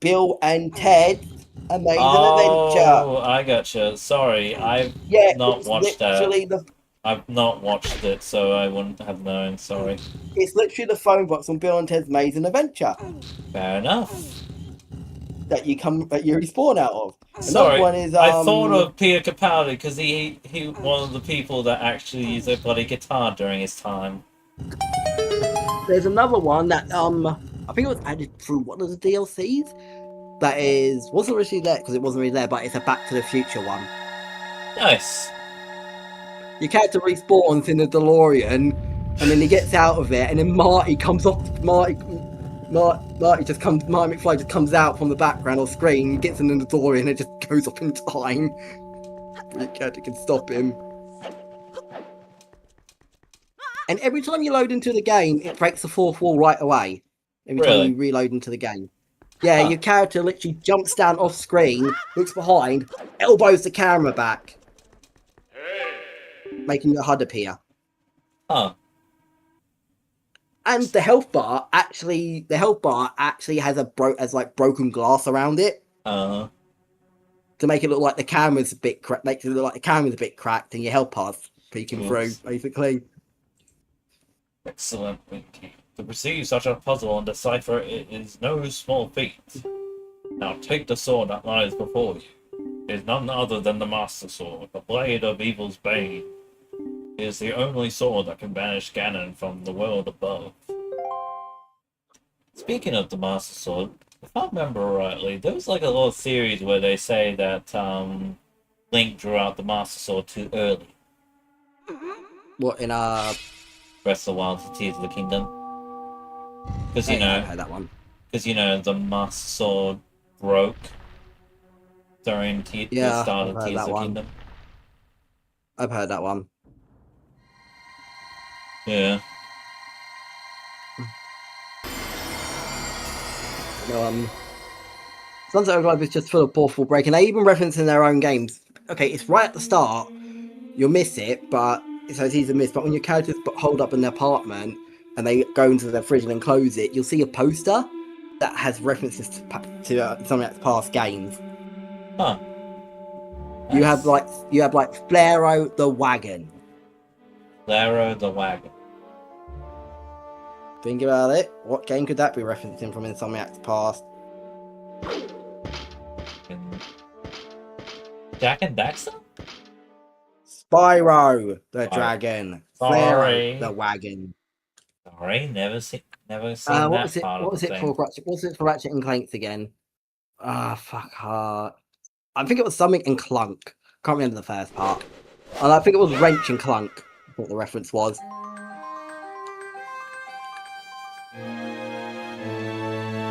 Bill and Ted Amazing Oh, Adventure. I gotcha. Sorry, I've not watched that. I've not watched it, so I wouldn't have known. Sorry. It's literally the phone box on Bill and Ted's Amazing Adventure. Fair enough. That you respawn out of. Sorry, Another one is I thought of Peter Capaldi because he one of the people that actually used a bloody guitar during his time. There's another one that I think it was added through one of the DLCs. That wasn't originally there because it wasn't really there, but it's a Back to the Future one. Nice. Your character respawns in the DeLorean, and then he gets out of it, and then Marty comes off. Marty McFly just comes out from the background or screen, gets in the DeLorean, and it just goes up in time. Your character can stop him. And every time you load into the game, it breaks the fourth wall right away. Every time you reload into the game. Yeah, your character literally jumps down off screen, looks behind, elbows the camera back, making the HUD appear. Huh. And the health bar actually has broken glass around it. To make it look like the camera's a bit cracked, and your health bar's peeking through, basically. Excellent, Winky. To perceive such a puzzle and decipher it is no small feat. Now take the sword that lies before you. It is none other than the Master Sword, the blade of evil's bane. It is the only sword that can banish Ganon from the world above. Speaking of the Master Sword, if I remember rightly, there was like a little series where they say that Link drew out the Master Sword too early. What, in Breath of the Wild to Tears of the Kingdom? Because I've heard that one. Because the Master Sword broke during the start of Tears of the Kingdom. I've heard that one. Yeah. No, Sunset Overdrive is just full of awful break, and they even reference in their own games. Okay, it's right at the start. You'll miss it, but so it's easy to miss. But when your characters hold up in their apartment and they go into their fridge and then close it, you'll see a poster that has references to something that's past games. Huh. You have like Flaro the Wagon. Flaro the Wagon. Think about it. What game could that be referencing from Insomniac's past? Jak and Daxter? Spyro the Spyro. dragon. Sorry. Pharaoh the wagon. Sorry, never seen What that was it? part What of was the it thing. for? What was it for Ratchet and Clank again? Fuck. I think it was something in Clunk. Can't remember the first part. And I think it was Wrench and Clunk. What the reference was.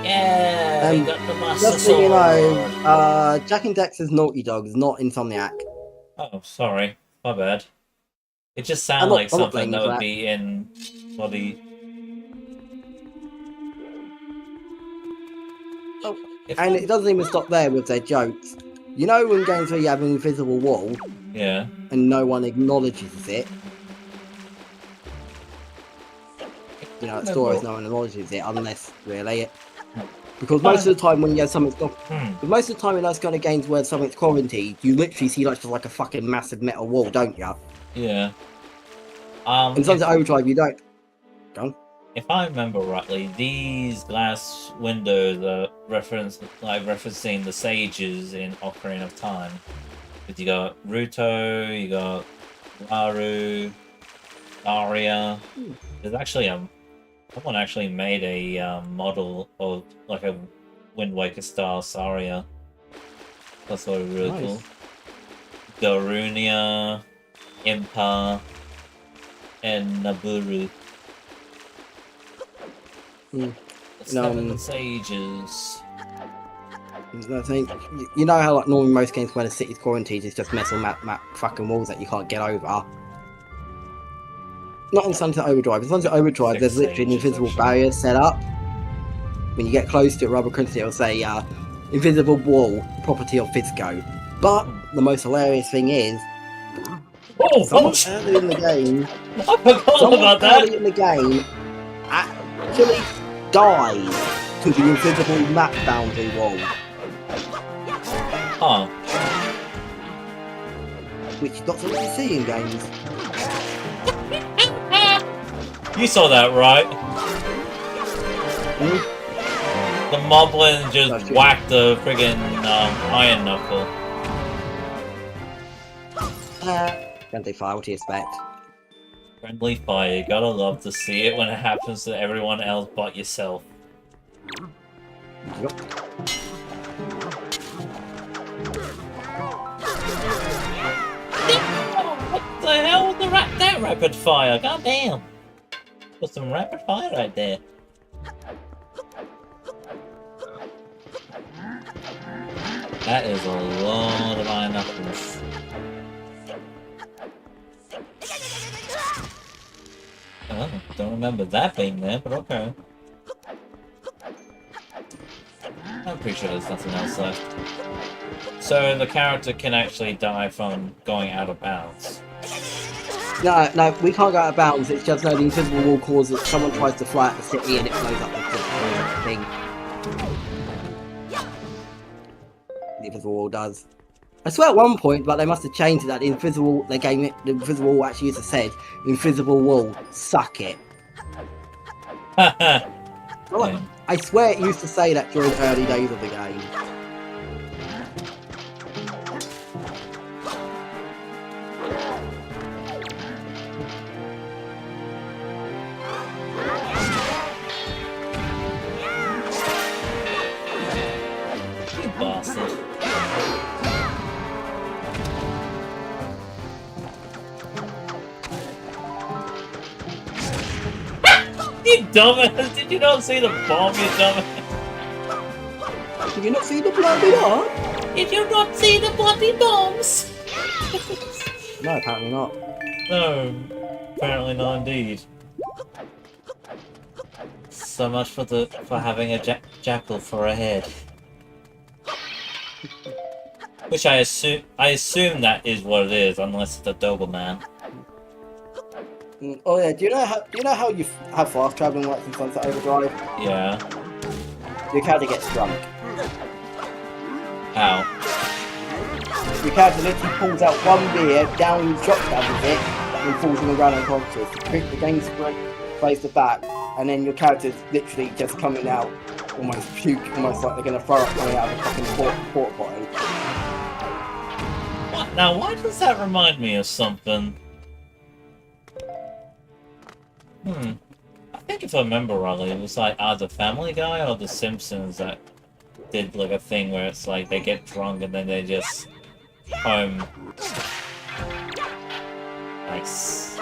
Yeah, you got the Master Just so you Sword. know, Jak and Daxter's Naughty Dog is not Insomniac. Oh, sorry. My bad. It just sounded I'm not- like I'm not something blaming that you for would that. be in bloody. Oh, If and I'm- it doesn't even stop there with their jokes. You know, in games where you have an invisible wall Yeah. and no one acknowledges it. You know, it's stories no one acknowledges it unless really it. Because most of the time when you have something stop, most of the time in those kind of games where something's quarantined, you literally see like just like a fucking massive metal wall, don't you? Yeah. In Sunset Overdrive, you don't. Go on. If I remember rightly, these glass windows are referencing the sages in Ocarina of Time. But you got Ruto, you got Waru, Daria. There's actually someone actually made a model of like a Wind Waker style Saria. That's sort of really cool. Darunia, Impa, and Naburu. The Seven Sages. I think you know how like normally most games where the city's quarantined, it's just metal map fucking walls that you can't get over. Not in Sunset Overdrive. In Sunset Overdrive, there's literally an invisible barrier set up. When you get close to it, rather critically, it'll say invisible wall, property of Fisco. But the most hilarious thing is, someone early in the game, early in the game actually dies to the invisible map boundary wall. Huh. Which is not something you see in games. You saw that, right? The Moblin just whacked the friggin' Iron Knuckle. Friendly fire, what do you expect? Friendly fire, you gotta love to see it when it happens to everyone else but yourself. Yep. What the hell was that rapid fire? God damn! Put some rapid fire right there. That is a lot of Iron Knuckles. Oh, don't remember that being there, but okay. I'm pretty sure there's nothing else left. So the character can actually die from going out of bounds. No, we can't go out of bounds. It's just the invisible wall causes someone tries to fly at the city and it blows up the thing. The invisible wall does. I swear at one point, but they must have changed it that the invisible wall actually used to say, "Invisible wall, suck it." I swear it used to say that during the early days of the game. You bastard. You dumbass! Did you not see the bomb, you dumbass? Did you not see the bloody bomb? Did you not see the bloody bombs? No, apparently not. No, apparently not indeed. So much for having a jackal for a head. Which I assume that is what it is, unless it's a Doberman. Oh yeah, do you know how fast traveling works in Sunset Overdrive? Yeah. Your character gets drunk. How? Your character literally pulls out one beer, down shotgun with it, and falls on the ground unconscious. The game plays the back, and then your character's literally just coming out, almost like they're gonna throw up coming out of a fucking porta potty. Now, why does that remind me of something? I think if I remember rightly, it was like either Family Guy or The Simpsons that did like a thing where it's like they get drunk and then they just home. Nice.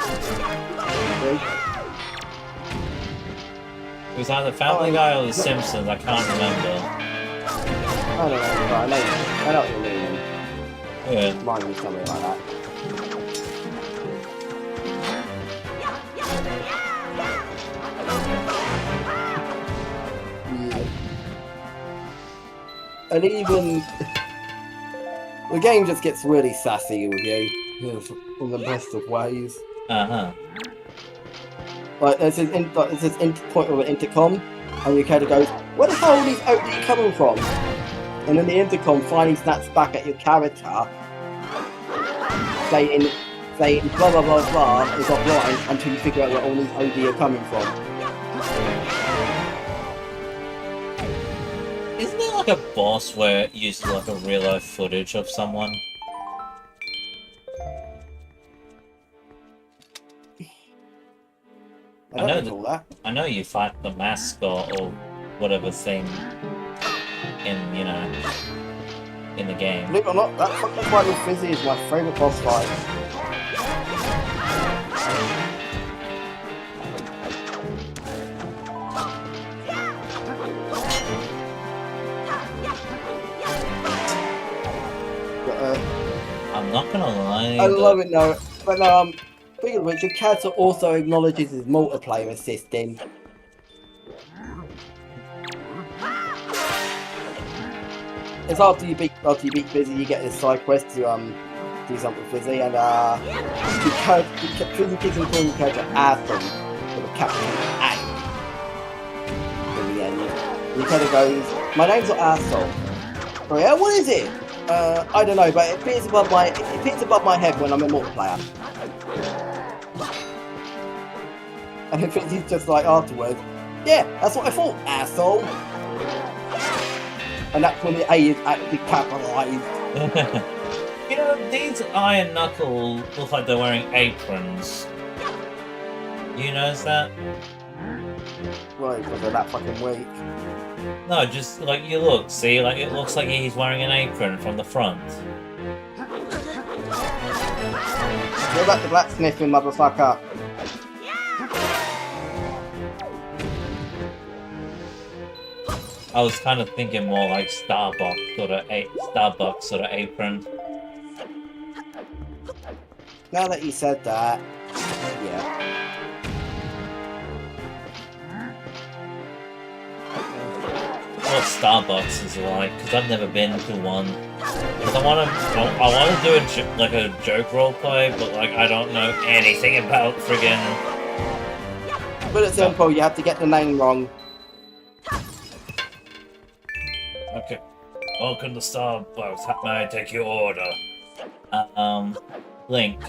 It was either Family Guy or The Simpsons. I can't remember. I don't know, but I know what you mean. Yeah. Mine was something like that. And even the game just gets really sassy with you in the best of ways. Like there's this point with an intercom, and your character goes, "Where the hell are these OD coming from?" And then the intercom finally snaps back at your character, saying blah blah blah blah is offline until you figure out where all these OD are coming from. Isn't there like a boss where it used like a real life footage of someone? I know you fight the mascot or whatever thing in in the game. Believe it or not, that fucking fight with Fizzy is my favourite boss fight. I'm not gonna lie. I love it though, but speaking of which, your character also acknowledges his multiplayer assisting. It's after you beat Fizzy, you get this side quest to do something with Fizzy, and Fizzy keeps calling your character Atom with a capital A. In the end, your character goes, "My name's not Asshole." Oh yeah, what is it? I don't know, but it appears above my head when I'm a multiplayer. And then Fizzy's just like afterwards, "Yeah, that's what I thought, asshole." And that's when the A is actually capitalized. You know, these Iron Knuckle look like they're wearing aprons. You notice that? Right, because they're that fucking weak. No, just like you look, see, like it looks like he's wearing an apron from the front. Go back to blacksmithing, motherfucker. I was kind of thinking more like Starbucks sort of apron. Now that you said that, yeah. What Starbucks is like, because I've never been to one. Because I want to do a joke roleplay, but like I don't know anything about friggin'. But it's simple. You have to get the name wrong. Okay. Welcome to Starbucks. How may I take your order? Link.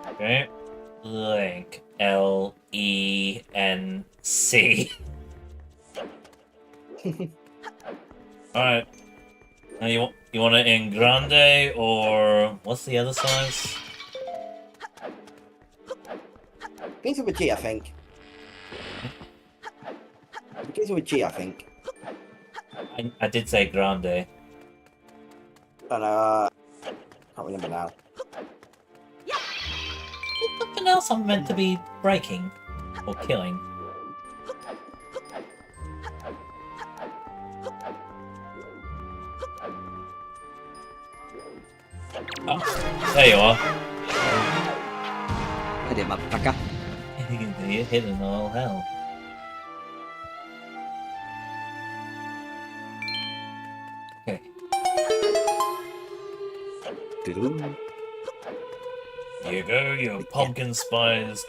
Okay. Link. L-E-N-C. Alright. Now you want it in grande or what's the other size? Begins with a G, I think. Begins with a G, I think. I did say grande. And can't remember now. There's something else I'm meant to be breaking or killing. Oh, there you are. I did, motherfucker. You're hidden all hell. Okay. Here you go, your pumpkin spice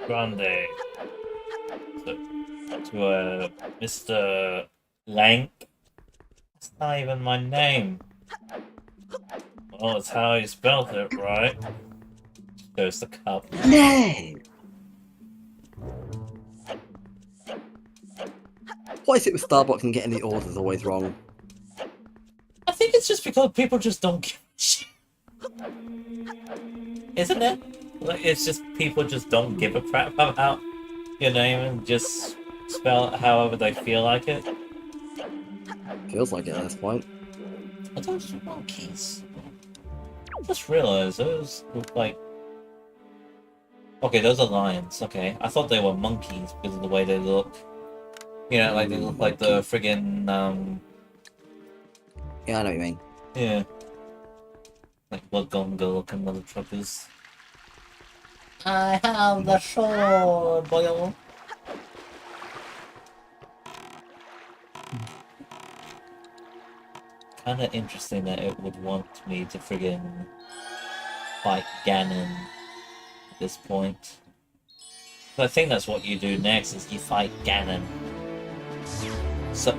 grande. To Mr. Lank. That's not even my name. Well, it's how you spelled it, right? There's the cup. No! Why is it with Starbucks and getting the orders always wrong? I think it's just because people just don't give a shit. Isn't it? Like, it's just people just don't give a crap about your name and just spell it however they feel like it. Feels like it at this point. Are those monkeys? I just realized those look like... Okay, those are lions. Okay, I thought they were monkeys because of the way they look. You know, like they look like the friggin' Yeah, I know what you mean. yeah. Like Waganga looking mother truckers. I have the sword, boy. Kinda interesting that it would want me to friggin' fight Ganon at this point. But I think that's what you do next, is you fight Ganon. So,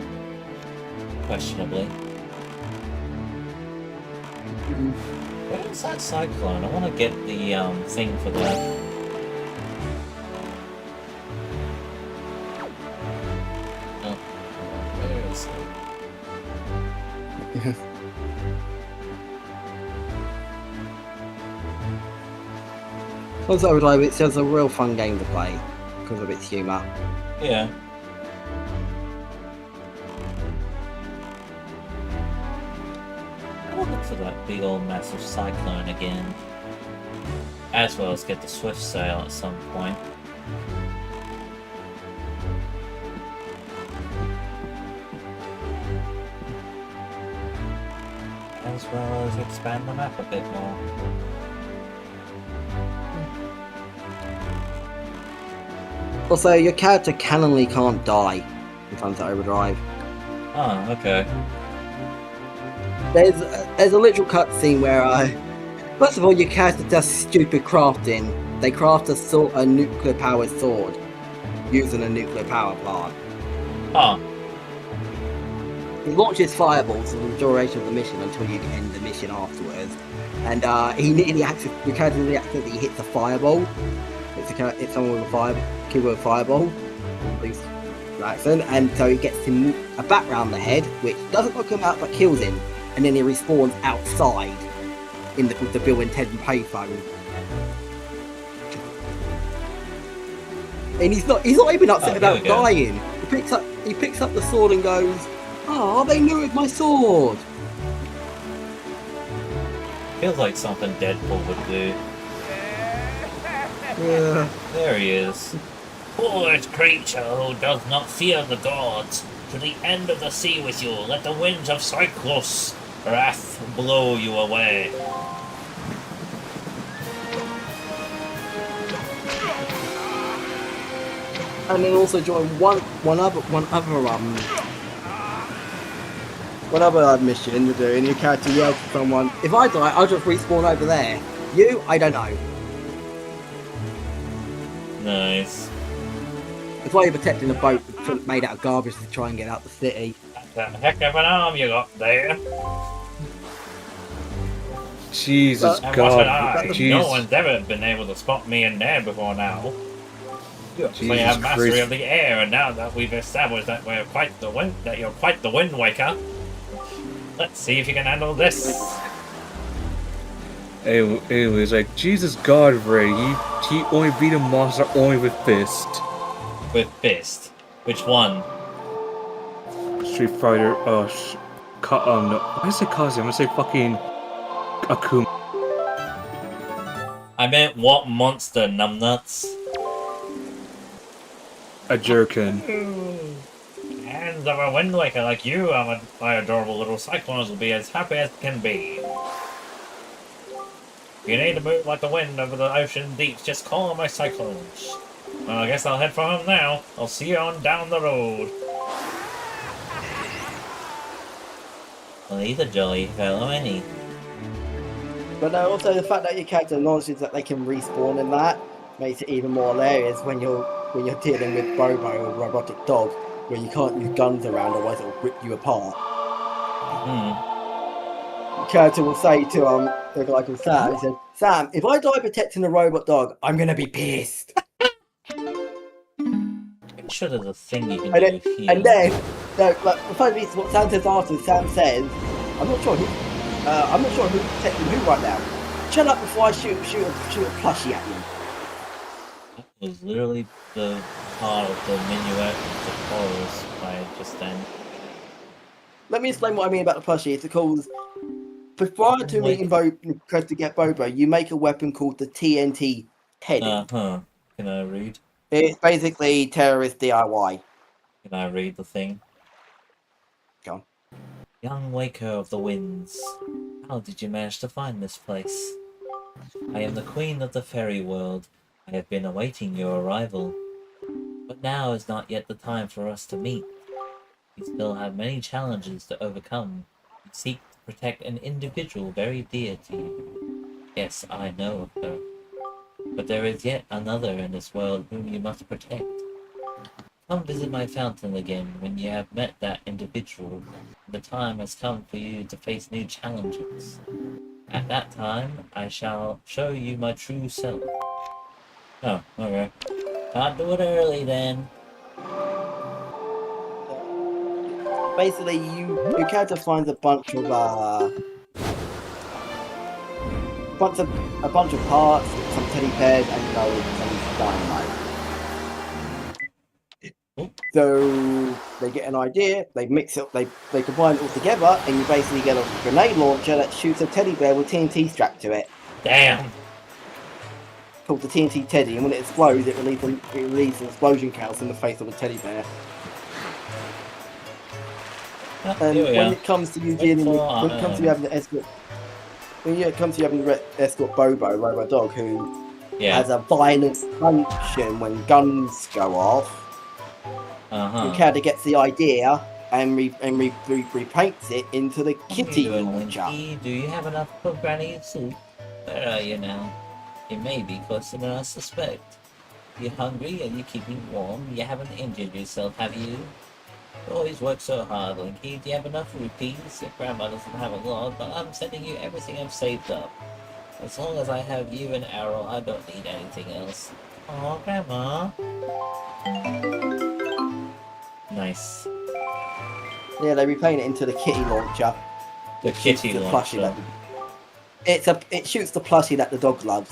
questionably. Where's that cyclone? I want to get the thing for that. Oh, where is it? Also, like, it's just a real fun game to play because of its humour. Yeah. I'll look for that big old massive cyclone again. As well as get the Swift Sail at some point. As well as expand the map a bit more. Also, your character canonly can't die in Sunset Overdrive. Oh, okay. There's a literal cutscene where, first of all, your character does stupid crafting. They craft a nuclear-powered sword using a nuclear power plant. Oh. He launches fireballs for the duration of the mission until you end the mission afterwards. And your character nearly accidentally hits a fireball. It's someone with a kill with a fireball. At least accident. And so he gets him a bat round the head, which doesn't knock him out but kills him. And then he respawns outside in the Bill and Ted payphone. And he's not even upset about dying. He picks up the sword and goes, "Oh, they lured my sword." Feels like something Deadpool would do. Yeah. There he is. Poor creature who does not fear the gods. To the end of the sea with you. Let the winds of Cyclos wrath blow you away. And then also join one other mission to do, and your character yells to someone, "If I die, I'll just respawn over there. You, I don't know." Nice. It's why you're protecting a boat made out of garbage to try and get out the city. That's a heck of an arm you got there. Jesus And God. what I? Jeez. No one's ever been able to spot me in there before now. You actually Jesus have mastery Christ. of the air, and now that we've established that you're quite the wind waker, let's see if you can handle this. Anyways, like, Jesus God, Ray, he only beat a monster only with fist. With fist? Which one? Street Fighter, no. Why did I say Kazuya? I'm gonna say fucking Akuma. I meant what monster, numbnuts? A jerkin. Hands of a wind waker like you, my adorable little cyclones will be as happy as can be. If you need to move like the wind over the ocean deeps, just call on my cyclones. Well, I guess I'll head for home now. I'll see you on down the road. Well, he's a jolly fellow, ain't he? But also the fact that your character acknowledges that they can respawn in that makes it even more hilarious when you're dealing with Bobo or Robotic Dog, where you can't use guns around, otherwise it'll rip you apart. Your character will say to the guy called Sam, he said, "Sam, if I die protecting the robot dog, I'm gonna be pissed." I'm sure there's a thing you can And do here. then, the funny thing is what Sam says after. Sam says, I'm not sure who's protecting who right now." shut up before I shoot a plushie at you. That was literally the part of the minuet of the chorus by just then. Let me explain what I mean about the plushie. It's because prior to meeting to get Bobo, you make a weapon called the TNT Teddy. Uh-huh. Can I read? It's basically terrorist DIY. Can I read the thing? Go on. Young Waker of the Winds, how did you manage to find this place? I am the Queen of the Fairy World. I have been awaiting your arrival. But now is not yet the time for us to meet. We still have many challenges to overcome. We seek to protect an individual very dear to you. Yes, I know of her. But there is yet another in this world whom you must protect. Come visit my fountain again when you have met that individual. The time has come for you to face new challenges. At that time, I shall show you my true self. Oh, okay. Can't do it early then. Basically, your character finds a bunch of parts, some teddy bears, and some dynamite. So they get an idea, they mix it, they combine it all together, and you basically get a grenade launcher that shoots a teddy bear with TNT strapped to it. Damn. Called the TNT Teddy, and when it explodes, it releases an explosion counts in the face of a teddy bear. And when it comes to you dealing with, when it comes to you having to escort, escort Bobo, Robo Dog, who has a violent function when guns go off. Your character gets the idea and repaints it into the kitty launcher. Do you have enough for Granny's soup? Where are you now? You may be closer than I suspect. You hungry? Are you keeping warm? You haven't injured yourself, have you? You always work so hard, Linky. Do you have enough rupees? Your grandma doesn't have a lot, but I'm sending you everything I've saved up. As long as I have you and Arrow, I don't need anything else. Aw, Grandma. Nice. Yeah, they repaint it into the kitty launcher. The kitty launcher. It shoots the plushie that the dog loves,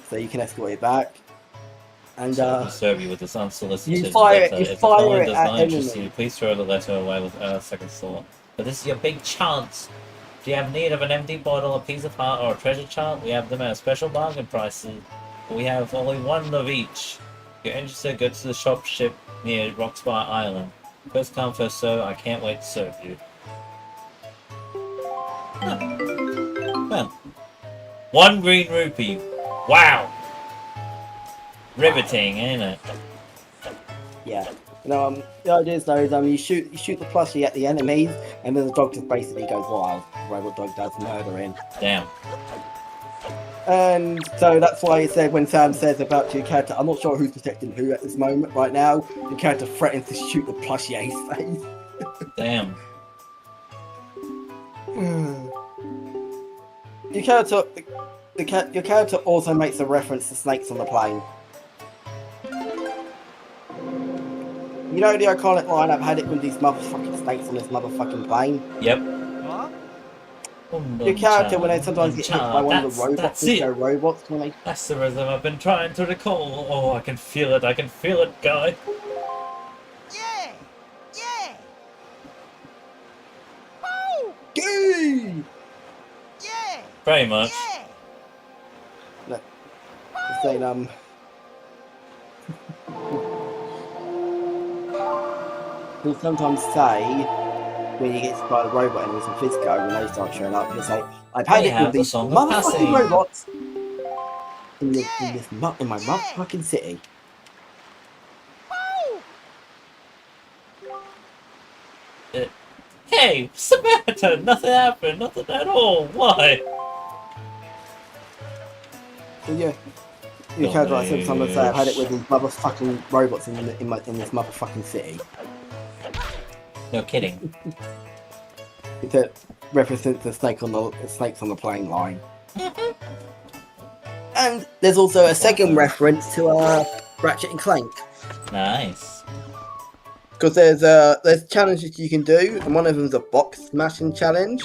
so you can escort it back. And serve you with this unsolicited you fire letter. it. You If the fire following it does at not interest enemy. you, please throw the letter away with a second thought. But this is your big chance. Do you have need of an empty bottle, a piece of heart, or a treasure chart? We have them at special bargain prices. We have only one of each. If you're interested, go to the shop ship near Rockspire Island. First come, first serve. I can't wait to serve you. Huh. Well, 1 green rupee. Wow. Riveting, ain't it? Yeah. The idea is though, you shoot the plushie at the enemies, and then the dog just basically goes wild. Robot Dog does murdering. Damn. And so that's why it said when Sam says about your character, I'm not sure who's protecting who at this moment right now. Your character threatens to shoot the plushie at his face. Damn. Your character also makes a reference to snakes on the plane. You know the iconic line, I've had it with these motherfucking snakes on this motherfucking plane? Yep. Your character, when they sometimes get hit by one of the robots, robots, when they... That's the rhythm I've been trying to recall. Oh, I can feel it. I can feel it, guy. Yeah! Yeah! Woo! Gay! Yeah! Very much. Yeah! No. Just saying, he'll sometimes say, when he gets by the robot enemies in Fisco, when they start showing up, he'll say, I've had it with these motherfucking robots in my motherfucking city. Hey, what's the matter? Nothing happened. Nothing at all. Why? So yeah, your character like sometimes say, I've had it with these motherfucking robots in this motherfucking city. No kidding. It represents the snakes on the plane line. And there's also a second reference to Ratchet and Clank. Nice. Because there's challenges you can do, and one of them's a box smashing challenge.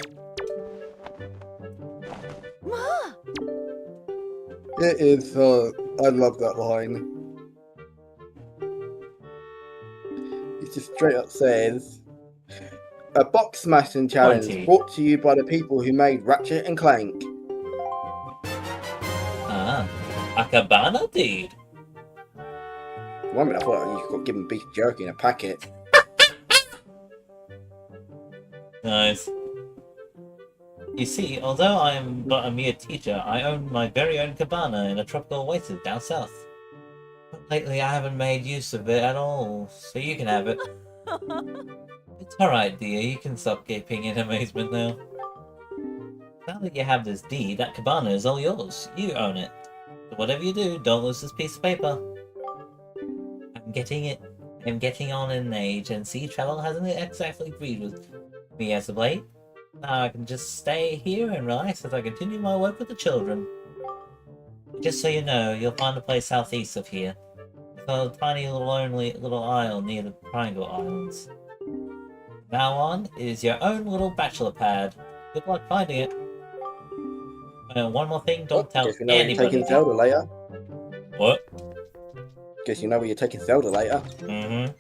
It is. I love that line. It just straight up says, "A box smashing challenge 20. brought to you by the people who made Ratchet and Clank." Ah, a cabana deed. One minute I thought you got given beef jerky in a packet. Nice. You see, although I am but a mere teacher, I own my very own cabana in a tropical oasis down south. But lately I haven't made use of it at all, so you can have it. It's alright, dear, you can stop gaping in amazement now. Now that you have this deed, that cabana is all yours. You own it. So whatever you do, don't lose this piece of paper. I'm getting on in age, and sea travel hasn't exactly agreed with me as of late. Now I can just stay here and relax as I continue my work with the children. Just so you know, you'll find a place southeast of here. It's a tiny lonely little isle near the Triangle Islands. From now on, it is your own little bachelor pad. Good luck finding it. One more thing, don't tell Guess you know where you're anybody. taking Zelda later. What? Guess you know where you're taking Zelda later. Mm-hmm.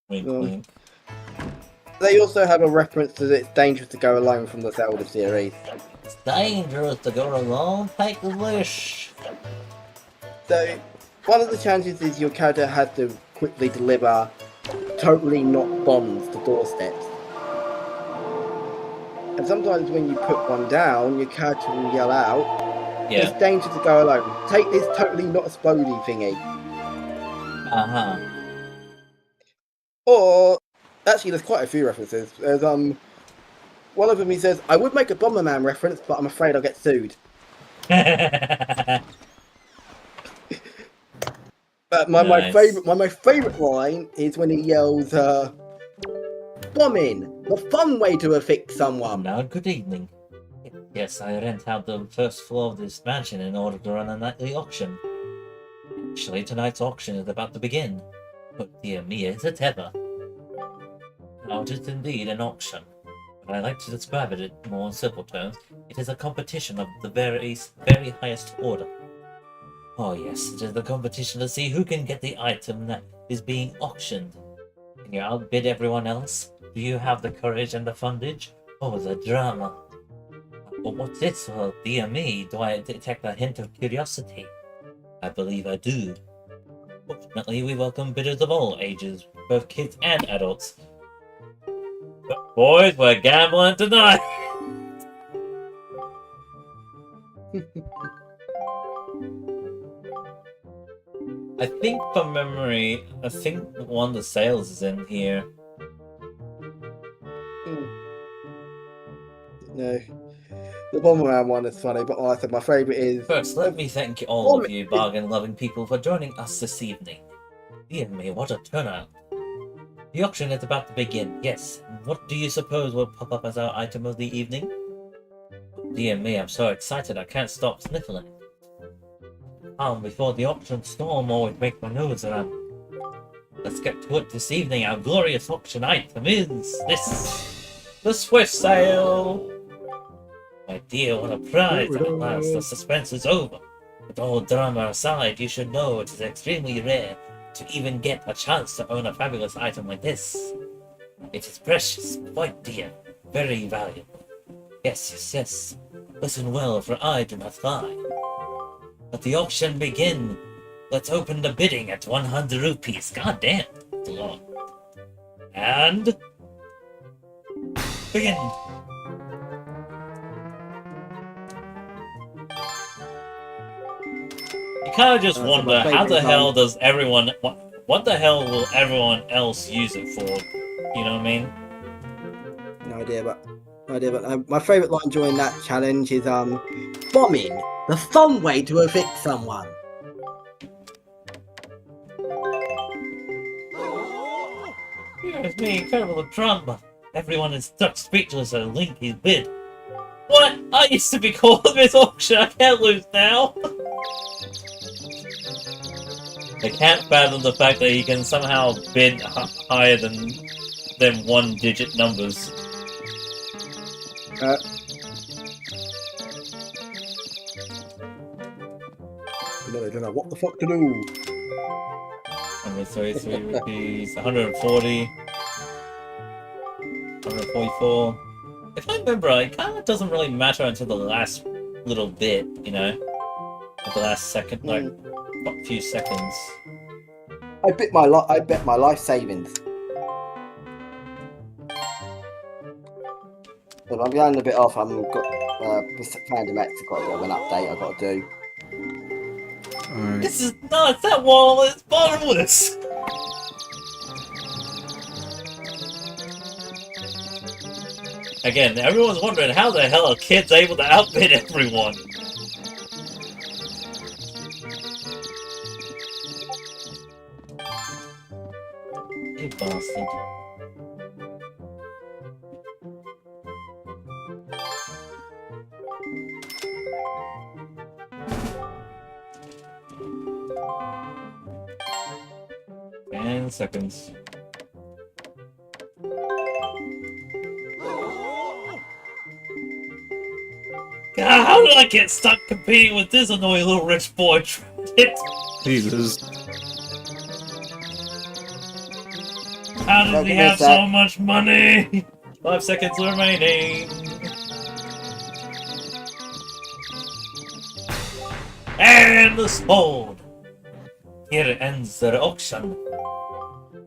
Wink, wink. They also have a reference to it's dangerous to go alone from the Zelda series. It's dangerous to go alone. Take the wish. So, one of the challenges is your character has to quickly deliver totally not bombs to doorsteps. And sometimes when you put one down, your character will yell out, "It's dangerous to go alone. Take this totally not explodey thingy." Uh-huh. Or, actually there's quite a few references. There's, one of them he says, "I would make a Bomberman reference, but I'm afraid I'll get sued." But my favorite line is when he yells, "Bombing, the fun way to affix someone." Now, good evening. Yes, I rent out the first floor of this mansion in order to run a nightly auction. Actually, tonight's auction is about to begin. But dear me, is it ever? Now, it is indeed an auction. But I like to describe it in more simple terms. It is a competition of the very highest order. Oh yes, it is the competition to see who can get the item that is being auctioned. Can you outbid everyone else? Do you have the courage and the fundage? Oh, the drama. But what's this? Well, dear me, do I detect a hint of curiosity? I believe I do. Fortunately, we welcome bidders of all ages, both kids and adults. But boys, we're gambling tonight! I think from memory, one of the sales is in here. No. The Bomberman one is funny, but like I said, my favourite is... First, let me thank all of you bargain-loving people for joining us this evening. Dear me, what a turnout. The auction is about to begin, yes. What do you suppose will pop up as our item of the evening? Dear me, I'm so excited I can't stop sniffling. Before the auction storm always makes my nose run. Let's get to it this evening. Our glorious auction item is this. The Swift Sale! My dear, what a prize at last. The suspense is over. But all drama aside, you should know it is extremely rare to even get a chance to own a fabulous item like this. It is precious, quite dear, very valuable. Yes. Listen well, for I do not lie. Let the auction begin. Let's open the bidding at 100 rupees. God damn, it's a lot. And... begin! You kind of just wonder, how the hell does everyone... What the hell will everyone else use it for? You know what I mean? No idea, but my favourite line during that challenge is, bombing, the fun way to evict someone. Yeah, it's me, Incredible Trump, but everyone is stuck speechless at Linky's bid. What? I used to be called this auction, I can't lose now! I can't fathom the fact that he can somehow bid higher than one-digit numbers. I don't know what the fuck to do. 133 rupees, 140, 144. If I remember right, it kind of doesn't really matter until the last little bit, you know? Like the last second, like, a few seconds. I bet my life savings. But I'm going a bit off. I've got Fandom X. I've got a bit of an update I've got to do. Alright. This is nuts! That wall is bottomless! Again, everyone's wondering how the hell are kids able to outbid everyone? You bastard. And seconds. God, how did I get stuck competing with this annoying little rich boy? Jesus. How does he have so much money? 5 seconds remaining. And the sold. Here ends the auction.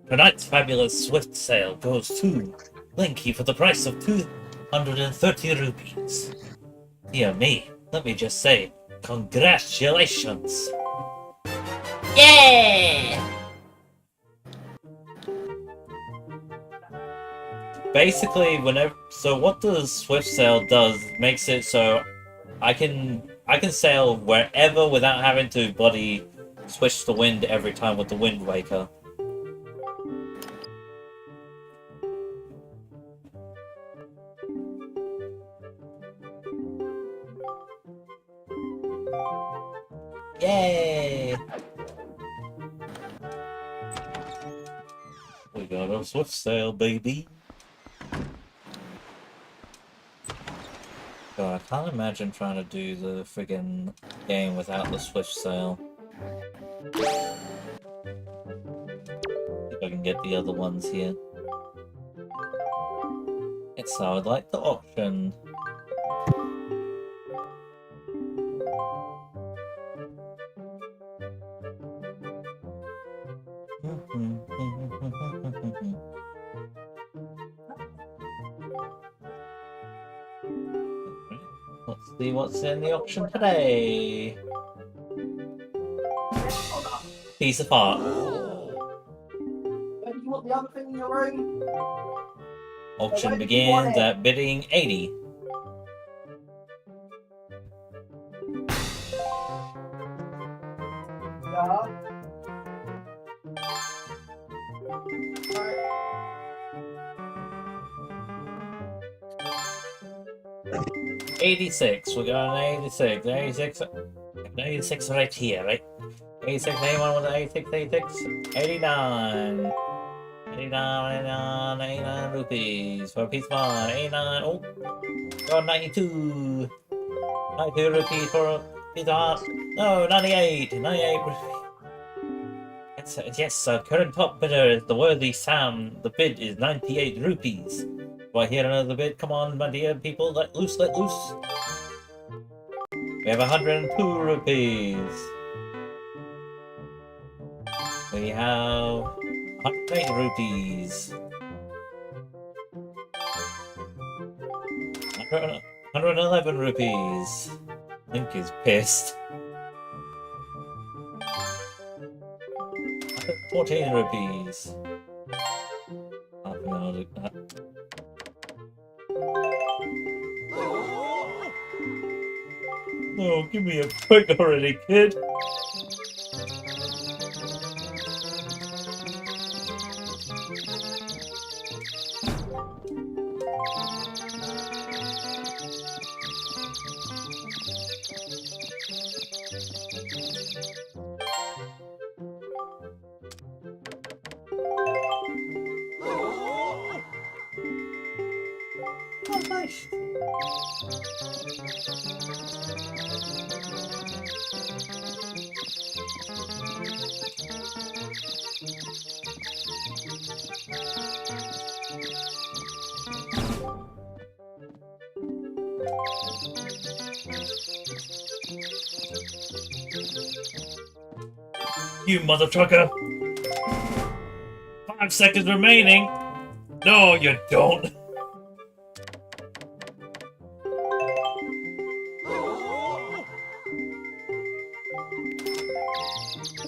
Tonight's fabulous Swift sale goes to Linky for the price of 230 rupees. Dear me, let me just say, congratulations! Yeah! Basically, so what the Swift sale does makes it so I can sail wherever without having to bloody switch the wind every time with the Wind Waker. Yay! We got a Swift sail, baby. God, I can't imagine trying to do the friggin' game without the Swift sail. See if I can get the other ones here. It's so I'd like the auction. Let's see what's in the auction today. Piece of art. Do you want the other thing in your room? Auction begins at bidding 80. Yeah. 86. We got an 86. 86 right here, right? 86, anyone with an 86, 86? 89. 89 rupees for a piece of art. 89. Oh, got 92. 92 rupees for a piece of art. No, 98. 98 rupees. Yes, current top bidder is the worthy Sam. The bid is 98 rupees. Do I hear another bid? Come on, my dear people, let loose, let loose. We have 102 rupees. We have 108 rupees. 111 rupees. Link is pissed. 114 rupees. Oh, give me a break already, kid. Oh, nice. You mother trucker! 5 seconds remaining! No, you don't!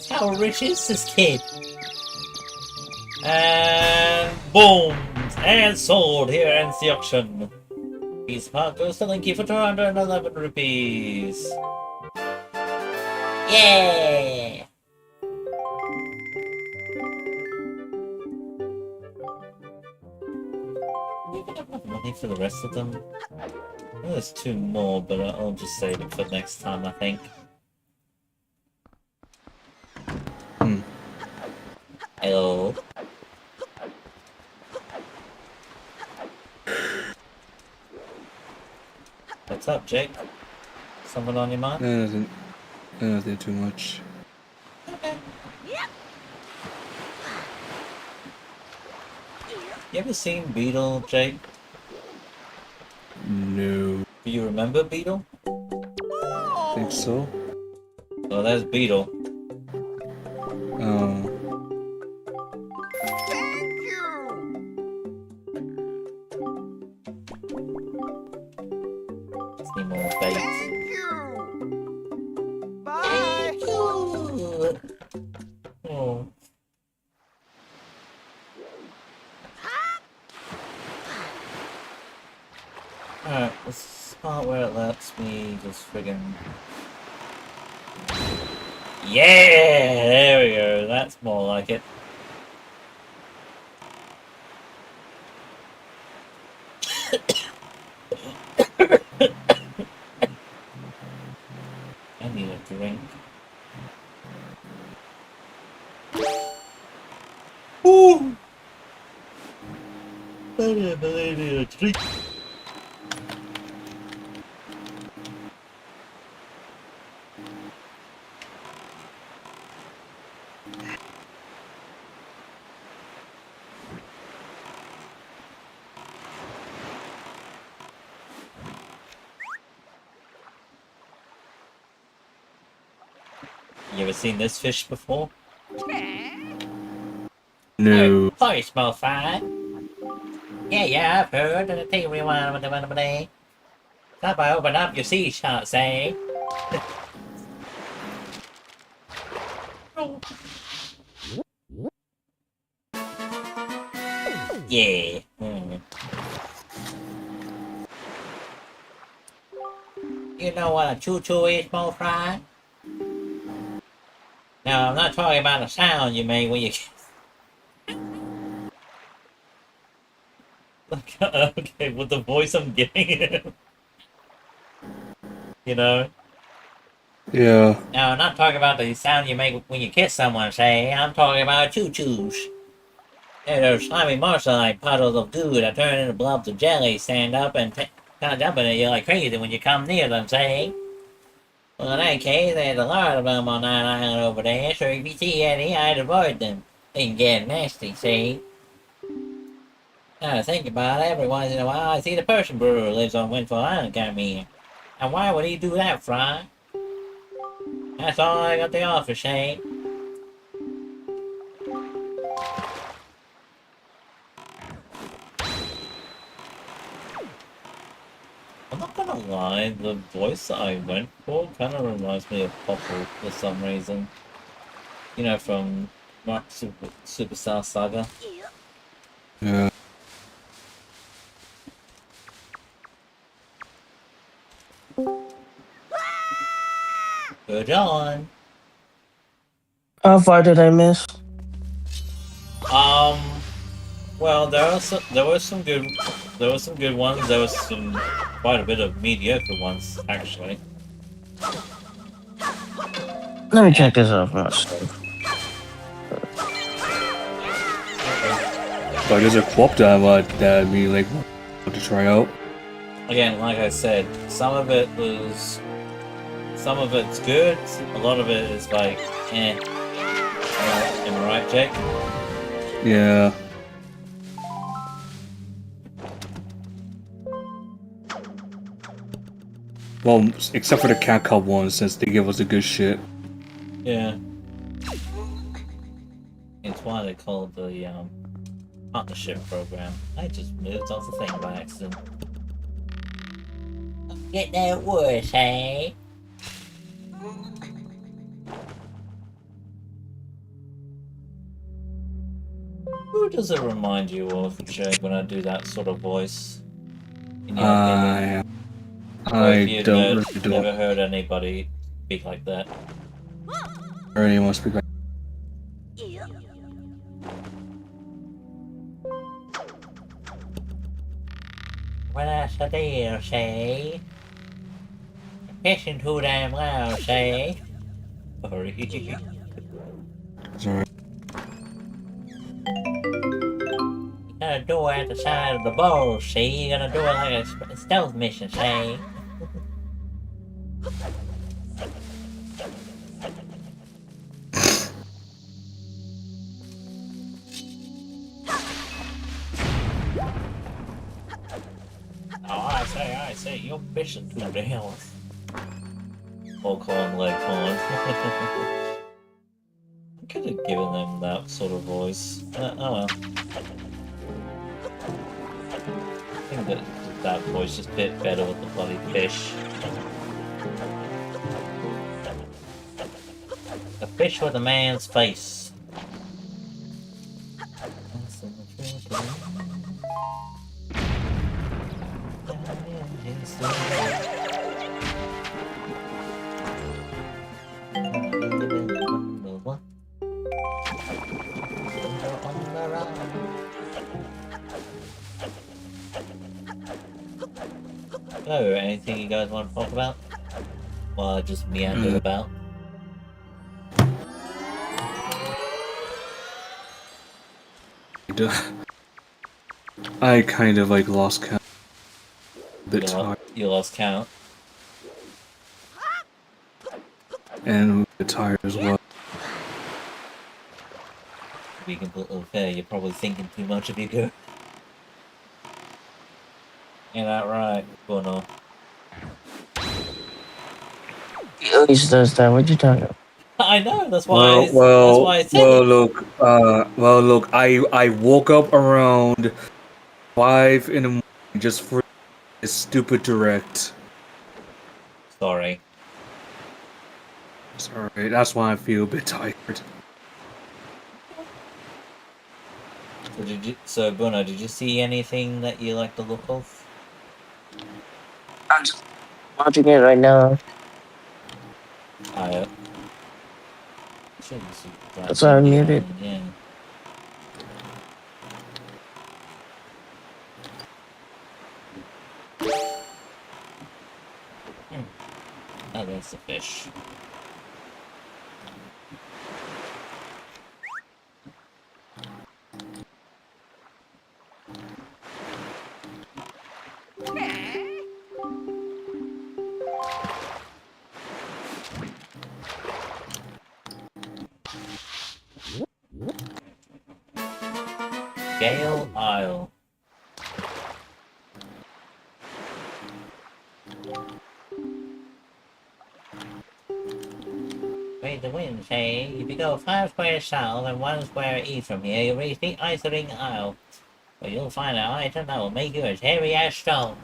How rich is this kid? And boom! And sold! Here ends the auction. Piece part goes to Linky for 211 rupees. Yeah! Money for the rest of them? Well, there's 2 more, but I'll just save it for next time, I think. Hello. What's up, Jake? Something on your mind? Nothing too much. You ever seen Beetle, Jake? No. Do you remember Beetle? Think so. Well, that's Beetle. Thank you. Just need more bait. Thank you. Bye. Oh. Alright, let's start where it lets me just friggin'... Yeah! There we go, that's more like it. I need a drink. Ooh! I need a drink. You ever seen this fish before? No. Oh, you smell fine. Yeah, I've heard. And I tell you what, stop by, open up your sea shot, say. Yeah. You know what a choo-choo is, Mo Fry? Now, I'm not talking about the sound you make when you... Okay, with the voice I'm giving him. You know? Yeah. Now, I'm not talking about the sound you make when you kiss someone, say. I'm talking about choo-choos. They're those slimy marshmallow puddles of goo that turn into blobs of jelly, stand up and kind of jumping at you like crazy when you come near them, say. Well, in that case, there's a lot of them on that island over there, so if you see any, I'd avoid them. They can get nasty, see? Now to think about it, every once in a while I see the Persian brewer lives on Windfall Island come here. And why would he do that, Fry? That's all I got to offer, Shay. I'm not gonna lie, the voice that I went for kind of reminds me of Popple for some reason. You know, from Mark Superstar Saga. Yeah. Good on. How far did I miss? Well, there were some good ones. There was quite a bit of mediocre ones, actually. Let me check this out first. But there's a co-op that I mean, like, want to try out. Again, like I said, some of it's good. A lot of it is like, eh. Am I right, Jake? Yeah. Well, except for the Cat Cup one, since they give us the good shit. Yeah. It's why they call it the partnership program. I just moved off the thing by accident. Get that worse, hey? Who does it remind you of, Jake, when I do that sort of voice? In your opinion? I don't really do never it. heard anybody speak like that. Or anyone speak like Well, that's the deal, say. Pissing too damn loud, say. Sorry. Sorry. You gotta do it at the side of the bowl, see? You gotta do it like a stealth mission, say. I say, you're fishing too damn. Volcon leg on. I could have given them that sort of voice. Oh well. I think that voice just fit better with the bloody fish. A fish with a man's face. So, anything you guys want to talk about? Well, I just meandered about. I kind of like lost count. A bit tired. You lost count. And a bit tired as well. To be completely fair, you're probably thinking too much of your girl. Ain't that right, Bono? He always does that. What you talking about? I know, that's why that's why I said it. Look, I woke up around 5 in the morning just for this stupid direct. Sorry. Sorry, that's why I feel a bit tired. So Bruno, did you see anything that you like the look of? I'm just watching it right now. That's why I muted. Yeah. Oh, that's the fish. Gale Isle. Read the wind, say, if you go 5 squares south and 1 square east from here, you'll reach the Ice-Ring Isle, where you'll find an item that will make you as heavy as stone.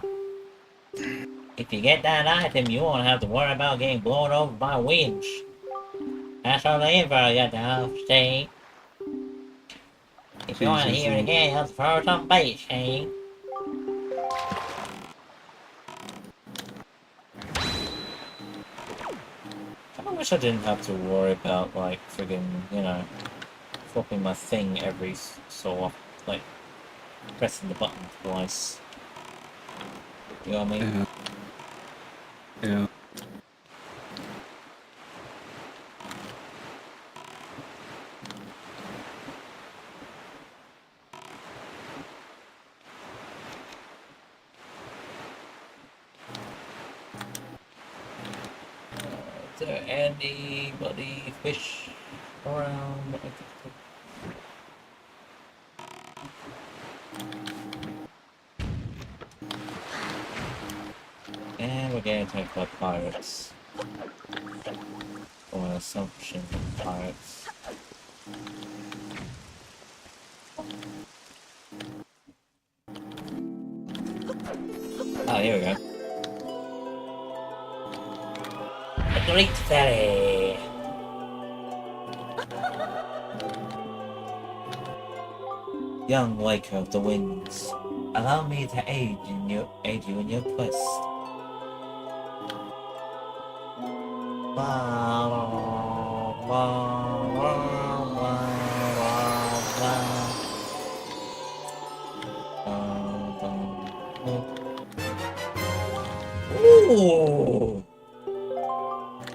If you get that item, you won't have to worry about getting blown over by winds. That's all the info I got to have, say. If you want to hear it again, let's throw some bait, say. I wish I didn't have to worry about, like, friggin', you know, swapping my thing every so often, like, pressing the button twice. You know what I mean? Yeah. Is there anybody fish around? And we're getting attacked by pirates. Or an assumption of pirates. here we go. A great ferry. Young waker of the winds, allow me to aid you in your quest. Ooh.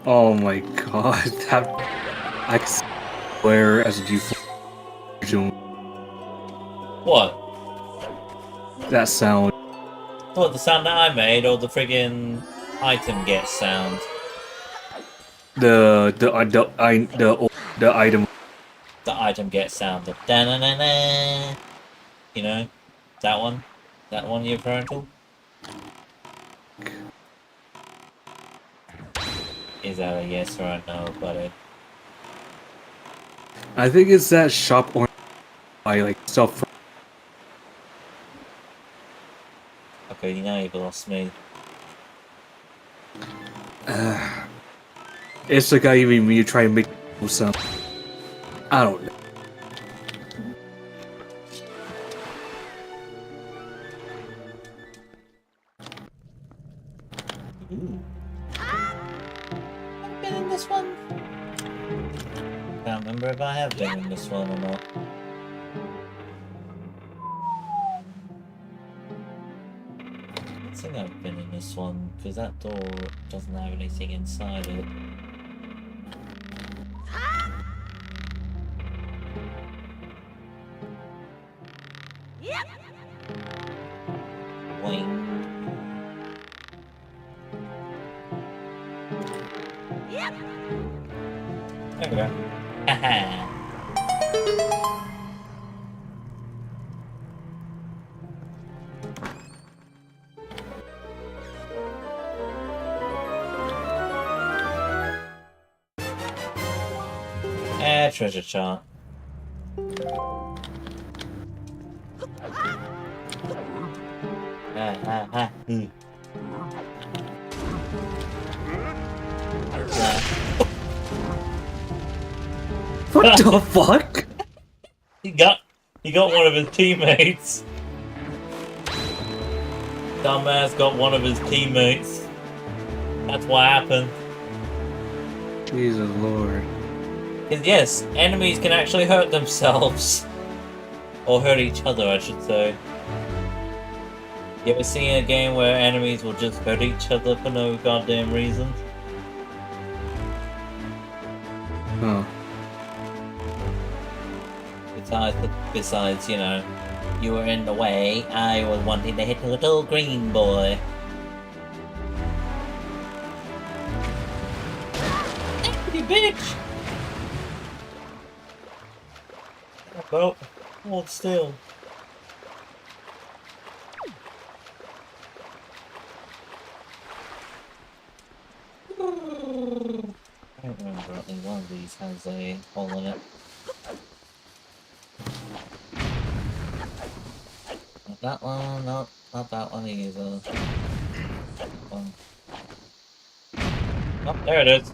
Oh my god, that I swear as a default. What? That sound. What, the sound that I made, or the friggin' item get sound? The item. The item get sound. The da-na-na-na. You know, that one. That one you're referring to. Is that a yes or a no, buddy? I think it's that shop or I like stuff. Okay, now you've lost me. It's the guy even when you try and make sound. I don't know. Ooh. I've been in this one. Can't remember if I have been in this one or not. I think I've been in this one because that door doesn't have anything inside it. Wing. There we go. Haha. Treasure chart. What the fuck? He got one of his teammates. Dumbass got one of his teammates. That's what happened. Jesus Lord. Because yes, enemies can actually hurt themselves. Or hurt each other, I should say. You ever seen a game where enemies will just hurt each other for no goddamn reason? Huh. Besides, you know, you were in the way, I was wanting to hit the little green boy. You bitch! Well, hold still. I don't remember, I think one of these has a hole in it. Not that one, no, not that one either. One. Oh, there it is.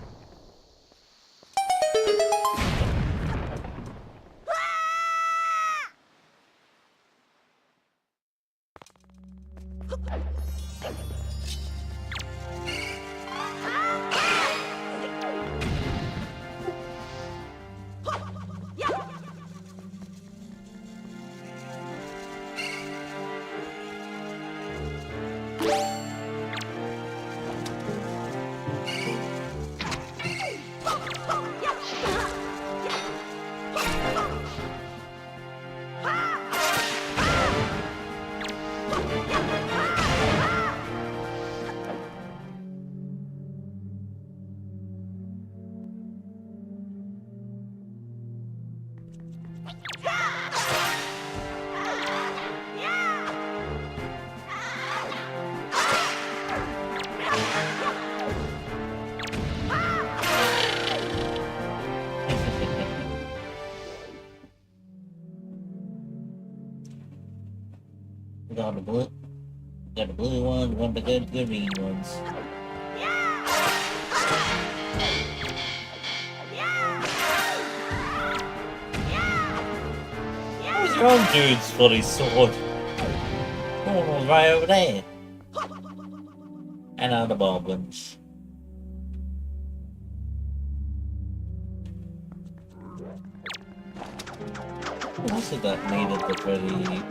Got a bullet. Got the blue ones, one of the good green ones. Where's your own dude's bloody sword? Oh, right over there. And out the bobbins. What was it that made it the pretty...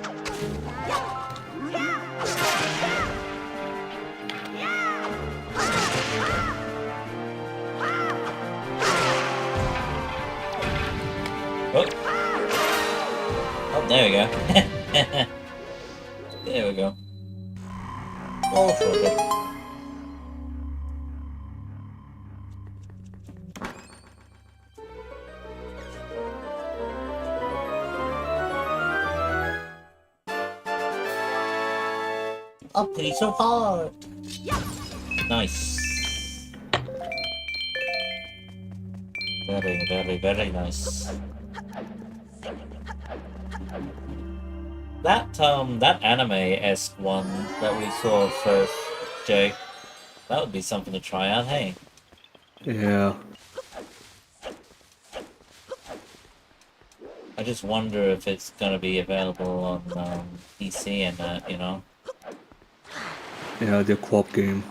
Oh. Oh, there we go. There we go. Oh, shortly. A piece of heart. Nice. Very, very, very nice. That anime-esque one that we saw first, Jay, that would be something to try out, hey? Yeah. I just wonder if it's gonna be available on PC and that, you know? Yeah, the co-op game.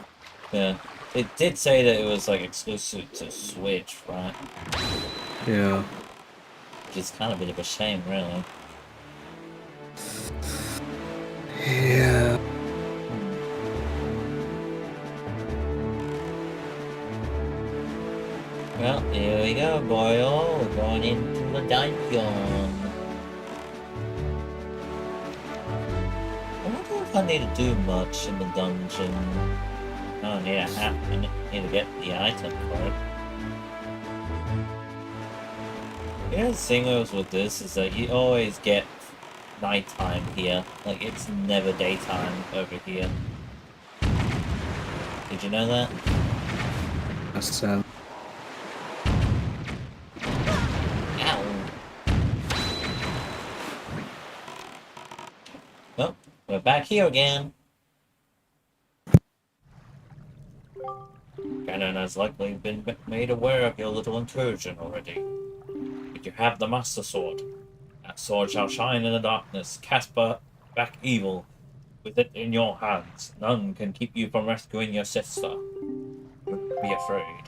Yeah. It did say that it was like exclusive to Switch, right? Yeah. Which is kind of a bit of a shame, really. Yeah. Well, here we go, boyo. We're going into the dungeon. I wonder if I need to do much in the dungeon. Oh, yeah, I need to get the item for it. You know, the thing is with this is that you always get nighttime here. Like, it's never daytime over here. Did you know that? That's sad. Ow. Well, we're back here again. Ganon has likely been made aware of your little incursion already. But you have the Master Sword. That sword shall shine in the darkness, cast back evil. With it in your hands, none can keep you from rescuing your sister. Don't be afraid.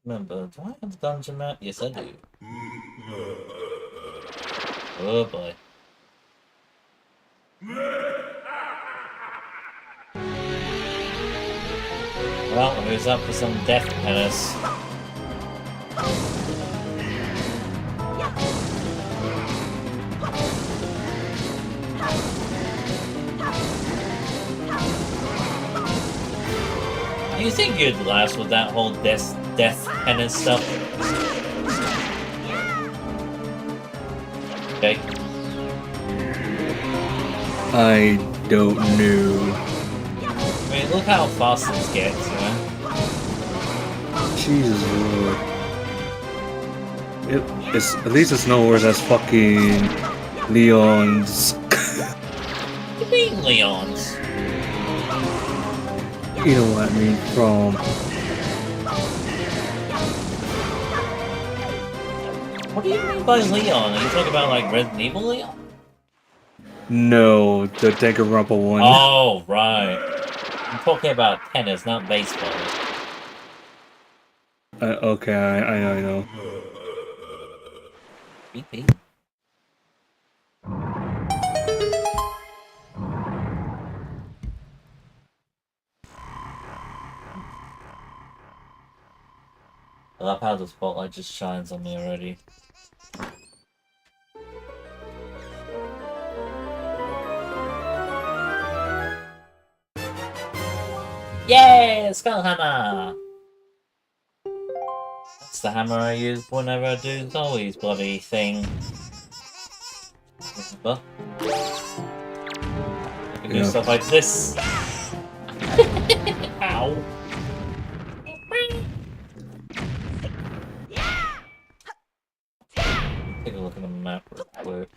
Remember, do I have the dungeon map? Yes, I do. Oh boy. Well, who's up for some death penance? You think you'd last with that whole death penance stuff? Okay. I don't know. I mean, look how fast this gets, you know? Jesus Lord. It's at least it's no worse as fucking Leon's. What do you mean, Leon's? You know what I mean from. What do you mean by Leon? Are you talking about like Resident Evil Leon? No, the Danganronpa one. Oh, right. I'm talking about tennis, not baseball. Okay, I know. Beep, beep. I love how the spotlight just shines on me already. Yay! Skull Hammer! That's the hammer I use whenever I do Zoe's bloody thing. Remember? I can do stuff like this. Ow! map real quick.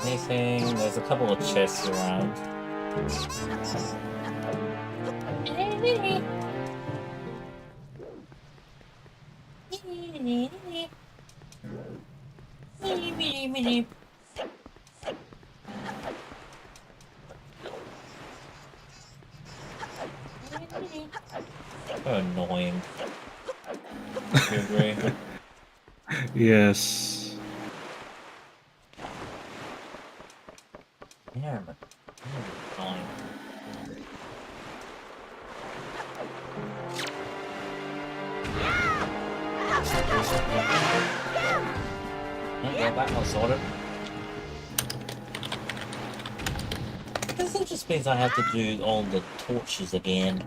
Anything? There's a couple of chests around. So annoying. You agree? Yes. Yeah, but annoying. Yeah, that was sorted. This just means I have to do all the torches again.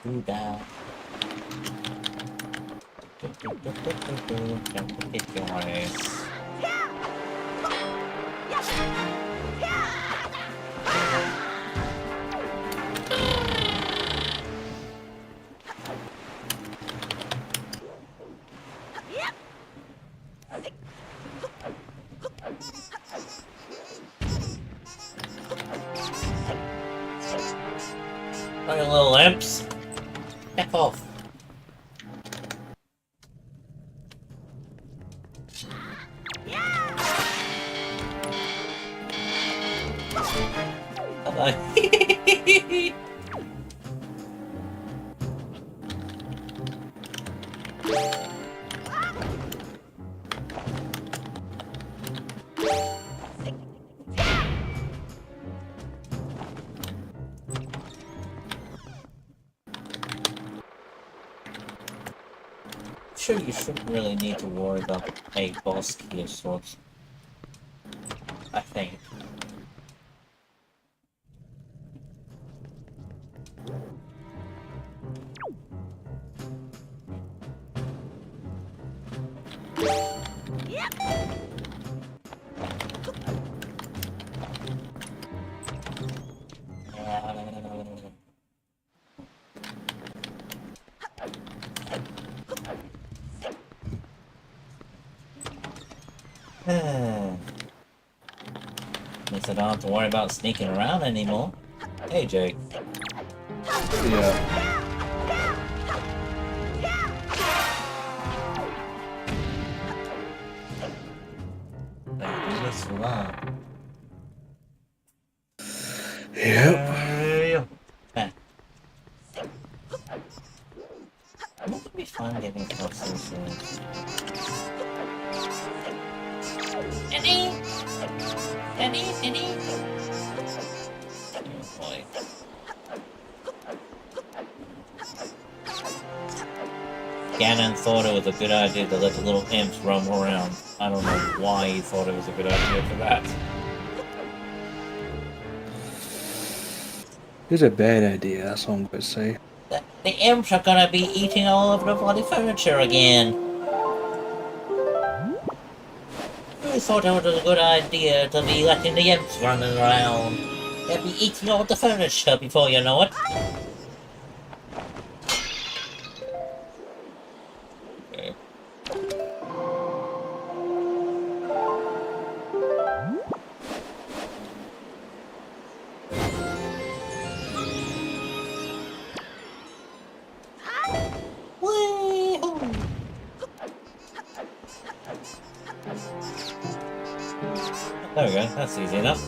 Do that. Jump kick your ass. Oh, you little imps. F off. Hello. Sure, you shouldn't really need to worry about a boss key of sorts. I think. At least I don't have to worry about sneaking around anymore. Hey, Jake. Yeah. This lot. Yep. Wouldn't it be fun getting closer to Danny? Oh boy. Ganon thought it was a good idea to let the little imps roam around. I don't know why he thought it was a good idea for that. It's a bad idea, that's all I'm gonna say. The imps are gonna be eating all of the bloody furniture again. I thought it was a good idea to be letting the imps running around. They'll be eating all the furniture before you know it. Okay. There we go, that's easy enough.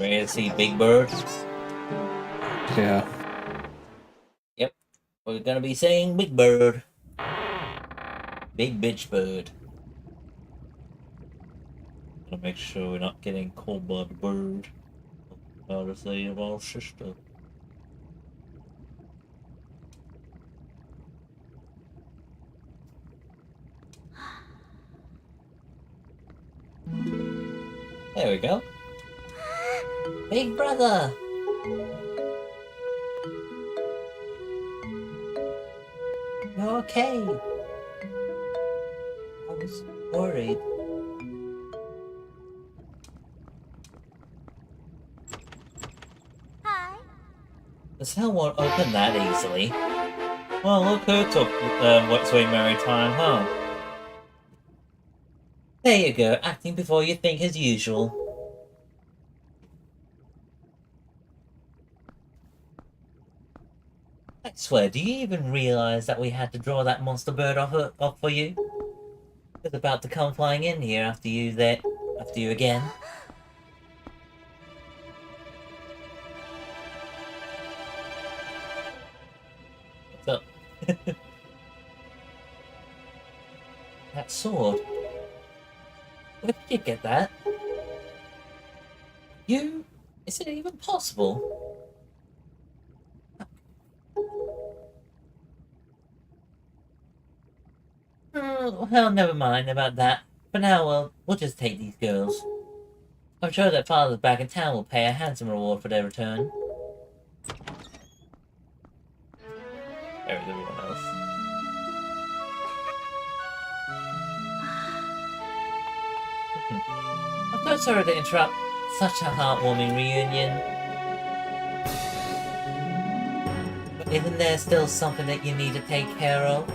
Ready to see Big Bird? Yeah. Yep, we're gonna be saying Big Bird. Big bitch bird. Gotta make sure we're not getting called by the bird. How to say of our sister. There we go. Big brother! You okay? was worried. Hi. The cell won't open that easily. Well, look who took Sweet Mary time, huh? There you go, acting before you think as usual. I swear, do you even realize that we had to draw that monster bird off for you? It was about to come flying in here after you again. What's up? That sword. Where did you get that? You? Is it even possible? Oh, well, never mind about that. For now, we'll just take these girls. I'm sure that father back in town will pay a handsome reward for their return. There's everyone else. I'm so sorry to interrupt such a heartwarming reunion. But isn't there still something that you need to take care of?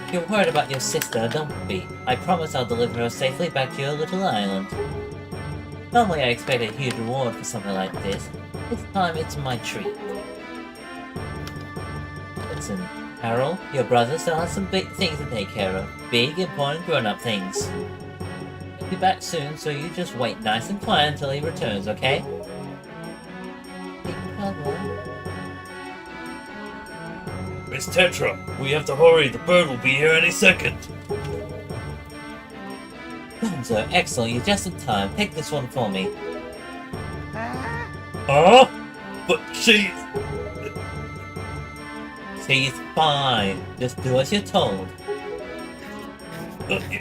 If you're worried about your sister, don't be. I promise I'll deliver her safely back to your little island. Normally I expect a huge reward for something like this. This time it's my treat. Listen, Harold, your brother still has some big things to take care of. Big, important, grown-up things. He'll be back soon, so you just wait nice and quiet until he returns, okay? Big brother. Miss Tetra, we have to hurry. The bird will be here any second. Gonzo, excellent. You're just in time. Take this one for me. Huh? But she's fine. Just do as you're told.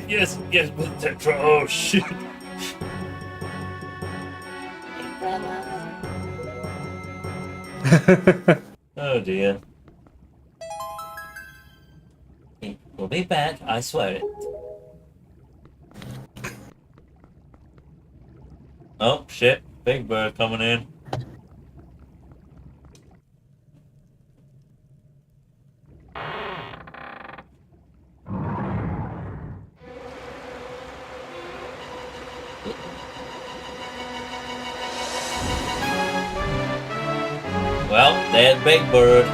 Yes, Miss Tetra. Oh, shit. Oh dear. We'll be back, I swear it. Oh, shit. Big bird coming in. Well, there's Big Bird.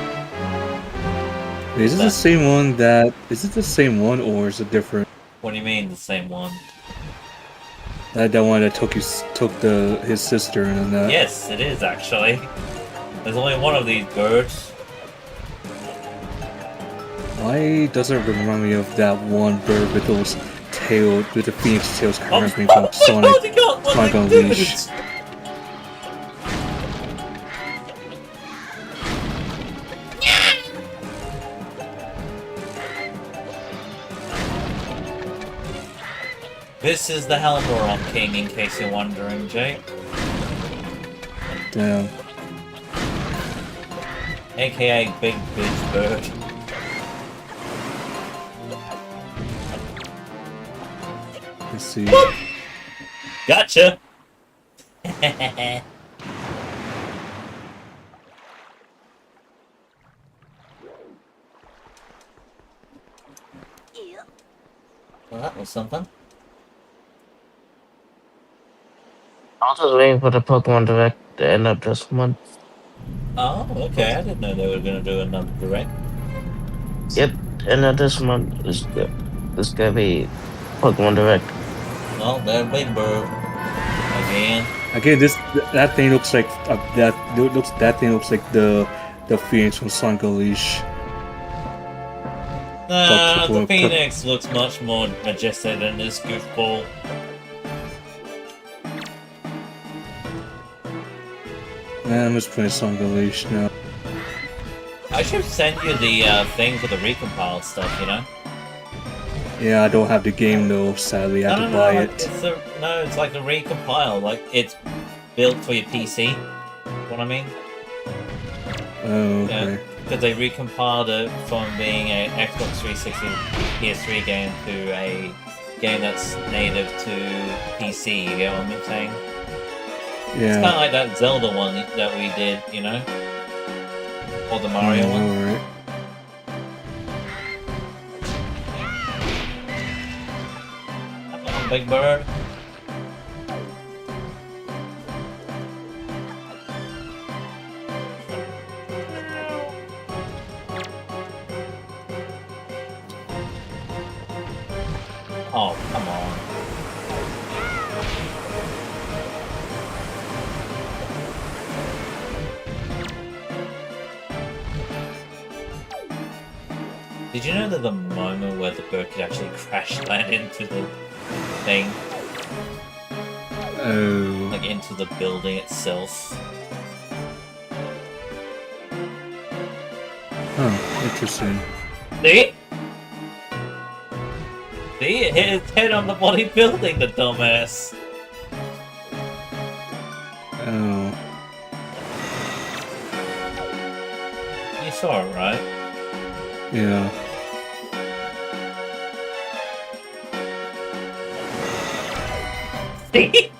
Is it the same one that... Is it the same one or is it different? What do you mean, the same one? That one that took his sister and that. Yes, it is actually. There's only one of these birds. Why doesn't it remind me of that one bird with those tails, with the phoenix tails cramping from Sonic Unleashed? This is the Helmeron King, in case you're wondering, Jake. Damn. AKA Big Bitch Bird. Let's see. Gotcha! Well, that was something. I was just waiting for the Pokemon Direct to end up this month. Oh, okay. I didn't know they were going to do another direct. Yep, end of this month is good. It's gonna be Pokemon Direct. Oh, that Big Bird. Again. Again, that thing looks like that thing looks like the Phoenix from Sonic Unleashed. Nah, the Phoenix looks much more majestic than this goofball. I'm just playing Sonic Unleashed now. I should send you the thing for the recompiled stuff, you know? Yeah, I don't have the game though, sadly. I have to buy like, it. It's like the recompile. Like, it's built for your PC. What I mean? Oh, okay. Yeah. because they recompiled it from being an Xbox 360 PS3 game to a game that's native to PC. You get what I'm saying? It's Yeah. kind of like that Zelda one that we did, you know, or the Mario one. Alright. Come on, Big Bird. Oh, come on. Did you know that the moment where the bird could actually crash land into the thing? Oh. Like into the building itself? Huh, interesting. See? See? It hit its head on the bloody building, the dumbass. Oh. You saw it, right? Yeah. See?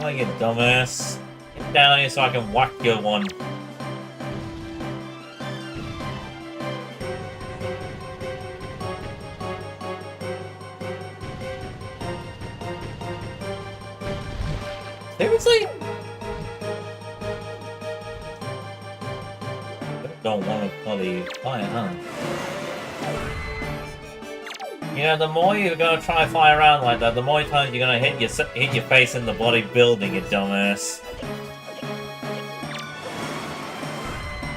Oh, you dumbass. Get down here so I can whack you one. Seriously? Don't want to bloody fly, huh? You know, the more you're gonna try and fly around like that, the more times you're gonna hit your face in the bloody building, you dumbass.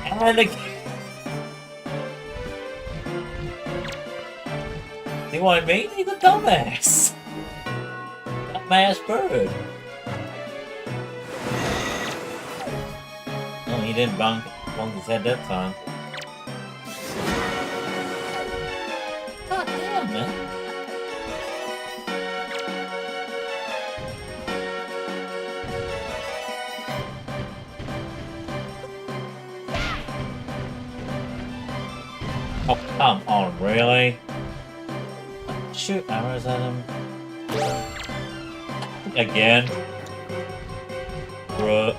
And again. See what I mean? He's a dumbass. Dumbass bird. Oh, he didn't bonk his head that time. God damn, man. Oh, come on, really? Shoot arrows at him. Again. Bruh.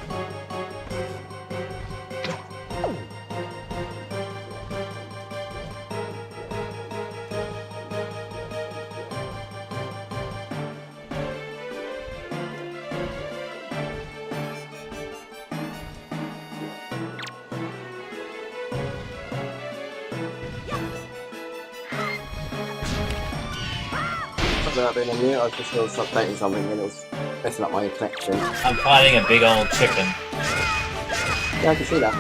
I've been on mute, I just was updating something and it was messing up my connection. I'm fighting a big old chicken. Yeah, I can see that.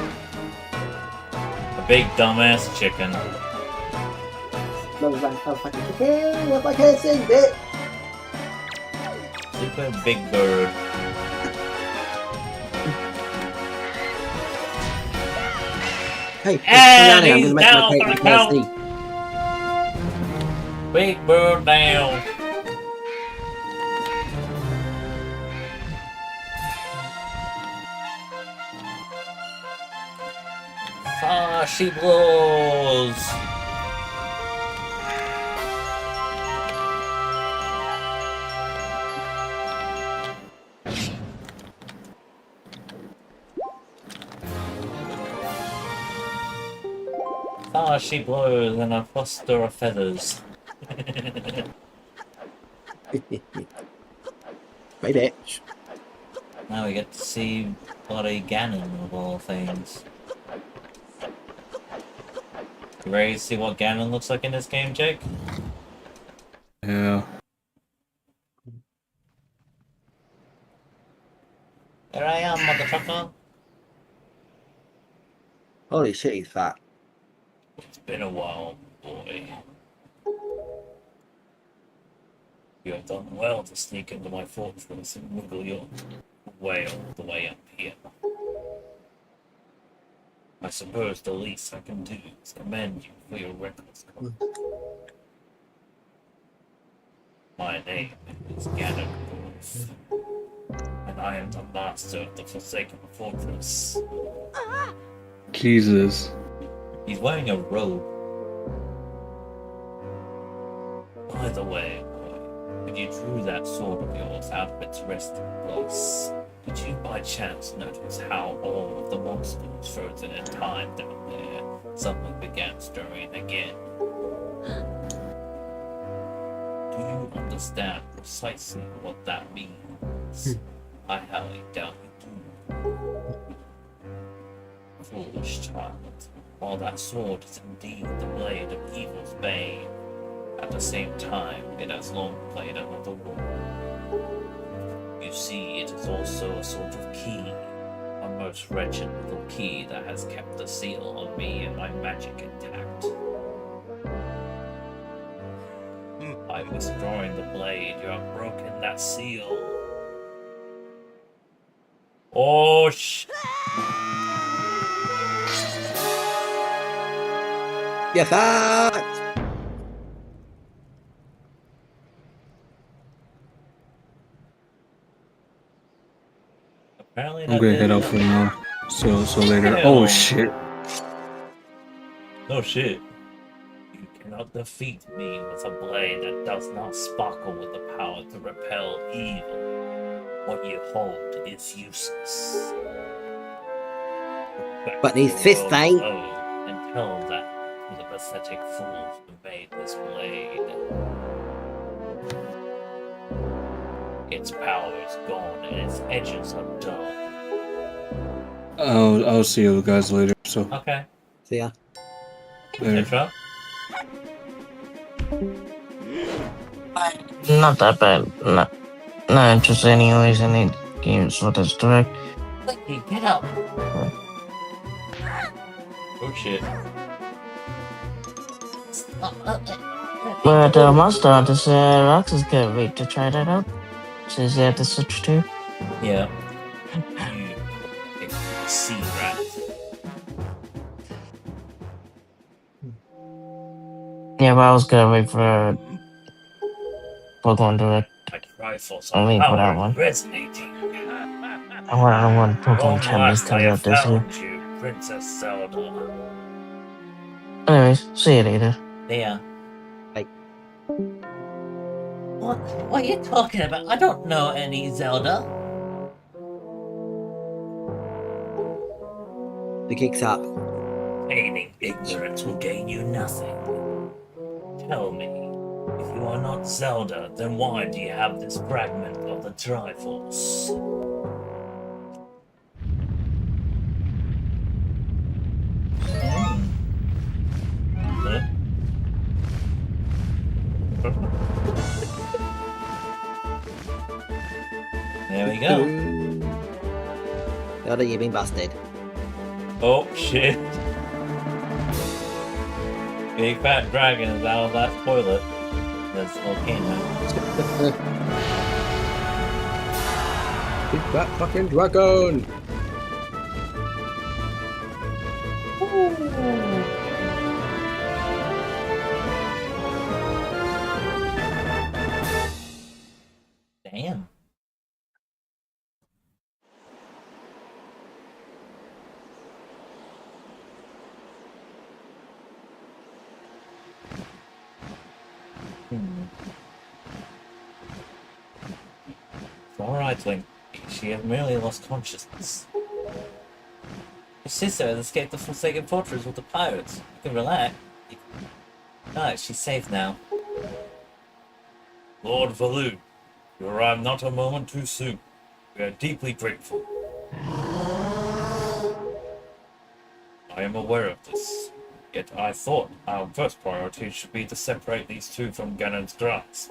A big dumbass chicken. What I can't see, bitch? Super big bird. Hey, And I'm he's gonna make down my for the cake count. nasty. Big bird down. Ah, she blows. Ah, she blows and a cluster of feathers. My bitch. Now we get to see bloody Ganon of all things. You ready to see what Ganon looks like in this game, Jake? Yeah. Here I am, motherfucker. Holy shit, he's fat. It's been a while, boy. You have done well to sneak into my fortress and wiggle your way all the way up here. I suppose the least I can do is commend you for your reckless conduct. My name is Ganondorf, and I am the master of the Forsaken Fortress. Jesus. He's wearing a robe. By the way, when you drew that sword of yours out of its resting place, did you by chance notice how all of the monsters frozen in time down there suddenly began stirring again? Do you understand precisely what that means? I highly doubt you do. Foolish child, while that sword is indeed the blade of evil's bane, at the same time it has long played another role. You see, it is also a sort of key, a most wretched little key that has kept the seal on me and my magic intact. By withdrawing the blade, you have broken that seal. Oh, Yes, that. Apparently I'm gonna head out for now. So later. Oh shit. No shit. You cannot defeat me with a blade that does not sparkle with the power to repel evil. What you hold is useless. Back But these to your fists own ain't. abode and tell that to the pathetic fools who made this blade. Its power is gone and its edges are dull. I'll see you guys later. So. Okay. See ya. Later. Tetra? Not that bad. Not interested anyways. I need games with this direct. Hey, get up! Oh shit. But Monster Hunter Rox is good. Wait to try that out. Says you have to switch too. Yeah. You sea rat. Yeah, but I was gonna wait for Pokemon Direct. Only for that one. Resonating. I want Pokemon Champions coming out this year. You, Princess Zelda. Anyways, see you later. Yeah. Like. What are you talking about? I don't know any Zelda. The kick's up. Feigning ignorance will gain you nothing. Tell me, if you are not Zelda, then why do you have this fragment of the Triforce? There we go. Zelda, you've been busted. Oh shit. Big fat dragon is out of that toilet. That's volcano. Big fat fucking dragon! Damn. It's alright, Link. She has merely lost consciousness. Your sister has escaped the Forsaken Fortress with the pirates. You can relax. No, she's safe now. Lord Valoo, you arrived not a moment too soon. We are deeply grateful. I am aware of this, yet I thought our first priority should be to separate these two from Ganon's grasp.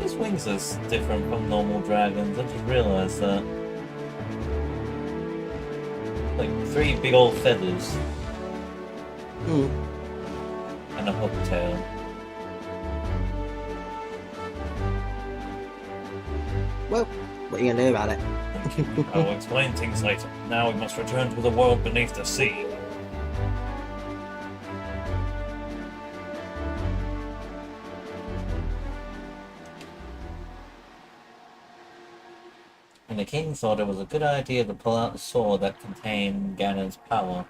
His wings are different from normal dragons. I just realized that. Like 3 big old feathers. And a hook tail. Well, what are you gonna do about it? I will explain things later. Now we must return to the world beneath the sea. and the king thought it was a good idea to pull out the sword that contained Ganon's power.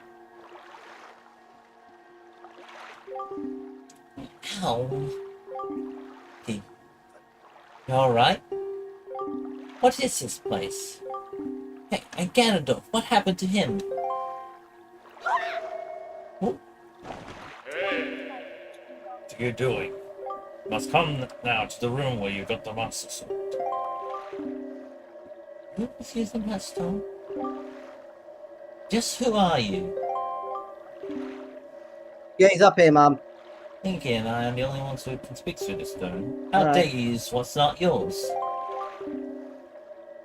Ow. You alright? What is this place? Hey, and Ganondorf, what happened to him? What are you doing? You must come now to the room where you got the Master Sword. Who is using that stone? Just who are you? Yeah, he's up here, Mum. Thinking I am the only one who can speak through the stone. How Alright. dare you use what's not yours?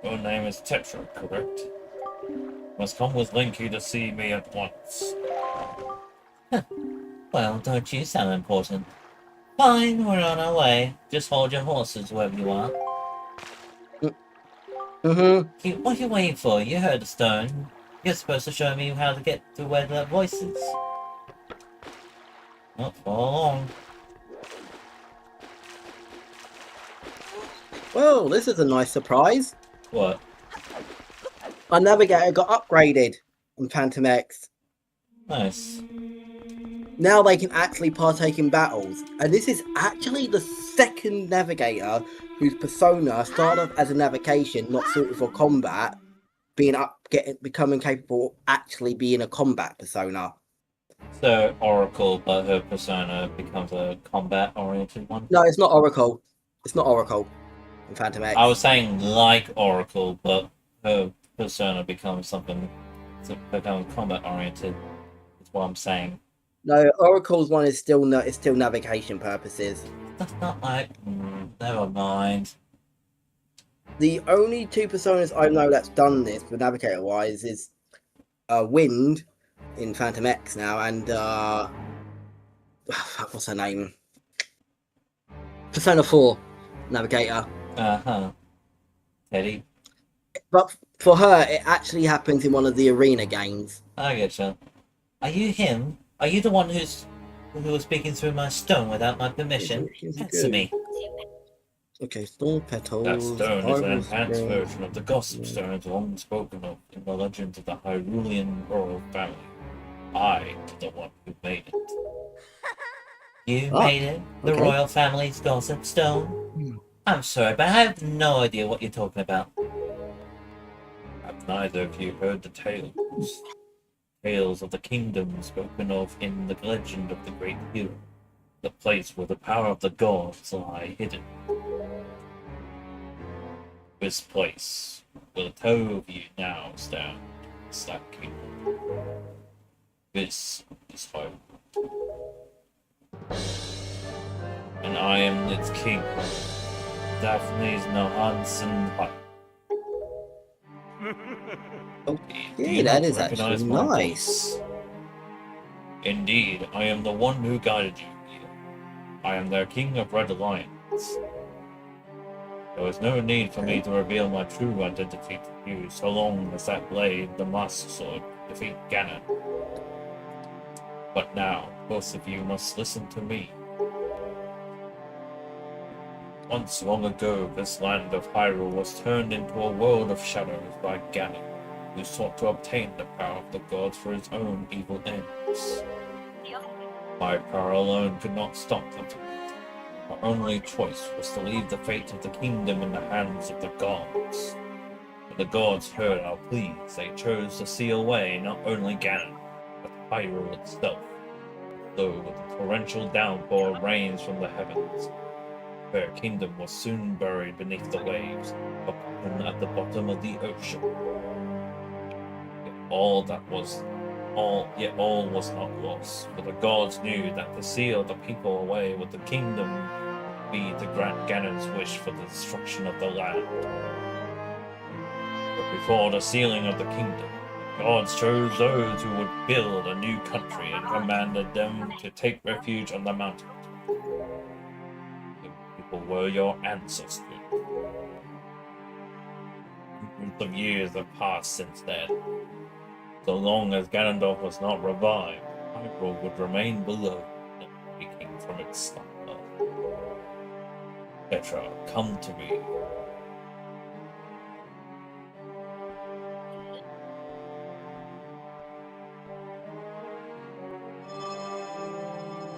Your name is Tetra, correct? Must come with Linky to see me at once. Well, don't you sound important. Fine, we're on our way. Just hold your horses wherever you are. Mm-hmm. What are you waiting for? You heard the stone. You're supposed to show me how to get to where that voice is. Not for long. Well, this is a nice surprise. What? Our navigator got upgraded on Phantom X. Nice. Now they can actually partake in battles. And this is actually the second navigator whose persona started off as a navigation, not suited for combat, becoming capable of actually being a combat persona. So, Oracle, but her persona becomes a combat-oriented one? No, it's not Oracle. It's not Oracle in Phantom X. I was saying like Oracle, but her persona becomes something to become combat-oriented. Is what I'm saying. No, Oracle's one is still navigation purposes. That's not like... never mind. The only two personas I know that's done this for navigator wise is Wind in Phantom X now, and what's her name? Persona 4 navigator. Teddy. But for her, it actually happens in one of the arena games. I getcha. Are you him? Are you the one who was speaking through my stone without my permission? Answer me. Okay, Storm Petals. That stone is an Iron enhanced Stone. version of the Gossip Stones long spoken of in the legends of the Hyrulean royal family. I am the one who made it. You made it? The okay. royal family's gossip stone? I'm sorry, but I have no idea what you're talking about. Have neither of you heard the tales? Tales of the kingdom spoken of in the legend of the great hero, the place where the power of the gods lie hidden. This place, where the two of you now stand, is that kingdom. This is home. And I am its king, Daphne's Nohansen Hut. Yeah, that is actually nice. Indeed, I am the one who guided you here. I am their king of Red Alliance. There is no need for me to reveal my true identity to you so long as that blade, the Master Sword, defeat Ganon. But now, both of you must listen to me. Once long ago, this land of Hyrule was turned into a world of shadows by Ganon, who sought to obtain the power of the gods for his own evil ends. My power alone could not stop them. Our only choice was to leave the fate of the kingdom in the hands of the gods. When the gods heard our pleas, they chose to seal away not only Ganon, but Hyrule itself. Though the torrential downpour rains from the heavens, their kingdom was soon buried beneath the waves, forgotten at the bottom of the ocean. Yet all was not lost, for the gods knew that to seal the people away with the kingdom would be to grant Ganon's wish for the destruction of the land. But before the sealing of the kingdom, the gods chose those who would build a new country and commanded them to take refuge on the mountain. The people were your ancestors. Hundreds of years have passed since then. So long as Ganondorf was not revived, Hyrule would remain below, not waking from its slumber. Petra, come to me.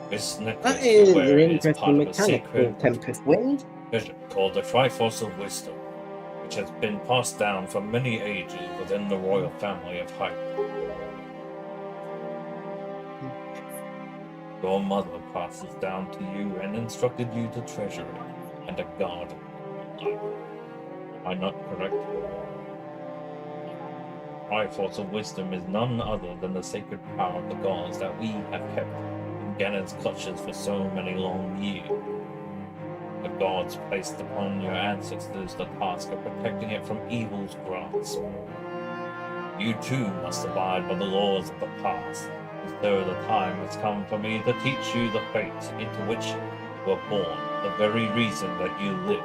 This necklace That is you an wear is interesting part of a mechanic sacred called Tempest Wind. treasure called the Triforce of Wisdom, which has been passed down for many ages within the royal family of Hyrule. Your mother passes down to you and instructed you to treasure it and to guard it. Am I not correct? Triforce of Wisdom is none other than the sacred power of the gods that we have kept in Ganon's clutches for so many long years. The gods placed upon your ancestors the task of protecting it from evil's grasp. You too must abide by the laws of the past, as though the time has come for me to teach you the fate into which you were born, the very reason that you live.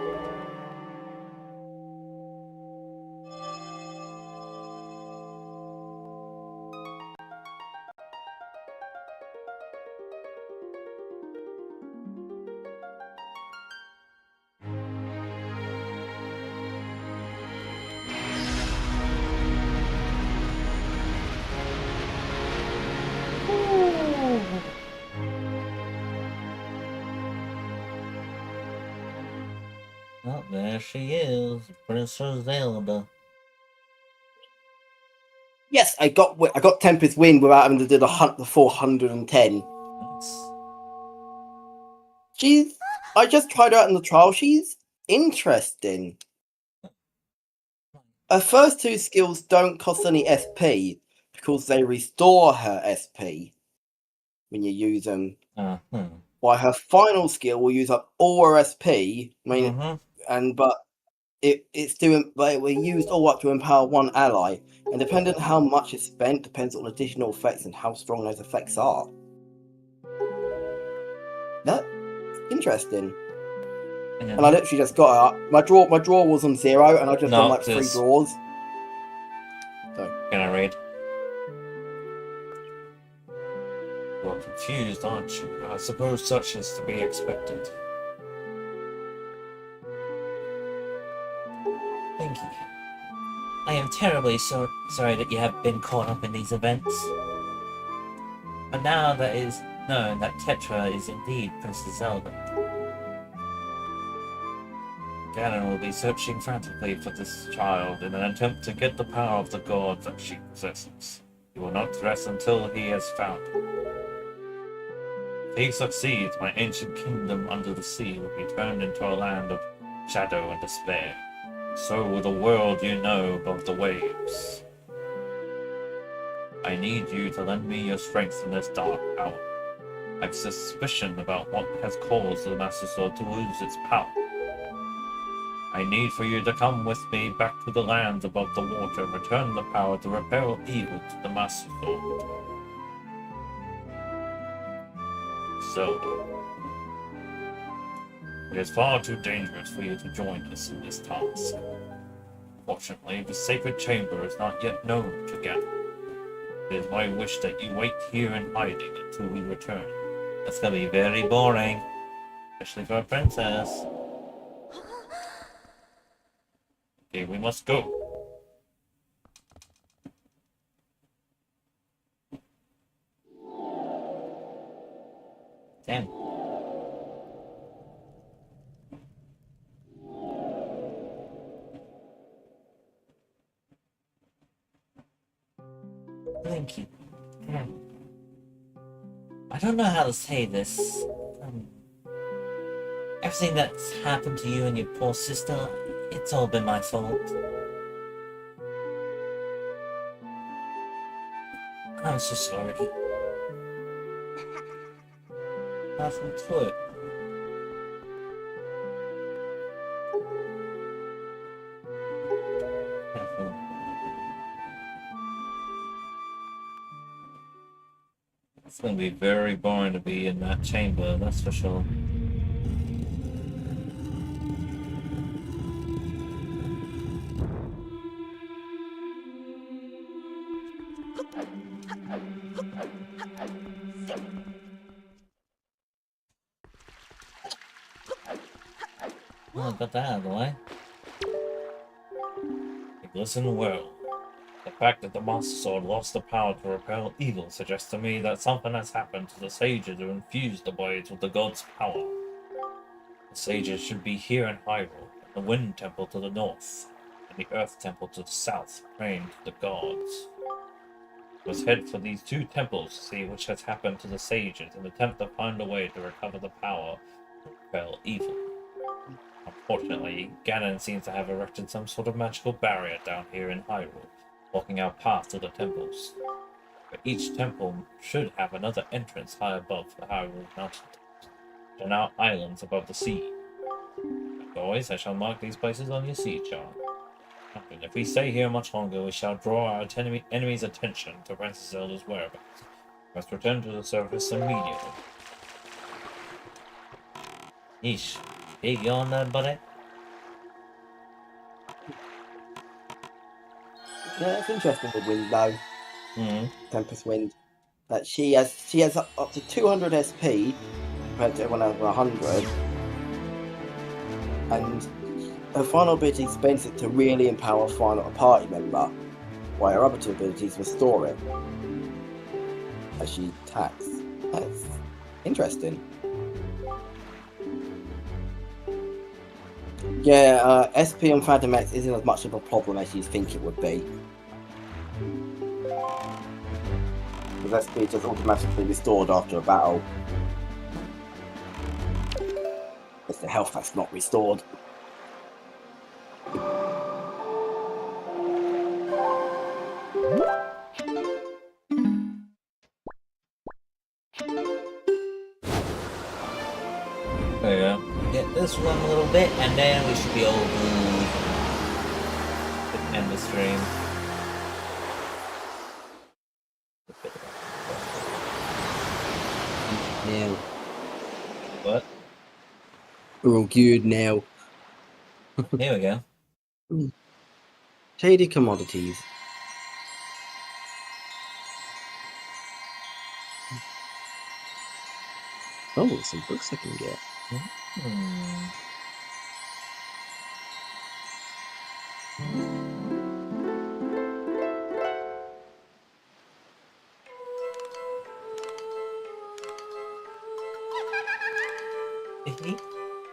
Oh, there she is, Princess Zelda. Yes, I got Tempest Wind without having to do the 410. I just tried her out in the trial. She's interesting. Her first two skills don't cost any SP because they restore her SP when you use them. While her final skill will use up all her SP. But it will use all up to empower one ally, and depending on how much is spent, depends on additional effects and how strong those effects are. That's interesting. Yeah. And I literally just got her. My draw was on 0, and I just done like 3 draws. So. Can I read? You're confused, aren't you? I suppose such is to be expected. Thank you. I am terribly sorry that you have been caught up in these events. But now that it is known that Tetra is indeed Princess Zelda, Ganon will be searching frantically for this child in an attempt to get the power of the gods that she possesses. He will not rest until he has found it. If he succeeds, my ancient kingdom under the sea will be turned into a land of shadow and despair. So will the world you know above the waves. I need you to lend me your strength in this dark hour. I have suspicion about what has caused the Master Sword to lose its power. I need for you to come with me back to the lands above the water and return the power to repel evil to the Master Sword. Zelda. It is far too dangerous for you to join us in this task. Fortunately, the sacred chamber is not yet known to Ganon. It is my wish that you wait here in hiding until we return. That's gonna be very boring, especially for a princess. Okay, we must go. Damn. Thank you. I don't know how to say this. Everything that's happened to you and your poor sister, it's all been my fault. I'm so sorry. Nothing to it. It's gonna be very boring to be in that chamber, that's for sure. Well, I got that out of the way. Listen well. The fact that the Master Sword lost the power to repel evil suggests to me that something has happened to the sages who infused the blades with the god's power. The sages should be here in Hyrule, the Wind Temple to the north, and the Earth Temple to the south, praying to the gods. Let's head for these two temples to see what has happened to the sages and attempt to find a way to recover the power to repel evil. Unfortunately, Ganon seems to have erected some sort of magical barrier down here in Hyrule, blocking our path to the temples. But each temple should have another entrance high above the Hyrule mountains. There are now islands above the sea. As always, I shall mark these places on your sea chart. And if we stay here much longer, we shall draw our enemy's attention to Princess Zelda's whereabouts. We must return to the surface immediately. Yeesh. Big yawn there, buddy? Yeah, it's interesting with Wind though. Mm-hmm. Tempest Wind. That she has up to 200 SP compared to everyone else with 100. And her final ability spends it to really empower a party member, while her other two abilities restore it as she attacks. That's interesting. Yeah, SP on Phantom X isn't as much of a problem as you think it would be. Because SP just automatically restored after a battle. It's the health that's not restored. There you go. Get this one a little bit, and then we should be all good. End the stream. Now. What? We're all good now. Here we go. Shady commodities. Oh, some books I can get.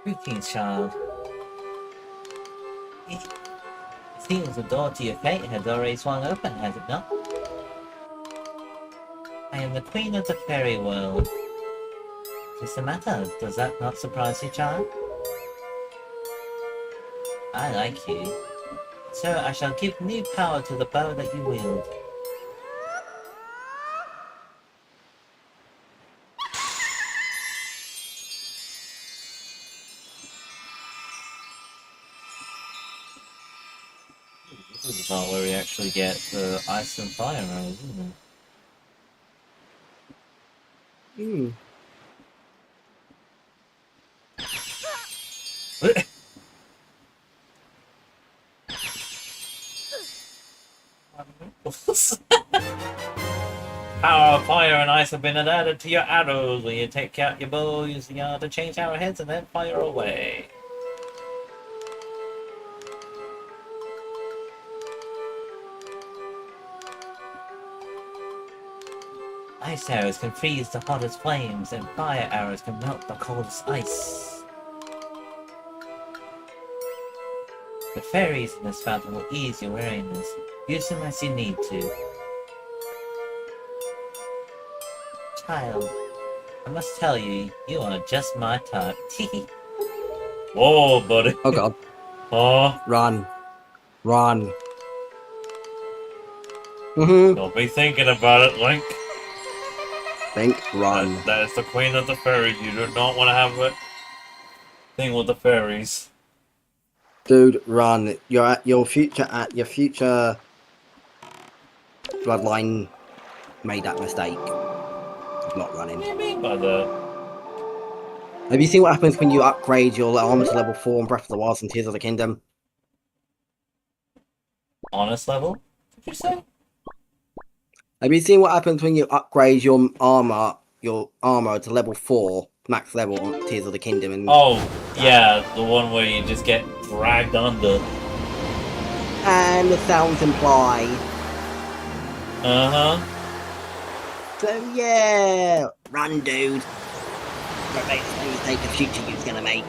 Greetings, child. It seems the door to your fate has already swung open, has it not? I am the queen of the fairy world. What's the matter? Does that not surprise you, child? I like you. So I shall give new power to the bow that you wield. This is the part where we actually get the ice and fire arrows, isn't it? Power of fire and ice have been added to your arrows. When you take out your bow, use the yarn to change arrowheads and then fire away. Ice arrows can freeze the hottest flames, and fire arrows can melt the coldest ice. The fairies in this fountain will ease your weariness. Use them as you need to. Child, I must tell you, you are just my type. Whoa, buddy. Oh god. Oh. Run. Run. Don't be thinking about it, Link. Think, run. That is the queen of the fairies. You do not want to have a thing with the fairies. Dude, run. Your future bloodline made that mistake of not running. What do you mean by that? Have you seen what happens when you upgrade your armor to level 4 in Breath of the Wild and Tears of the Kingdom? Honest level? Did you say? Have you seen what happens when you upgrade your armor to level 4 max level on Tears of the Kingdom? And oh, yeah, the one where you just get dragged under. And the sounds imply So yeah, run, dude. Don't make the same mistake the future you's gonna make.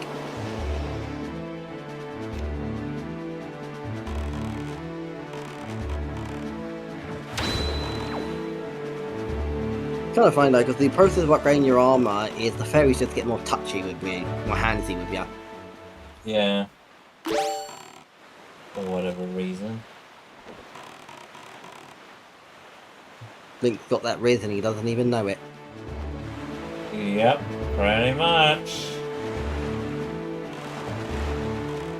Kind of funny though, because the process of upgrading your armor is the fairies just get more touchy with you, more handsy with you. Yeah. For whatever reason. Link's got that riz and he doesn't even know it. Yep, pretty much.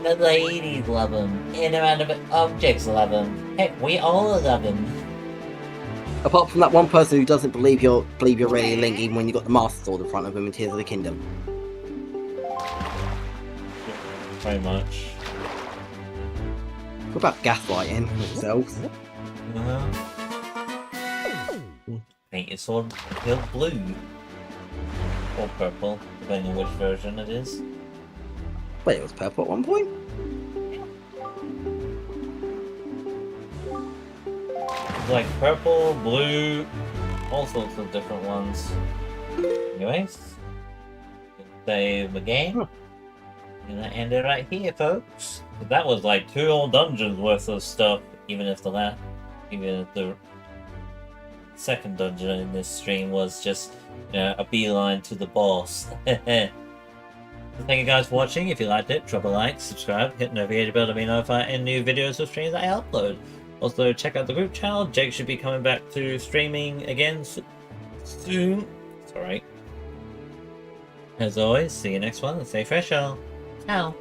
The ladies love him. Inanimate objects love him. Heck, we all love him. Apart from that one person who doesn't believe you're really Link, even when you got the Master Sword in front of him in Tears of the Kingdom. Pretty much. What about gaslighting themselves? Paint your sword blue. Or purple, depending on which version it is. Wait, it was purple at one point? Like purple, blue, all sorts of different ones. Anyways, save the game. Gonna end it right here, folks. But that was like 2 whole dungeons worth of stuff, even if the second dungeon in this stream was just, you know, a beeline to the boss. Thank you guys for watching. If you liked it, drop a like, subscribe, hit the notification bell to be notified any new videos or streams I upload. Also, check out the group channel. Jake should be coming back to streaming again soon. It's alright. As always, see you next one and stay fresh, y'all. Ciao.